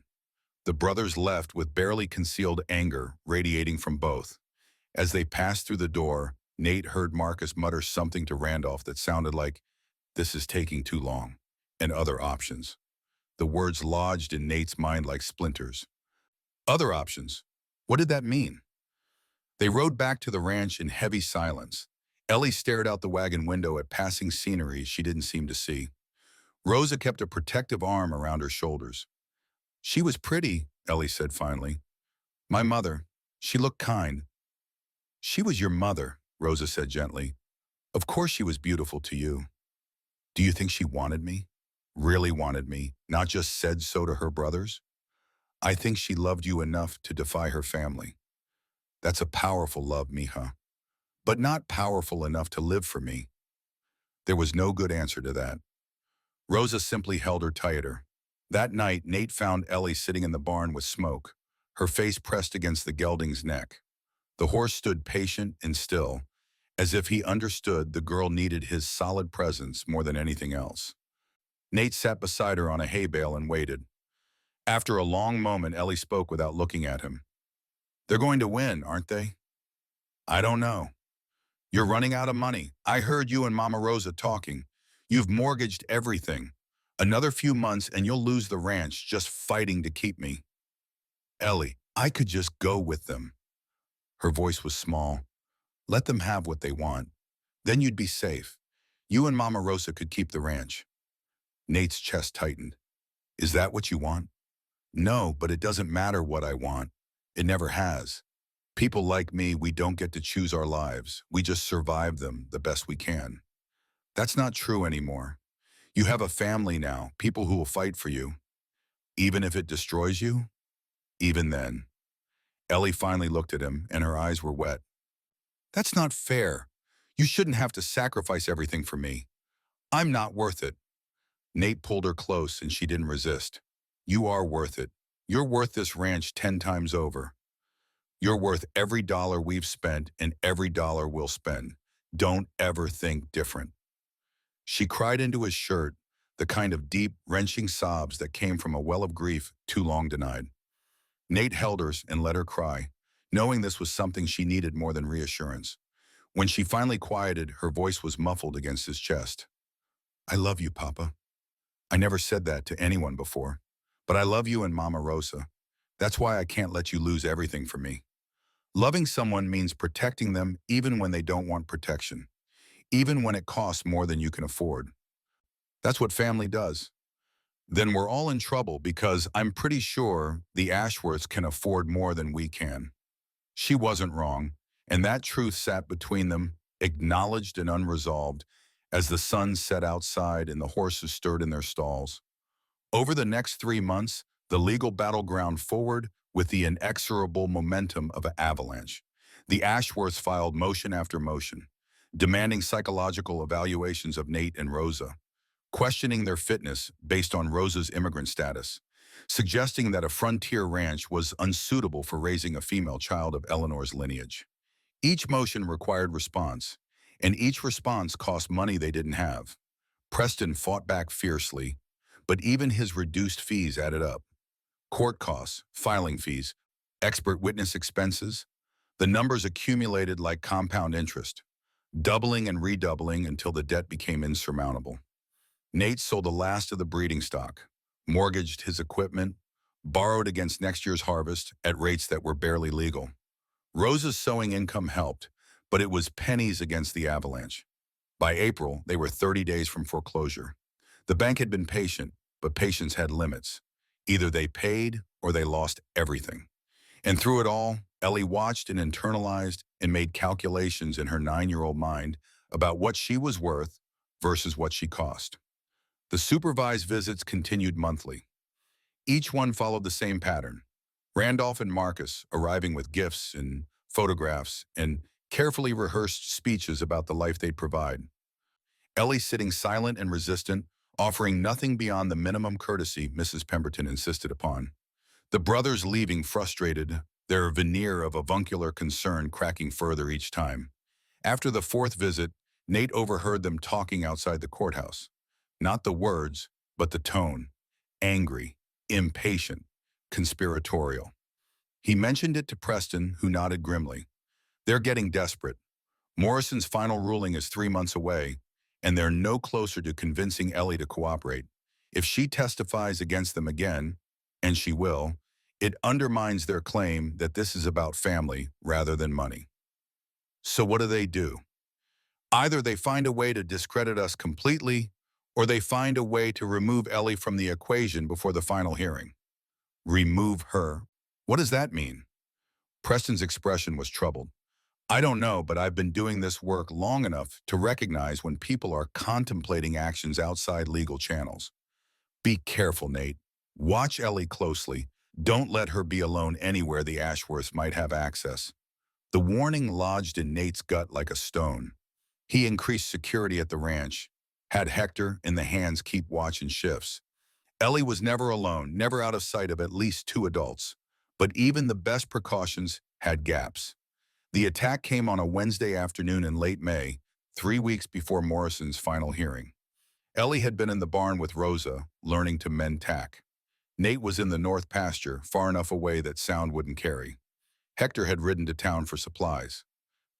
The brothers left with barely concealed anger radiating from both. As they passed through the door, Nate heard Marcus mutter something to Randolph that sounded like, "This is taking too long," and other options. The words lodged in Nate's mind like splinters. Other options? What did that mean? They rode back to the ranch in heavy silence. Ellie stared out the wagon window at passing scenery she didn't seem to see. Rosa kept a protective arm around her shoulders. She was pretty, Ellie said finally. My mother. She looked kind. She was your mother, Rosa said gently. Of course she was beautiful to you. Do you think she wanted me? Really wanted me, not just said so to her brothers? I think she loved you enough to defy her family. That's a powerful love, mija, but not powerful enough to live for me. There was no good answer to that. Rosa simply held her tighter. That night, Nate found Ellie sitting in the barn with Smoke, her face pressed against the gelding's neck. The horse stood patient and still, as if he understood the girl needed his solid presence more than anything else. Nate sat beside her on a hay bale and waited. After a long moment, Ellie spoke without looking at him. They're going to win, aren't they? I don't know. You're running out of money. I heard you and Mama Rosa talking. You've mortgaged everything. Another few months and you'll lose the ranch just fighting to keep me. Ellie, I could just go with them. Her voice was small. Let them have what they want. Then you'd be safe. You and Mama Rosa could keep the ranch. Nate's chest tightened. Is that what you want? No, but it doesn't matter what I want. It never has. People like me, we don't get to choose our lives. We just survive them the best we can. That's not true anymore. You have a family now, people who will fight for you. Even if it destroys you? Even then. Ellie finally looked at him, and her eyes were wet. That's not fair. You shouldn't have to sacrifice everything for me. I'm not worth it. Nate pulled her close, and she didn't resist. You are worth it. You're worth this ranch 10 times over. You're worth every dollar we've spent and every dollar we'll spend. Don't ever think different. She cried into his shirt, the kind of deep, wrenching sobs that came from a well of grief too long denied. Nate held her and let her cry, knowing this was something she needed more than reassurance. When she finally quieted, her voice was muffled against his chest. I love you, Papa. I never said that to anyone before, but I love you and Mama Rosa. That's why I can't let you lose everything for me. Loving someone means protecting them even when they don't want protection, even when it costs more than you can afford. That's what family does. Then we're all in trouble because I'm pretty sure the Ashworths can afford more than we can. She wasn't wrong, and that truth sat between them, acknowledged and unresolved, as the sun set outside and the horses stirred in their stalls. Over the next 3 months, the legal battleground forward with the inexorable momentum of an avalanche. The Ashworths filed motion after motion, demanding psychological evaluations of Nate and Rosa, questioning their fitness based on Rosa's immigrant status, suggesting that a frontier ranch was unsuitable for raising a female child of Eleanor's lineage. Each motion required response, and each response cost money they didn't have. Preston fought back fiercely, but even his reduced fees added up. Court costs, filing fees, expert witness expenses, the numbers accumulated like compound interest, doubling and redoubling until the debt became insurmountable. Nate sold the last of the breeding stock, mortgaged his equipment, borrowed against next year's harvest at rates that were barely legal. Rosa's sewing income helped, but it was pennies against the avalanche. By April, they were 30 days from foreclosure. The bank had been patient, but patience had limits. Either they paid or they lost everything. And through it all, Ellie watched and internalized and made calculations in her 9-year-old mind about what she was worth versus what she cost. The supervised visits continued monthly. Each one followed the same pattern. Randolph and Marcus arriving with gifts and photographs and carefully rehearsed speeches about the life they'd provide. Ellie sitting silent and resistant, offering nothing beyond the minimum courtesy Mrs. Pemberton insisted upon. The brothers leaving frustrated, their veneer of avuncular concern cracking further each time. After the 4th visit, Nate overheard them talking outside the courthouse. Not the words, but the tone. Angry, impatient, conspiratorial. He mentioned it to Preston, who nodded grimly. They're getting desperate. Morrison's final ruling is 3 months away, and they're no closer to convincing Ellie to cooperate. If she testifies against them again, and she will, it undermines their claim that this is about family rather than money. So what do? Either they find a way to discredit us completely, or they find a way to remove Ellie from the equation before the final hearing. Remove her? What does that mean? Preston's expression was troubled. I don't know, but I've been doing this work long enough to recognize when people are contemplating actions outside legal channels. Be careful, Nate. Watch Ellie closely. Don't let her be alone anywhere the Ashworths might have access. The warning lodged in Nate's gut like a stone. He increased security at the ranch, had Hector in the hands keep watch and shifts. Ellie was never alone, never out of sight of at least two adults. But even the best precautions had gaps. The attack came on a Wednesday afternoon in late May, 3 weeks before Morrison's final hearing. Ellie had been in the barn with Rosa, learning to mend tack. Nate was in the north pasture, far enough away that sound wouldn't carry. Hector had ridden to town for supplies.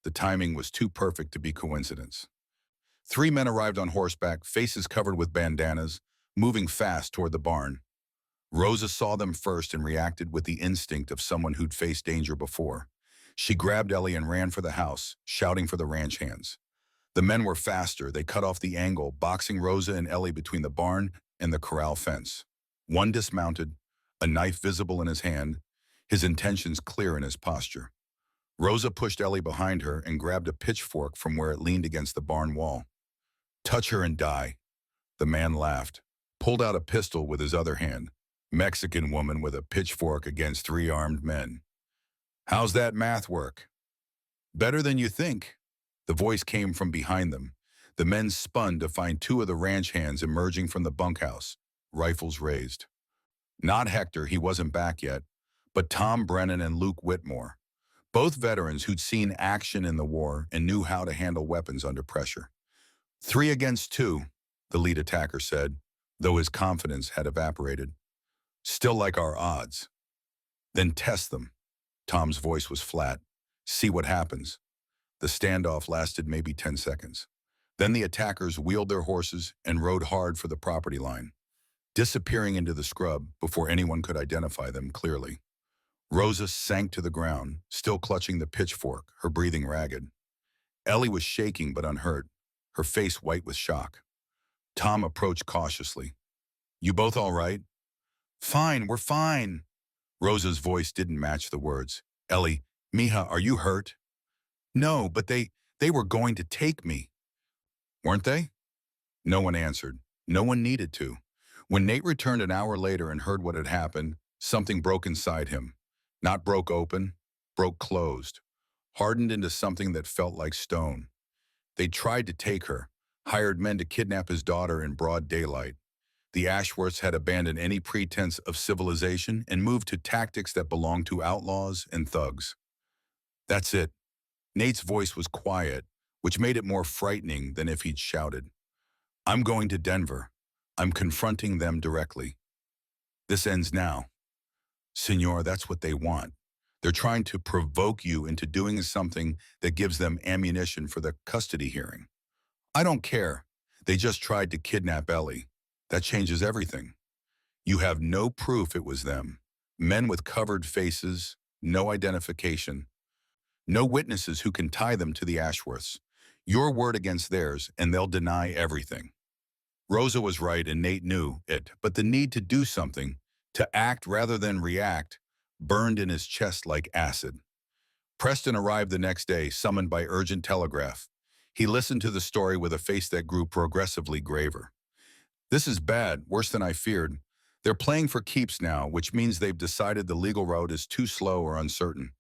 The timing was too perfect to be coincidence. 3 men arrived on horseback, faces covered with bandanas, moving fast toward the barn. Rosa saw them first and reacted with the instinct of someone who'd faced danger before. She grabbed Ellie and ran for the house, shouting for the ranch hands. The men were faster. They cut off the angle, boxing Rosa and Ellie between the barn and the corral fence. One dismounted, a knife visible in his hand, his intentions clear in his posture. Rosa pushed Ellie behind her and grabbed a pitchfork from where it leaned against the barn wall. Touch her and die. The man laughed, pulled out a pistol with his other hand. Mexican woman with a pitchfork against 3 armed men. How's that math work? Better than you think. The voice came from behind them. The men spun to find 2 of the ranch hands emerging from the bunkhouse, rifles raised. Not Hector, he wasn't back yet, but Tom Brennan and Luke Whitmore, both veterans who'd seen action in the war and knew how to handle weapons under pressure. 3 against 2, the lead attacker said, though his confidence had evaporated. Still like our odds. Then test them. Tom's voice was flat. See what happens. The standoff lasted maybe 10 seconds. Then the attackers wheeled their horses and rode hard for the property line, disappearing into the scrub before anyone could identify them clearly. Rosa sank to the ground, still clutching the pitchfork, her breathing ragged. Ellie was shaking but unhurt, her face white with shock. Tom approached cautiously. You both all right? Fine, we're fine. Rosa's voice didn't match the words. Ellie, Mija, are you hurt? No, but they were going to take me. Weren't they? No one answered. No one needed to. When Nate returned an hour later and heard what had happened, something broke inside him. Not broke open, broke closed, hardened into something that felt like stone. They tried to take her, hired men to kidnap his daughter in broad daylight. The Ashworths had abandoned any pretense of civilization and moved to tactics that belonged to outlaws and thugs. That's it. Nate's voice was quiet, which made it more frightening than if he'd shouted. I'm going to Denver. I'm confronting them directly. This ends now. Senor, that's what they want. They're trying to provoke you into doing something that gives them ammunition for the custody hearing. I don't care. They just tried to kidnap Ellie. That changes everything. You have no proof it was them. Men with covered faces, no identification, no witnesses who can tie them to the Ashworths. Your word against theirs, and they'll deny everything. Rosa was right, and Nate knew it, but the need to do something, to act rather than react, burned in his chest like acid. Preston arrived the next day, summoned by urgent telegraph. He listened to the story with a face that grew progressively graver. This is bad, worse than I feared. They're playing for keeps now, which means they've decided the legal road is too slow or uncertain.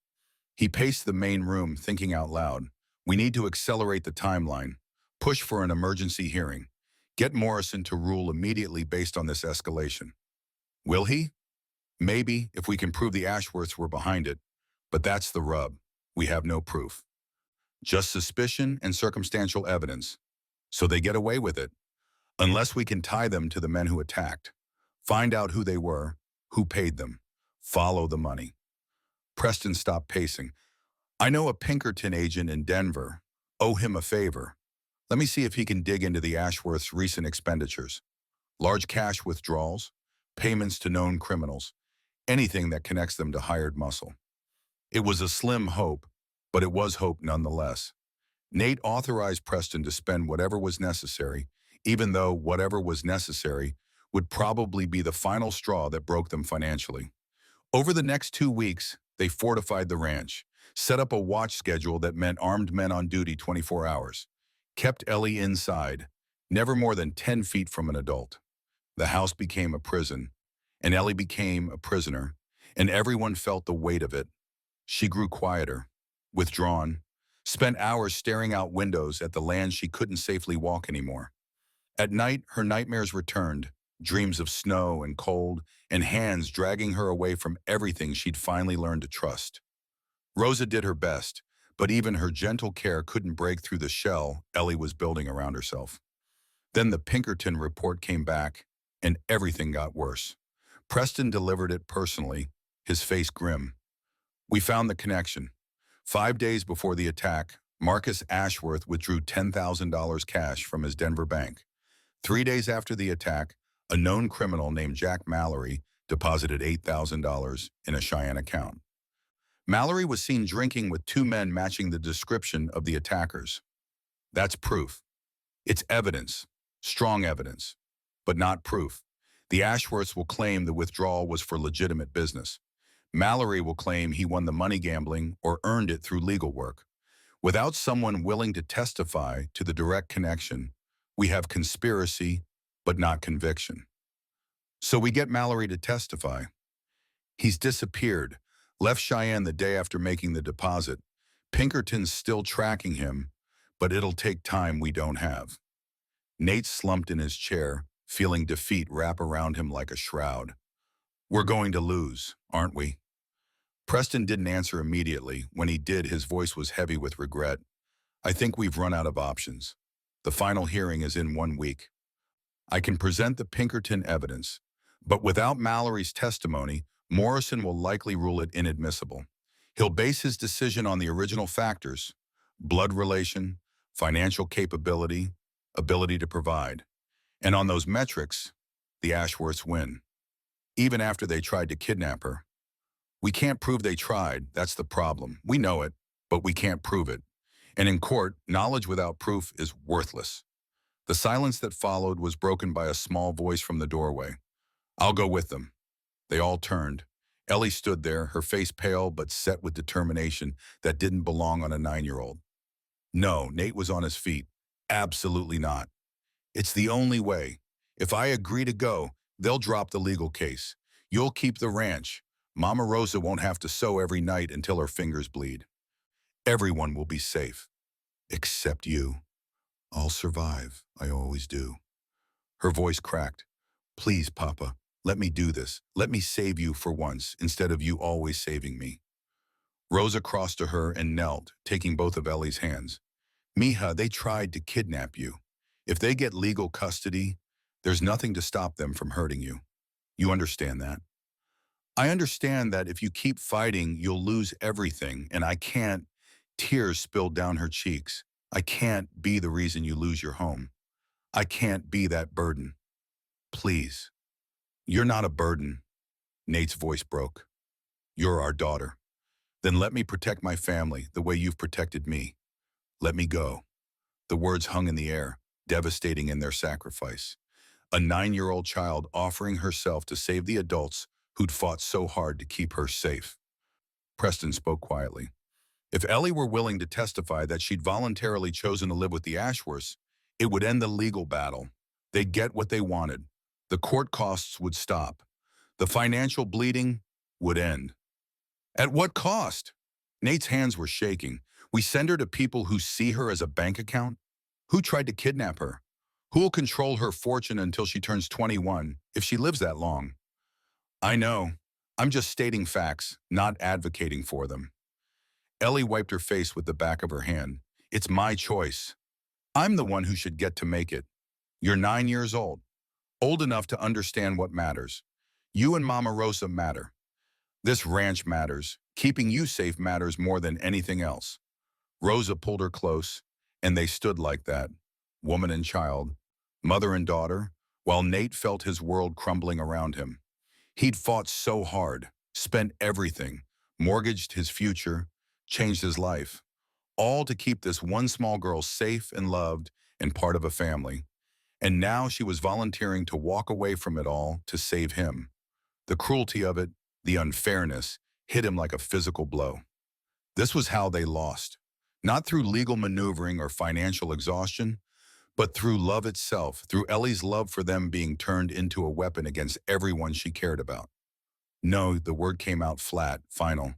He paced the main room, thinking out loud. We need to accelerate the timeline, push for an emergency hearing, get Morrison to rule immediately based on this escalation. Will he? Maybe, if we can prove the Ashworths were behind it. But that's the rub. We have no proof. Just suspicion and circumstantial evidence. So they get away with it. Unless we can tie them to the men who attacked. Find out who they were, who paid them. Follow the money. Preston stopped pacing. I know a Pinkerton agent in Denver. Owe him a favor. Let me see if he can dig into the Ashworths' recent expenditures. Large cash withdrawals, payments to known criminals, anything that connects them to hired muscle. It was a slim hope, but it was hope nonetheless. Nate authorized Preston to spend whatever was necessary, even though whatever was necessary would probably be the final straw that broke them financially. Over the next 2 weeks, they fortified the ranch, set up a watch schedule that meant armed men on duty 24 hours, kept Ellie inside, never more than 10 feet from an adult. The house became a prison, and Ellie became a prisoner, and everyone felt the weight of it. She grew quieter, withdrawn, spent hours staring out windows at the land she couldn't safely walk anymore. At night, her nightmares returned, dreams of snow and cold, and hands dragging her away from everything she'd finally learned to trust. Rosa did her best, but even her gentle care couldn't break through the shell Ellie was building around herself. Then the Pinkerton report came back, and everything got worse. Preston delivered it personally, his face grim. We found the connection. 5 days before the attack, Marcus Ashworth withdrew $10,000 cash from his Denver bank. 3 days after the attack, a known criminal named Jack Mallory deposited $8,000 in a Cheyenne account. Mallory was seen drinking with two men matching the description of the attackers. That's proof. It's evidence, strong evidence, but not proof. The Ashworths will claim the withdrawal was for legitimate business. Mallory will claim he won the money gambling or earned it through legal work. Without someone willing to testify to the direct connection, we have conspiracy, but not conviction. So we get Mallory to testify. He's disappeared, left Cheyenne the day after making the deposit. Pinkerton's still tracking him, but it'll take time we don't have. Nate slumped in his chair, feeling defeat wrap around him like a shroud. We're going to lose, aren't we? Preston didn't answer immediately. When he did, his voice was heavy with regret. I think we've run out of options. The final hearing is in 1 week. I can present the Pinkerton evidence, but without Mallory's testimony, Morrison will likely rule it inadmissible. He'll base his decision on the original factors: blood relation, financial capability, ability to provide. And on those metrics, the Ashworths win. Even after they tried to kidnap her. We can't prove they tried, that's the problem. We know it, but we can't prove it. And in court, knowledge without proof is worthless. The silence that followed was broken by a small voice from the doorway. I'll go with them. They all turned. Ellie stood there, her face pale but set with determination that didn't belong on a 9-year-old. No, Nate was on his feet. Absolutely not. It's the only way. If I agree to go, they'll drop the legal case. You'll keep the ranch. Mama Rosa won't have to sew every night until her fingers bleed. Everyone will be safe. Except you. I'll survive. I always do. Her voice cracked. Please, Papa, let me do this. Let me save you for once, instead of you always saving me. Rosa crossed to her and knelt, taking both of Ellie's hands. Mija, they tried to kidnap you. If they get legal custody, there's nothing to stop them from hurting you. You understand that? I understand that if you keep fighting, you'll lose everything, and I can't. Tears spilled down her cheeks. I can't be the reason you lose your home. I can't be that burden. Please. You're not a burden. Nate's voice broke. You're our daughter. Then let me protect my family the way you've protected me. Let me go. The words hung in the air, devastating in their sacrifice. A 9-year-old child offering herself to save the adults who'd fought so hard to keep her safe. Preston spoke quietly. If Ellie were willing to testify that she'd voluntarily chosen to live with the Ashworths, it would end the legal battle. They'd get what they wanted. The court costs would stop. The financial bleeding would end. At what cost? Nate's hands were shaking. We send her to people who see her as a bank account? Who tried to kidnap her? Who will control her fortune until she turns 21, if she lives that long? I know. I'm just stating facts, not advocating for them. Ellie wiped her face with the back of her hand. It's my choice. I'm the one who should get to make it. You're 9 years old enough to understand what matters. You and Mama Rosa matter. This ranch matters. Keeping you safe matters more than anything else. Rosa pulled her close, and they stood like that, woman and child, mother and daughter, while Nate felt his world crumbling around him. He'd fought so hard, spent everything, mortgaged his future, changed his life, all to keep this one small girl safe and loved and part of a family. And now she was volunteering to walk away from it all to save him. The cruelty of it The unfairness hit him like a physical blow. This was how they lost. Not through legal maneuvering or financial exhaustion, but through love itself, through Ellie's love for them being turned into a weapon against everyone she cared about. No, the word came out flat, final.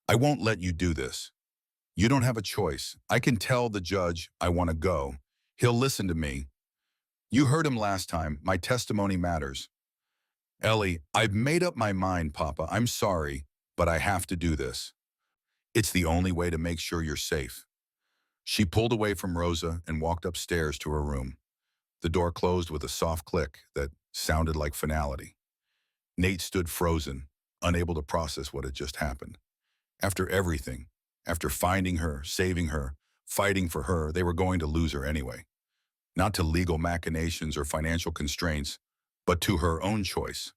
I won't let you do this. You don't have a choice. I can tell the judge I want to go. He'll listen to me. You heard him last time. My testimony matters. Ellie, I've made up my mind, Papa. I'm sorry, but I have to do this. It's the only way to make sure you're safe. She pulled away from Rosa and walked upstairs to her room. The door closed with a soft click that sounded like finality. Nate stood frozen, unable to process what had just happened. After everything, after finding her, saving her, fighting for her, they were going to lose her anyway. Not to legal machinations or financial constraints, but to her own choice.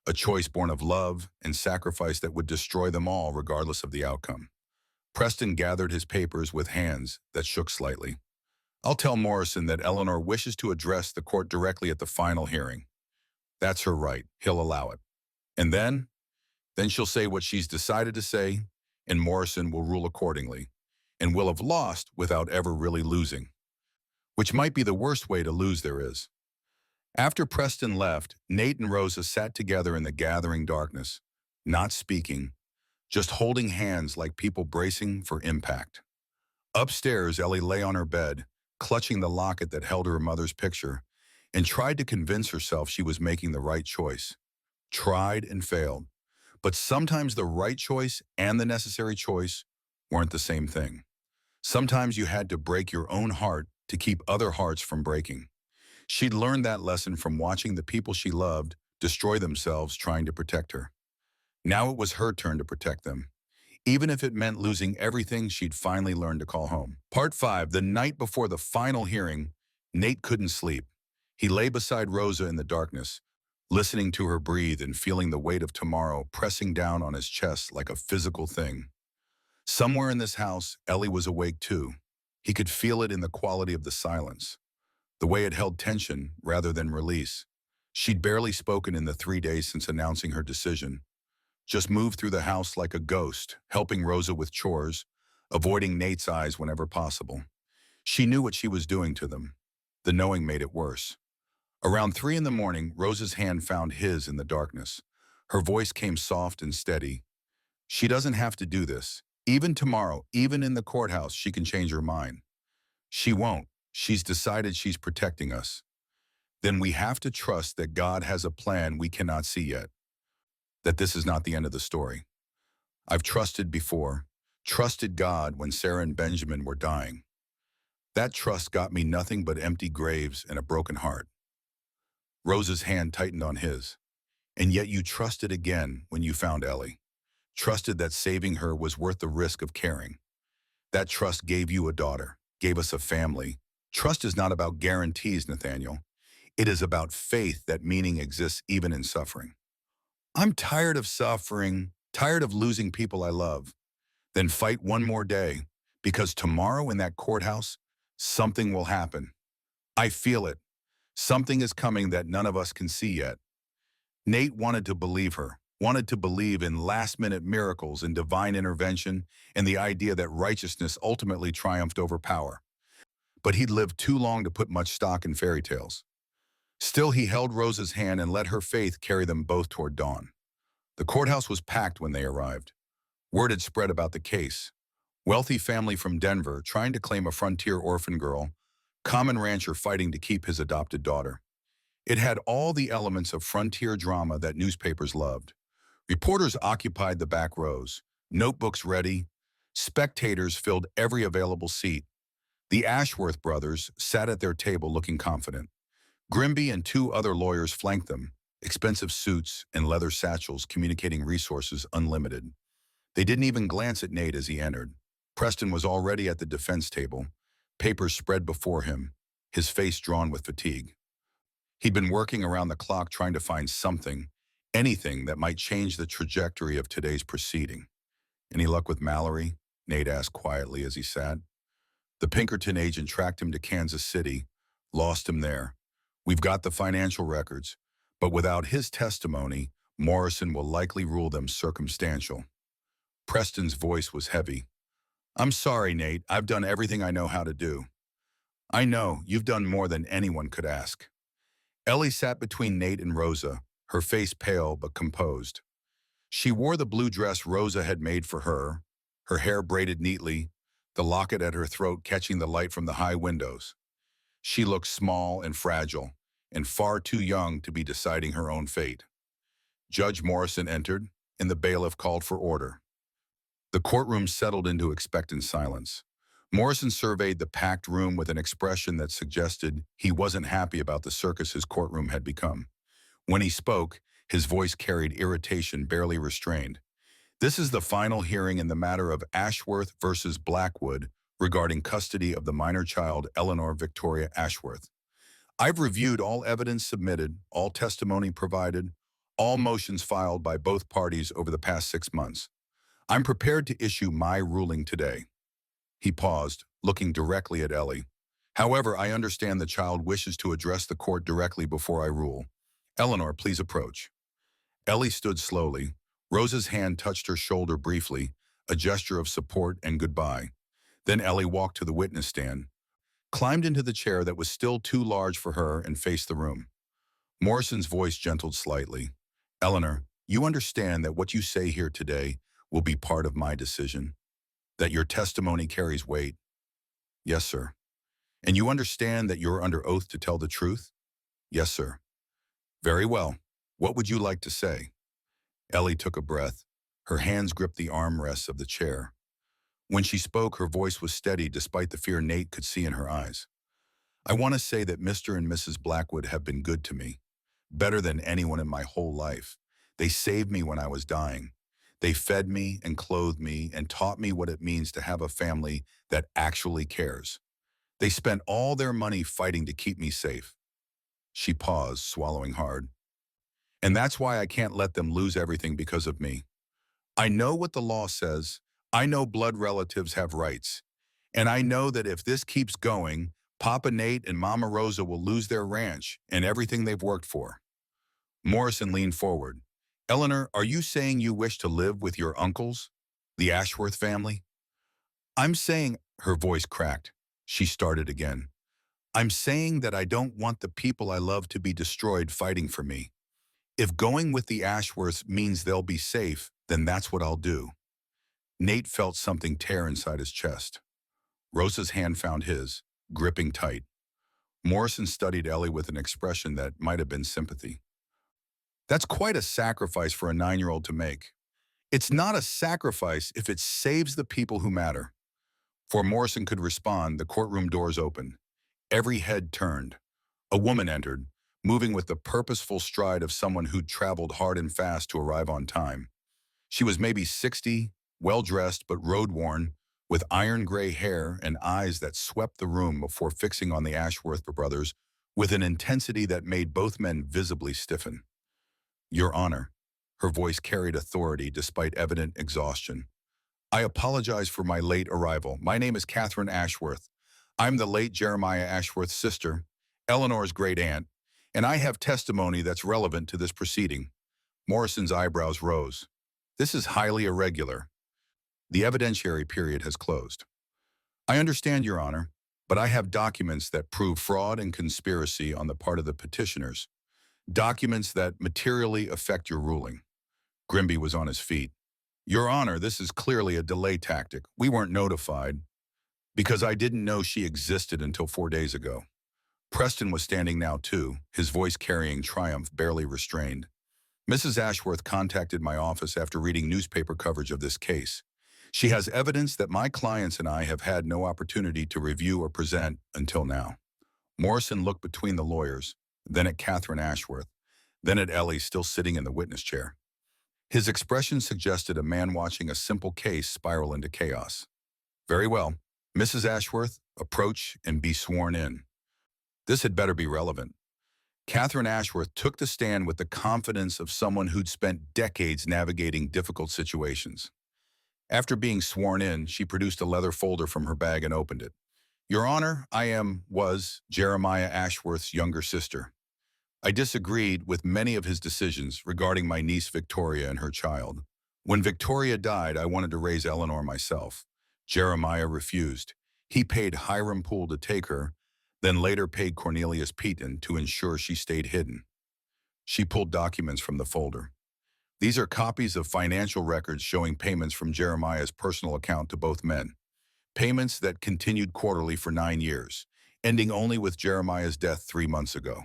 A choice born of love and sacrifice that would destroy them all regardless of the outcome. Preston gathered his papers with hands that shook slightly. I'll tell Morrison that Eleanor wishes to address the court directly at the final hearing. That's her right. He'll allow it. And then she'll say what she's decided to say, and Morrison will rule accordingly, and will have lost without ever really losing, which might be the worst way to lose there is. After Preston left, Nate and Rosa sat together in the gathering darkness, not speaking, just holding hands like people bracing for impact. Upstairs, Ellie lay on her bed, clutching the locket that held her mother's picture, and tried to convince herself she was making the right choice. Tried and failed. But sometimes the right choice and the necessary choice weren't the same thing. Sometimes you had to break your own heart to keep other hearts from breaking. She'd learned that lesson from watching the people she loved destroy themselves trying to protect her. Now it was her turn to protect them, even if it meant losing everything she'd finally learned to call home. Part 5, the night before the final hearing, Nate couldn't sleep. He lay beside Rosa in the darkness, listening to her breathe and feeling the weight of tomorrow pressing down on his chest like a physical thing. Somewhere in this house, Ellie was awake too. He could feel it in the quality of the silence, the way it held tension rather than release. She'd barely spoken in the 3 days since announcing her decision. Just moved through the house like a ghost, helping Rosa with chores, avoiding Nate's eyes whenever possible. She knew what she was doing to them. The knowing made it worse. Around 3 in the morning, Rosa's hand found his in the darkness. Her voice came soft and steady. She doesn't have to do this. Even tomorrow, even in the courthouse, she can change her mind. She won't. She's decided she's protecting us. Then we have to trust that God has a plan we cannot see yet. That this is not the end of the story. I've trusted before, trusted God when Sarah and Benjamin were dying. That trust got me nothing but empty graves and a broken heart. Rosa's hand tightened on his. And yet you trusted again when you found Ellie. Trusted that saving her was worth the risk of caring. That trust gave you a daughter, gave us a family. Trust is not about guarantees, Nathaniel. It is about faith that meaning exists even in suffering. I'm tired of suffering, tired of losing people I love. Then fight one more day, because tomorrow in that courthouse, something will happen. I feel it. Something is coming that none of us can see yet. Nate wanted to believe her, wanted to believe in last-minute miracles and divine intervention and the idea that righteousness ultimately triumphed over power. But he'd lived too long to put much stock in fairy tales. Still, he held Rosa's hand and let her faith carry them both toward dawn. The courthouse was packed when they arrived. Word had spread about the case. Wealthy family from Denver trying to claim a frontier orphan girl, common rancher fighting to keep his adopted daughter. It had all the elements of frontier drama that newspapers loved. Reporters occupied the back rows, notebooks ready. Spectators filled every available seat. The Ashworth brothers sat at their table looking confident. Grimby and 2 other lawyers flanked them, expensive suits and leather satchels communicating resources unlimited. They didn't even glance at Nate as he entered. Preston was already at the defense table, papers spread before him, his face drawn with fatigue. He'd been working around the clock trying to find something, anything that might change the trajectory of today's proceeding. Any luck with Mallory? Nate asked quietly as he sat. The Pinkerton agent tracked him to Kansas City, lost him there. We've got the financial records, but without his testimony, Morrison will likely rule them circumstantial. Preston's voice was heavy. I'm sorry, Nate. I've done everything I know how to do. I know, you've done more than anyone could ask. Ellie sat between Nate and Rosa, her face pale but composed. She wore the blue dress Rosa had made for her hair braided neatly, the locket at her throat catching the light from the high windows. She looked small and fragile, and far too young to be deciding her own fate. Judge Morrison entered, and the bailiff called for order. The courtroom settled into expectant silence. Morrison surveyed the packed room with an expression that suggested he wasn't happy about the circus his courtroom had become. When he spoke, his voice carried irritation barely restrained. This is the final hearing in the matter of Ashworth versus Blackwood regarding custody of the minor child Eleanor Victoria Ashworth. I've reviewed all evidence submitted, all testimony provided, all motions filed by both parties over the past 6 months. I'm prepared to issue my ruling today. He paused, looking directly at Ellie. However, I understand the child wishes to address the court directly before I rule. Eleanor, please approach. Ellie stood slowly. Rosa's hand touched her shoulder briefly, a gesture of support and goodbye. Then Ellie walked to the witness stand, climbed into the chair that was still too large for her, and faced the room. Morrison's voice gentled slightly. Eleanor, you understand that what you say here today will be part of my decision? That your testimony carries weight? Yes, sir. And you understand that you're under oath to tell the truth? Yes, sir. Very well. What would you like to say? Ellie took a breath. Her hands gripped the armrests of the chair. When she spoke, her voice was steady despite the fear Nate could see in her eyes. I want to say that Mr. and Mrs. Blackwood have been good to me, better than anyone in my whole life. They saved me when I was dying. They fed me and clothed me and taught me what it means to have a family that actually cares. They spent all their money fighting to keep me safe. She paused, swallowing hard. And that's why I can't let them lose everything because of me. I know what the law says. I know blood relatives have rights. And I know that if this keeps going, Papa Nate and Mama Rosa will lose their ranch and everything they've worked for. Morrison leaned forward. Eleanor, are you saying you wish to live with your uncles, the Ashworth family? I'm saying, her voice cracked. She started again. I'm saying that I don't want the people I love to be destroyed fighting for me. If going with the Ashworths means they'll be safe, then that's what I'll do. Nate felt something tear inside his chest. Rosa's hand found his, gripping tight. Morrison studied Ellie with an expression that might have been sympathy. That's quite a sacrifice for a 9-year-old to make. It's not a sacrifice if it saves the people who matter. Before Morrison could respond, the courtroom doors opened. Every head turned. A woman entered, moving with the purposeful stride of someone who'd traveled hard and fast to arrive on time. She was maybe 60, well-dressed but road-worn, with iron-gray hair and eyes that swept the room before fixing on the Ashworth brothers with an intensity that made both men visibly stiffen. Your Honor, her voice carried authority despite evident exhaustion. I apologize for my late arrival. My name is Catherine Ashworth. I'm the late Jeremiah Ashworth's sister, Eleanor's great-aunt, and I have testimony that's relevant to this proceeding. Morrison's eyebrows rose. This is highly irregular. The evidentiary period has closed. I understand, Your Honor, but I have documents that prove fraud and conspiracy on the part of the petitioners. Documents that materially affect your ruling. Grimby was on his feet. Your Honor, this is clearly a delay tactic. We weren't notified because I didn't know she existed until 4 days ago. Preston was standing now too, his voice carrying triumph barely restrained. Mrs. Ashworth contacted my office after reading newspaper coverage of this case. She has evidence that my clients and I have had no opportunity to review or present until now. Morrison looked between the lawyers, then at Catherine Ashworth, then at Ellie still sitting in the witness chair. His expression suggested a man watching a simple case spiral into chaos. Very well. Mrs. Ashworth, approach and be sworn in. This had better be relevant. Catherine Ashworth took the stand with the confidence of someone who'd spent decades navigating difficult situations. After being sworn in, she produced a leather folder from her bag and opened it. Your Honor, was Jeremiah Ashworth's younger sister. I disagreed with many of his decisions regarding my niece Victoria and her child. When Victoria died, I wanted to raise Eleanor myself. Jeremiah refused. He paid Hiram Poole to take her, then later paid Cornelius Peaton to ensure she stayed hidden. She pulled documents from the folder. These are copies of financial records showing payments from Jeremiah's personal account to both men. Payments that continued quarterly for 9 years, ending only with Jeremiah's death 3 months ago.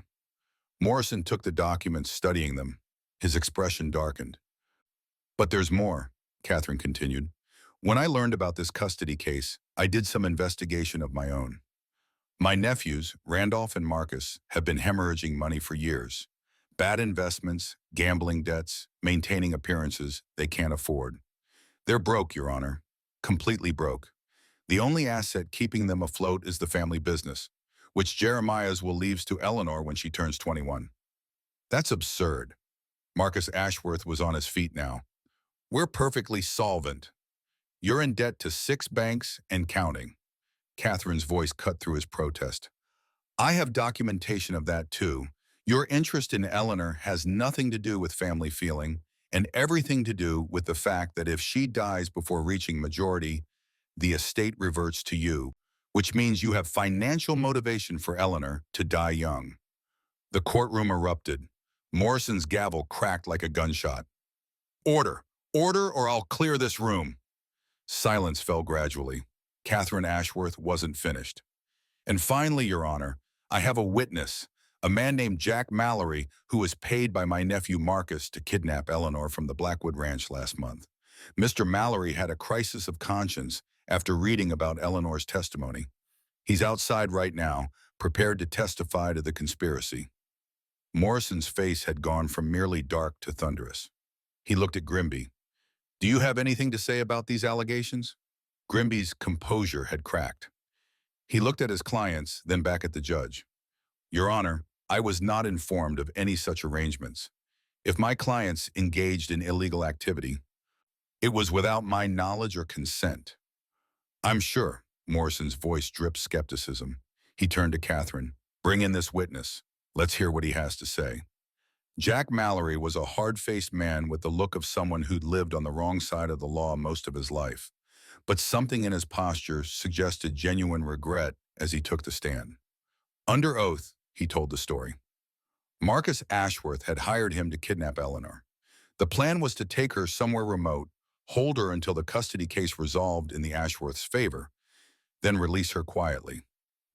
Morrison took the documents, studying them. His expression darkened. But there's more, Catherine continued. When I learned about this custody case, I did some investigation of my own. My nephews, Randolph and Marcus, have been hemorrhaging money for years. Bad investments, gambling debts, maintaining appearances they can't afford. They're broke, Your Honor. Completely broke. The only asset keeping them afloat is the family business, which Jeremiah's will leave to Eleanor when she turns 21. That's absurd. Marcus Ashworth was on his feet now. We're perfectly solvent. You're in debt to 6 banks and counting. Catherine's voice cut through his protest. I have documentation of that too. Your interest in Eleanor has nothing to do with family feeling and everything to do with the fact that if she dies before reaching majority, the estate reverts to you, which means you have financial motivation for Eleanor to die young. The courtroom erupted. Morrison's gavel cracked like a gunshot. Order! Order, or I'll clear this room. Silence fell gradually. Catherine Ashworth wasn't finished. And finally, Your Honor, I have a witness, a man named Jack Mallory, who was paid by my nephew Marcus to kidnap Eleanor from the Blackwood Ranch last month. Mr. Mallory had a crisis of conscience after reading about Eleanor's testimony. He's outside right now, prepared to testify to the conspiracy. Morrison's face had gone from merely dark to thunderous. He looked at Grimby. Do you have anything to say about these allegations? Grimby's composure had cracked. He looked at his clients, then back at the judge. Your Honor, I was not informed of any such arrangements. If my clients engaged in illegal activity, it was without my knowledge or consent. I'm sure. Morrison's voice dripped skepticism. He turned to Catherine. Bring in this witness. Let's hear what he has to say. Jack Mallory was a hard-faced man with the look of someone who'd lived on the wrong side of the law most of his life. But something in his posture suggested genuine regret as he took the stand. Under oath, he told the story. Marcus Ashworth had hired him to kidnap Eleanor. The plan was to take her somewhere remote, hold her until the custody case resolved in the Ashworths' favor, then release her quietly.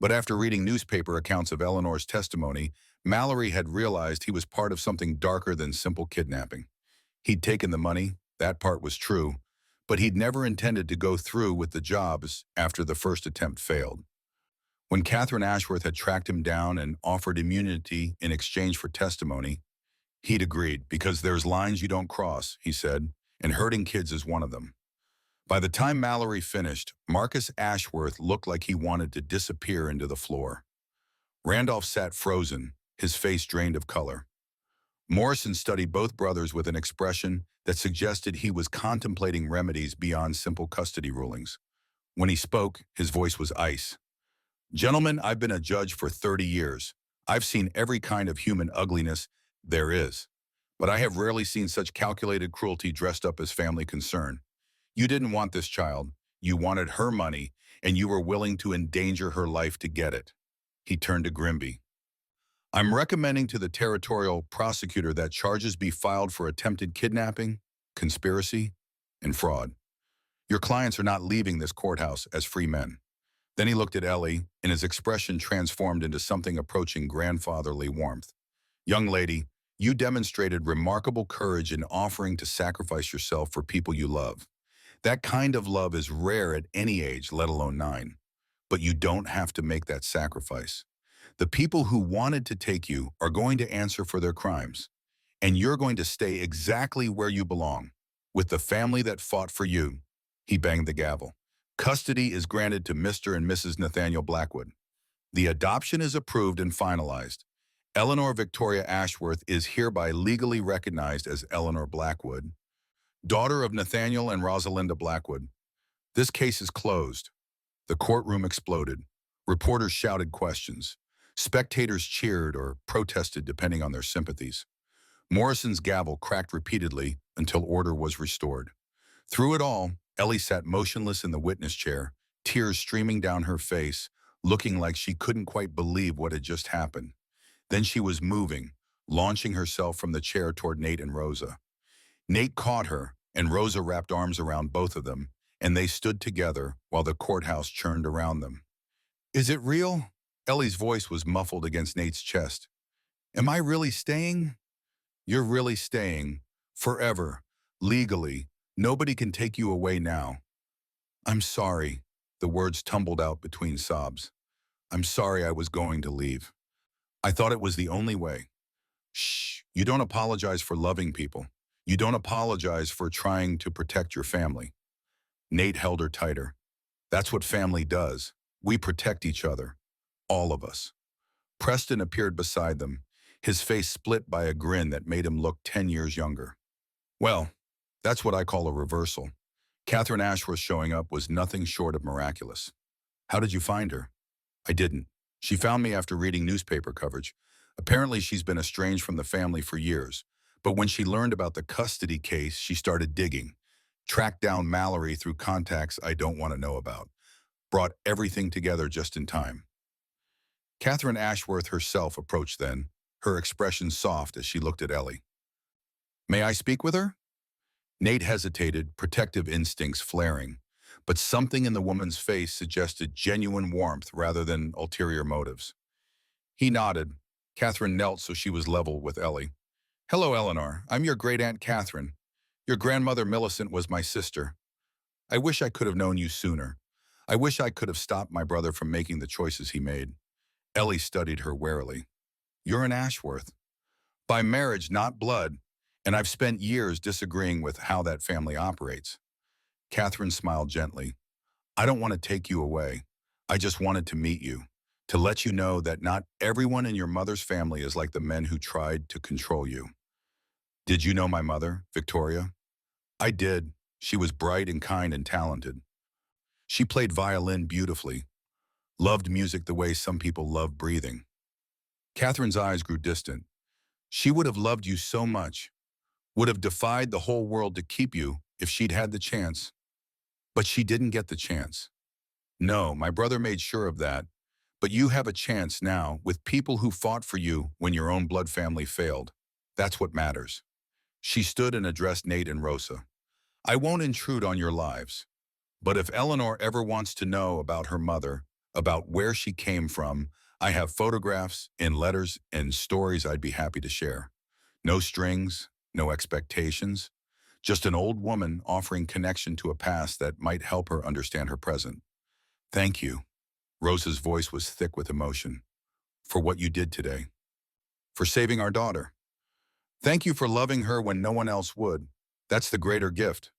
But after reading newspaper accounts of Eleanor's testimony, Mallory had realized he was part of something darker than simple kidnapping. He'd taken the money, that part was true, but he'd never intended to go through with the jobs after the first attempt failed. When Catherine Ashworth had tracked him down and offered immunity in exchange for testimony, he'd agreed, because there's lines you don't cross, he said, and hurting kids is one of them. By the time Mallory finished, Marcus Ashworth looked like he wanted to disappear into the floor. Randolph sat frozen, his face drained of color. Morrison studied both brothers with an expression that suggested he was contemplating remedies beyond simple custody rulings. When he spoke, his voice was ice. Gentlemen, I've been a judge for 30 years. I've seen every kind of human ugliness there is, but I have rarely seen such calculated cruelty dressed up as family concern. You didn't want this child, you wanted her money, and you were willing to endanger her life to get it. He turned to Grimby. I'm recommending to the territorial prosecutor that charges be filed for attempted kidnapping, conspiracy, and fraud. Your clients are not leaving this courthouse as free men. Then he looked at Ellie, and his expression transformed into something approaching grandfatherly warmth. Young lady, you demonstrated remarkable courage in offering to sacrifice yourself for people you love. That kind of love is rare at any age, let alone 9. But you don't have to make that sacrifice. The people who wanted to take you are going to answer for their crimes, and you're going to stay exactly where you belong, with the family that fought for you. He banged the gavel. Custody is granted to Mr. and Mrs. Nathaniel Blackwood. The adoption is approved and finalized. Eleanor Victoria Ashworth is hereby legally recognized as Eleanor Blackwood, daughter of Nathaniel and Rosalinda Blackwood. This case is closed. The courtroom exploded. Reporters shouted questions. Spectators cheered or protested depending on their sympathies. Morrison's gavel cracked repeatedly until order was restored. Through it all, Ellie sat motionless in the witness chair, tears streaming down her face, looking like she couldn't quite believe what had just happened. Then she was moving, launching herself from the chair toward Nate and Rosa. Nate caught her, and Rosa wrapped arms around both of them, and they stood together while the courthouse churned around them. Is it real? Ellie's voice was muffled against Nate's chest. Am I really staying? You're really staying. Forever. Legally. Nobody can take you away now. I'm sorry. The words tumbled out between sobs. I'm sorry I was going to leave. I thought it was the only way. Shh. You don't apologize for loving people. You don't apologize for trying to protect your family. Nate held her tighter. That's what family does. We protect each other. All of us. Preston appeared beside them, his face split by a grin that made him look 10 years younger. Well, that's what I call a reversal. Catherine Ashworth showing up was nothing short of miraculous. How did you find her? I didn't. She found me after reading newspaper coverage. Apparently she's been estranged from the family for years, but when she learned about the custody case, she started digging. Tracked down Mallory through contacts I don't want to know about. Brought everything together just in time. Catherine Ashworth herself approached then, her expression soft as she looked at Ellie. May I speak with her? Nate hesitated, protective instincts flaring, but something in the woman's face suggested genuine warmth rather than ulterior motives. He nodded. Catherine knelt so she was level with Ellie. Hello, Eleanor. I'm your great-aunt Catherine. Your grandmother Millicent was my sister. I wish I could have known you sooner. I wish I could have stopped my brother from making the choices he made. Ellie studied her warily. You're an Ashworth. By marriage, not blood, and I've spent years disagreeing with how that family operates. Catherine smiled gently. I don't want to take you away. I just wanted to meet you, to let you know that not everyone in your mother's family is like the men who tried to control you. Did you know my mother, Victoria? I did. She was bright and kind and talented. She played violin beautifully, loved music the way some people love breathing. Catherine's eyes grew distant. She would have loved you so much, would have defied the whole world to keep you if she'd had the chance. But she didn't get the chance. No, my brother made sure of that. But you have a chance now with people who fought for you when your own blood family failed. That's what matters. She stood and addressed Nate and Rosa. I won't intrude on your lives. But if Eleanor ever wants to know about her mother, about where she came from, I have photographs and letters and stories I'd be happy to share. No strings, no expectations, just an old woman offering connection to a past that might help her understand her present. Thank you. Rosa's voice was thick with emotion. For what you did today. For saving our daughter. Thank you for loving her when no one else would. That's the greater gift.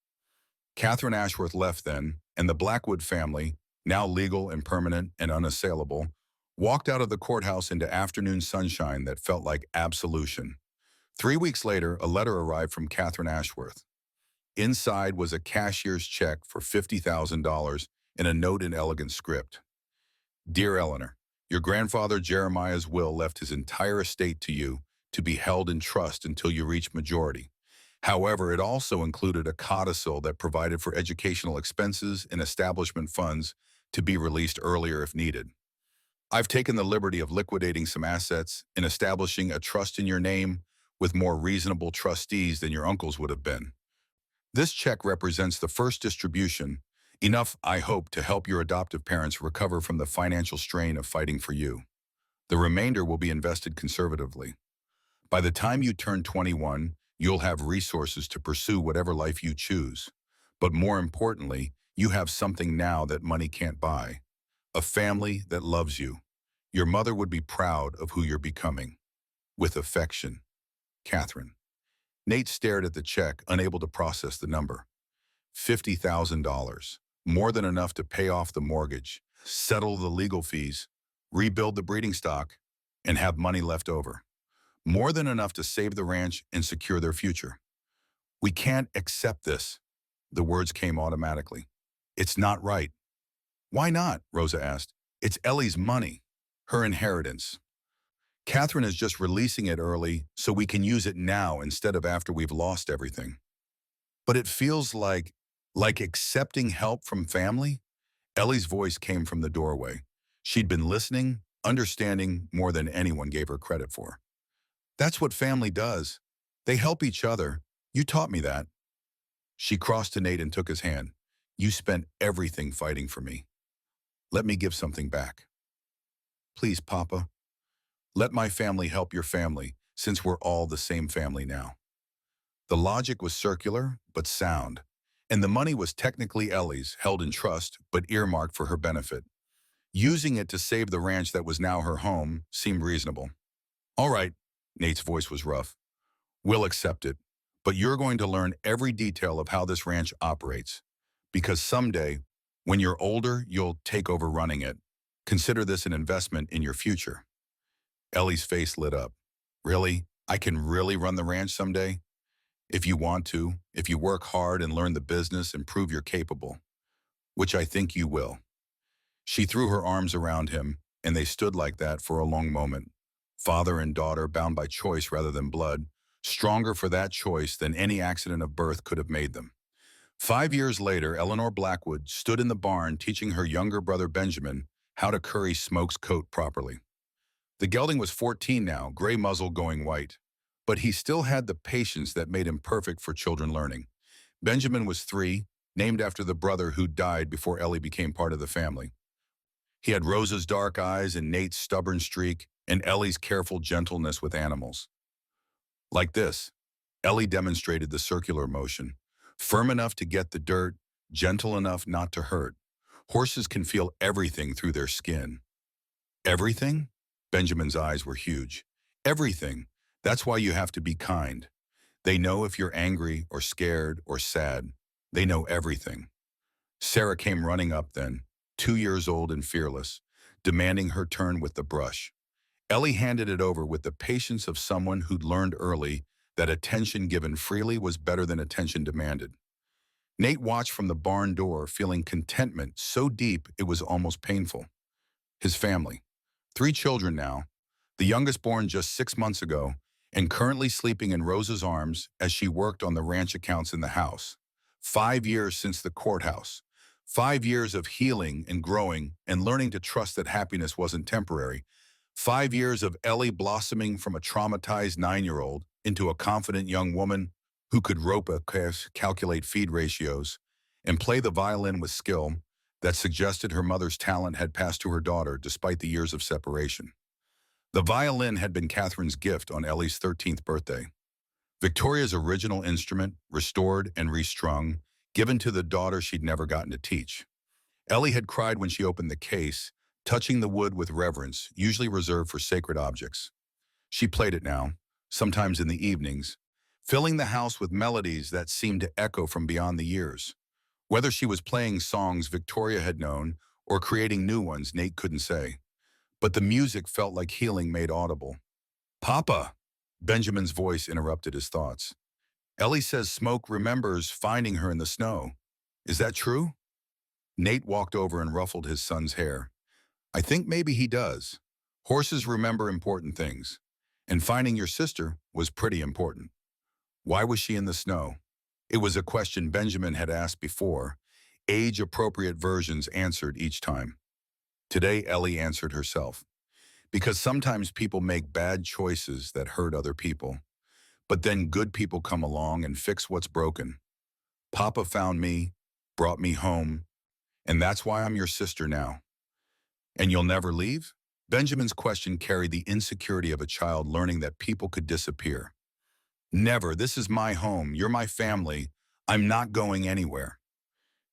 Catherine Ashworth left then, and the Blackwood family, now legal and permanent and unassailable, walked out of the courthouse into afternoon sunshine that felt like absolution. 3 weeks later, a letter arrived from Catherine Ashworth. Inside was a cashier's check for $50,000 and a note in elegant script. Dear Eleanor, your grandfather Jeremiah's will left his entire estate to you to be held in trust until you reach majority. However, it also included a codicil that provided for educational expenses and establishment funds to be released earlier if needed. I've taken the liberty of liquidating some assets and establishing a trust in your name with more reasonable trustees than your uncles would have been. This check represents the first distribution, enough, I hope, to help your adoptive parents recover from the financial strain of fighting for you. The remainder will be invested conservatively. By the time you turn 21, you'll have resources to pursue whatever life you choose. But more importantly, you have something now that money can't buy. A family that loves you. Your mother would be proud of who you're becoming. With affection, Catherine. Nate stared at the check, unable to process the number. $50,000. More than enough to pay off the mortgage, settle the legal fees, rebuild the breeding stock, and have money left over. More than enough to save the ranch and secure their future. We can't accept this. The words came automatically. It's not right. Why not? Rosa asked. It's Ellie's money, her inheritance. Catherine is just releasing it early so we can use it now instead of after we've lost everything. But it feels like accepting help from family? Ellie's voice came from the doorway. She'd been listening, understanding more than anyone gave her credit for. That's what family does. They help each other. You taught me that. She crossed to Nate and took his hand. You spent everything fighting for me. Let me give something back. Please, Papa. Let my family help your family, since we're all the same family now. The logic was circular, but sound. And the money was technically Ellie's, held in trust, but earmarked for her benefit. Using it to save the ranch that was now her home seemed reasonable. All right, Nate's voice was rough. We'll accept it, but you're going to learn every detail of how this ranch operates. Because someday, when you're older, you'll take over running it. Consider this an investment in your future. Ellie's face lit up. Really? I can really run the ranch someday? If you want to, if you work hard and learn the business and prove you're capable, which I think you will. She threw her arms around him, and they stood like that for a long moment. Father and daughter bound by choice rather than blood, stronger for that choice than any accident of birth could have made them. 5 years later, Eleanor Blackwood stood in the barn teaching her younger brother Benjamin how to curry Smoke's coat properly. The gelding was 14 now, gray muzzle going white. But he still had the patience that made him perfect for children learning. Benjamin was 3, named after the brother who died before Ellie became part of the family. He had Rosa's dark eyes and Nate's stubborn streak and Ellie's careful gentleness with animals. Like this, Ellie demonstrated the circular motion, firm enough to get the dirt, gentle enough not to hurt. Horses can feel everything through their skin. Everything? Benjamin's eyes were huge. Everything. That's why you have to be kind. They know if you're angry or scared or sad. They know everything. Sarah came running up then, 2 years old and fearless, demanding her turn with the brush. Ellie handed it over with the patience of someone who'd learned early that attention given freely was better than attention demanded. Nate watched from the barn door, feeling contentment so deep it was almost painful. His family. 3 children now, the youngest born just 6 months ago, and currently sleeping in Rosa's arms as she worked on the ranch accounts in the house. 5 years since the courthouse. 5 years of healing and growing and learning to trust that happiness wasn't temporary. 5 years of Ellie blossoming from a traumatized 9-year-old into a confident young woman who could rope a calf, calculate feed ratios, and play the violin with skill that suggested her mother's talent had passed to her daughter despite the years of separation. The violin had been Catherine's gift on Ellie's 13th birthday. Victoria's original instrument, restored and restrung, given to the daughter she'd never gotten to teach. Ellie had cried when she opened the case, touching the wood with reverence, usually reserved for sacred objects. She played it now, sometimes in the evenings, filling the house with melodies that seemed to echo from beyond the years. Whether she was playing songs Victoria had known or creating new ones Nate couldn't say. But the music felt like healing made audible. Papa! Benjamin's voice interrupted his thoughts. Ellie says Smoke remembers finding her in the snow. Is that true? Nate walked over and ruffled his son's hair. I think maybe he does. Horses remember important things. And finding your sister was pretty important. Why was she in the snow? It was a question Benjamin had asked before. Age-appropriate versions answered each time. Today, Ellie answered herself. Because sometimes people make bad choices that hurt other people. But then good people come along and fix what's broken. Papa found me, brought me home, and that's why I'm your sister now. And you'll never leave? Benjamin's question carried the insecurity of a child learning that people could disappear. Never. This is my home. You're my family. I'm not going anywhere.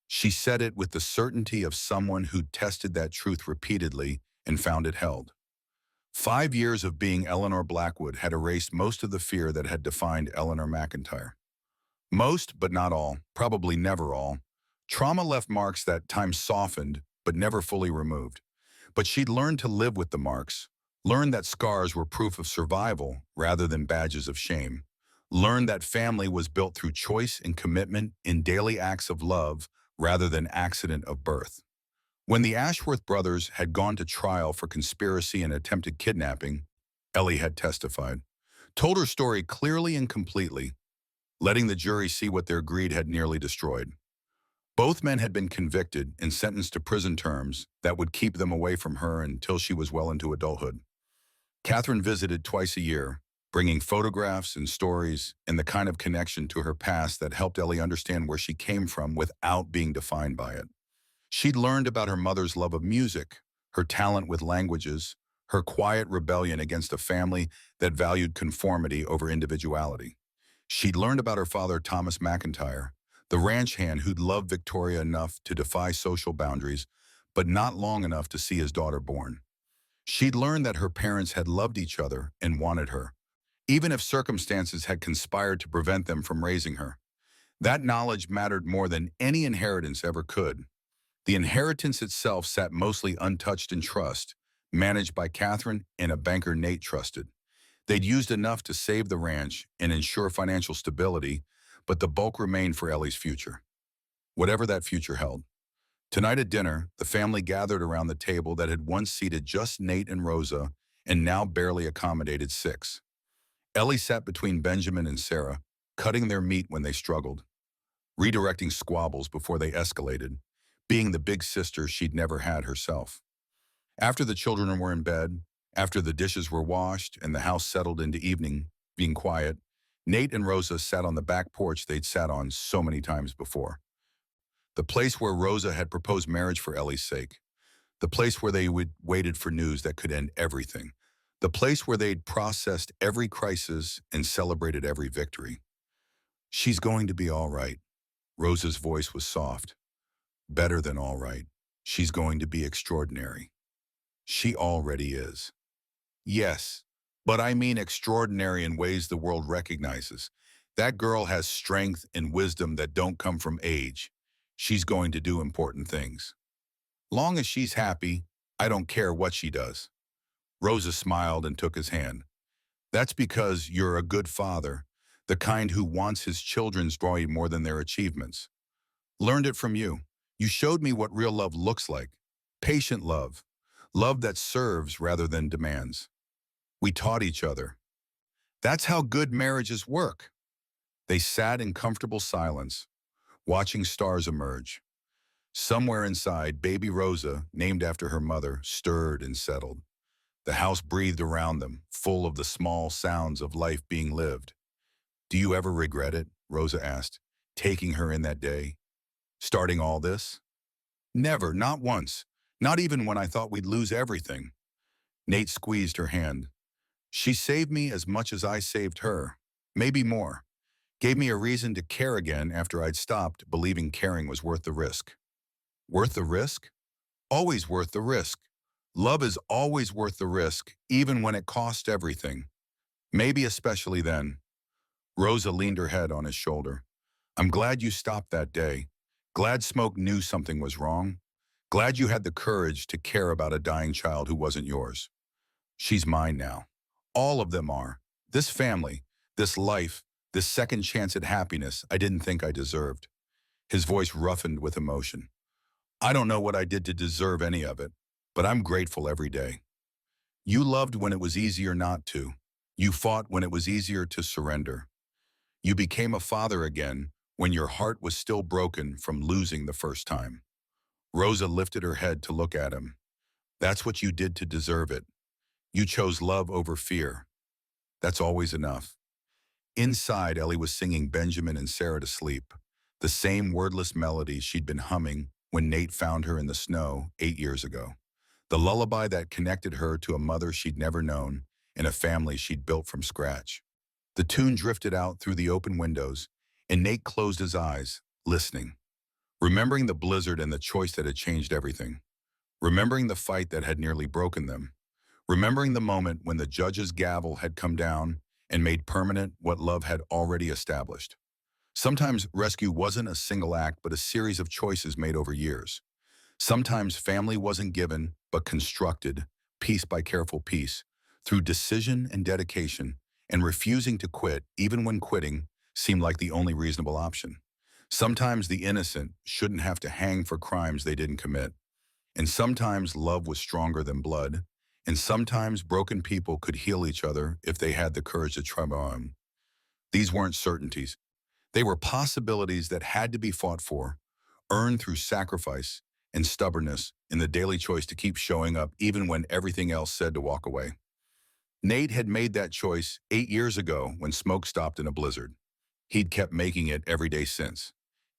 She said it with the certainty of someone who'd tested that truth repeatedly and found it held. 5 years of being Eleanor Blackwood had erased most of the fear that had defined Eleanor McIntyre. Most, but not all, probably never all. Trauma left marks that time softened, but never fully removed. But she'd learned to live with the marks, learned that scars were proof of survival rather than badges of shame, learned that family was built through choice and commitment in daily acts of love rather than accident of birth. When the Ashworth brothers had gone to trial for conspiracy and attempted kidnapping, Ellie had testified, told her story clearly and completely, letting the jury see what their greed had nearly destroyed. Both men had been convicted and sentenced to prison terms that would keep them away from her until she was well into adulthood. Catherine visited twice a year, bringing photographs and stories and the kind of connection to her past that helped Ellie understand where she came from without being defined by it. She'd learned about her mother's love of music, her talent with languages, her quiet rebellion against a family that valued conformity over individuality. She'd learned about her father, Thomas McIntyre, the ranch hand who'd loved Victoria enough to defy social boundaries, but not long enough to see his daughter born. She'd learned that her parents had loved each other and wanted her, even if circumstances had conspired to prevent them from raising her. That knowledge mattered more than any inheritance ever could. The inheritance itself sat mostly untouched in trust, managed by Catherine and a banker Nate trusted. They'd used enough to save the ranch and ensure financial stability, but the bulk remained for Ellie's future, whatever that future held. Tonight at dinner, the family gathered around the table that had once seated just Nate and Rosa and now barely accommodated six. Ellie sat between Benjamin and Sarah, cutting their meat when they struggled, redirecting squabbles before they escalated, being the big sister she'd never had herself. After the children were in bed, after the dishes were washed and the house settled into evening, being quiet, Nate and Rosa sat on the back porch they'd sat on so many times before. The place where Rosa had proposed marriage for Ellie's sake. The place where they waited for news that could end everything. The place where they'd processed every crisis and celebrated every victory. She's going to be all right. Rosa's voice was soft. Better than all right. She's going to be extraordinary. She already is. Yes, but I mean extraordinary in ways the world recognizes. That girl has strength and wisdom that don't come from age. She's going to do important things. Long as she's happy, I don't care what she does. Rosa smiled and took his hand. That's because you're a good father, the kind who wants his children's joy more than their achievements. Learned it from you. You showed me what real love looks like. Patient love. Love that serves rather than demands. We taught each other. That's how good marriages work. They sat in comfortable silence, watching stars emerge. Somewhere inside, baby Rosa, named after her mother, stirred and settled. The house breathed around them, full of the small sounds of life being lived. Do you ever regret it? Rosa asked, taking her in that day. Starting all this? Never, not once. Not even when I thought we'd lose everything. Nate squeezed her hand. She saved me as much as I saved her. Maybe more. Gave me a reason to care again after I'd stopped believing caring was worth the risk. Worth the risk? Always worth the risk. Love is always worth the risk, even when it costs everything. Maybe especially then. Rosa leaned her head on his shoulder. I'm glad you stopped that day. Glad Smoke knew something was wrong. Glad you had the courage to care about a dying child who wasn't yours. She's mine now. All of them are. This family, this life, this second chance at happiness I didn't think I deserved. His voice roughened with emotion. I don't know what I did to deserve any of it, but I'm grateful every day. You loved when it was easier not to. You fought when it was easier to surrender. You became a father again when your heart was still broken from losing the first time. Rosa lifted her head to look at him. That's what you did to deserve it. You chose love over fear. That's always enough. Inside, Ellie was singing Benjamin and Sarah to sleep, the same wordless melody she'd been humming when Nate found her in the snow 8 years ago. The lullaby that connected her to a mother she'd never known and a family she'd built from scratch. The tune drifted out through the open windows, and Nate closed his eyes, listening, remembering the blizzard and the choice that had changed everything, remembering the fight that had nearly broken them, remembering the moment when the judge's gavel had come down and made permanent what love had already established. Sometimes rescue wasn't a single act, but a series of choices made over years. Sometimes family wasn't given, but constructed, piece by careful piece, through decision and dedication, and refusing to quit, even when quitting seemed like the only reasonable option. Sometimes the innocent shouldn't have to hang for crimes they didn't commit. And sometimes love was stronger than blood, And sometimes broken people could heal each other if they had the courage to try on. These weren't certainties. They were possibilities that had to be fought for, earned through sacrifice and stubbornness in the daily choice to keep showing up even when everything else said to walk away. Nate had made that choice 8 years ago when smoke stopped in a blizzard. He'd kept making it every day since.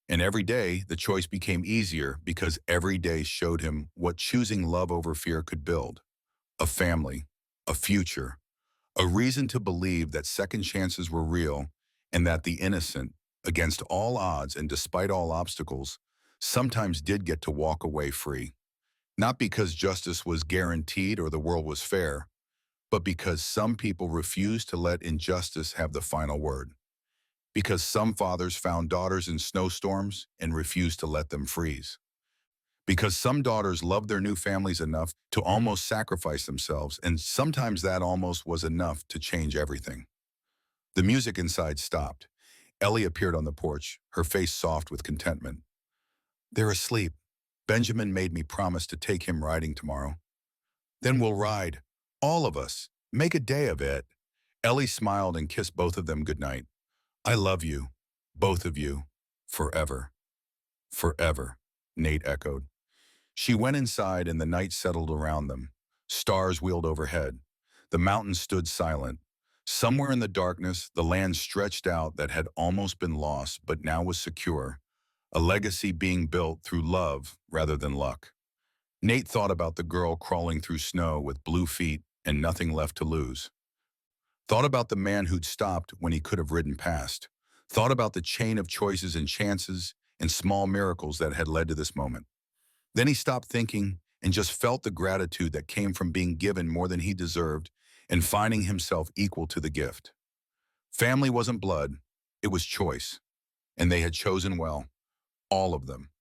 And every day, the choice became easier because every day showed him what choosing love over fear could build. A family, a future, a reason to believe that second chances were real and that the innocent, against all odds and despite all obstacles, sometimes did get to walk away free. Not because justice was guaranteed or the world was fair, but because some people refused to let injustice have the final word. Because some fathers found daughters in snowstorms and refused to let them freeze. Because some daughters loved their new families enough to almost sacrifice themselves, and sometimes that almost was enough to change everything. The music inside stopped. Ellie appeared on the porch, her face soft with contentment. "They're asleep. Benjamin made me promise to take him riding tomorrow. Then we'll ride. All of us. Make a day of it." Ellie smiled and kissed both of them goodnight. "I love you. Both of you. Forever." "Forever," Nate echoed. She went inside and the night settled around them. Stars wheeled overhead. The mountains stood silent. Somewhere in the darkness, the land stretched out that had almost been lost but now was secure, a legacy being built through love rather than luck. Nate thought about the girl crawling through snow with blue feet and nothing left to lose. Thought about the man who'd stopped when he could have ridden past. Thought about the chain of choices and chances and small miracles that had led to this moment. Then he stopped thinking and just felt the gratitude that came from being given more than he deserved and finding himself equal to the gift. Family wasn't blood, it was choice. And they had chosen well, all of them.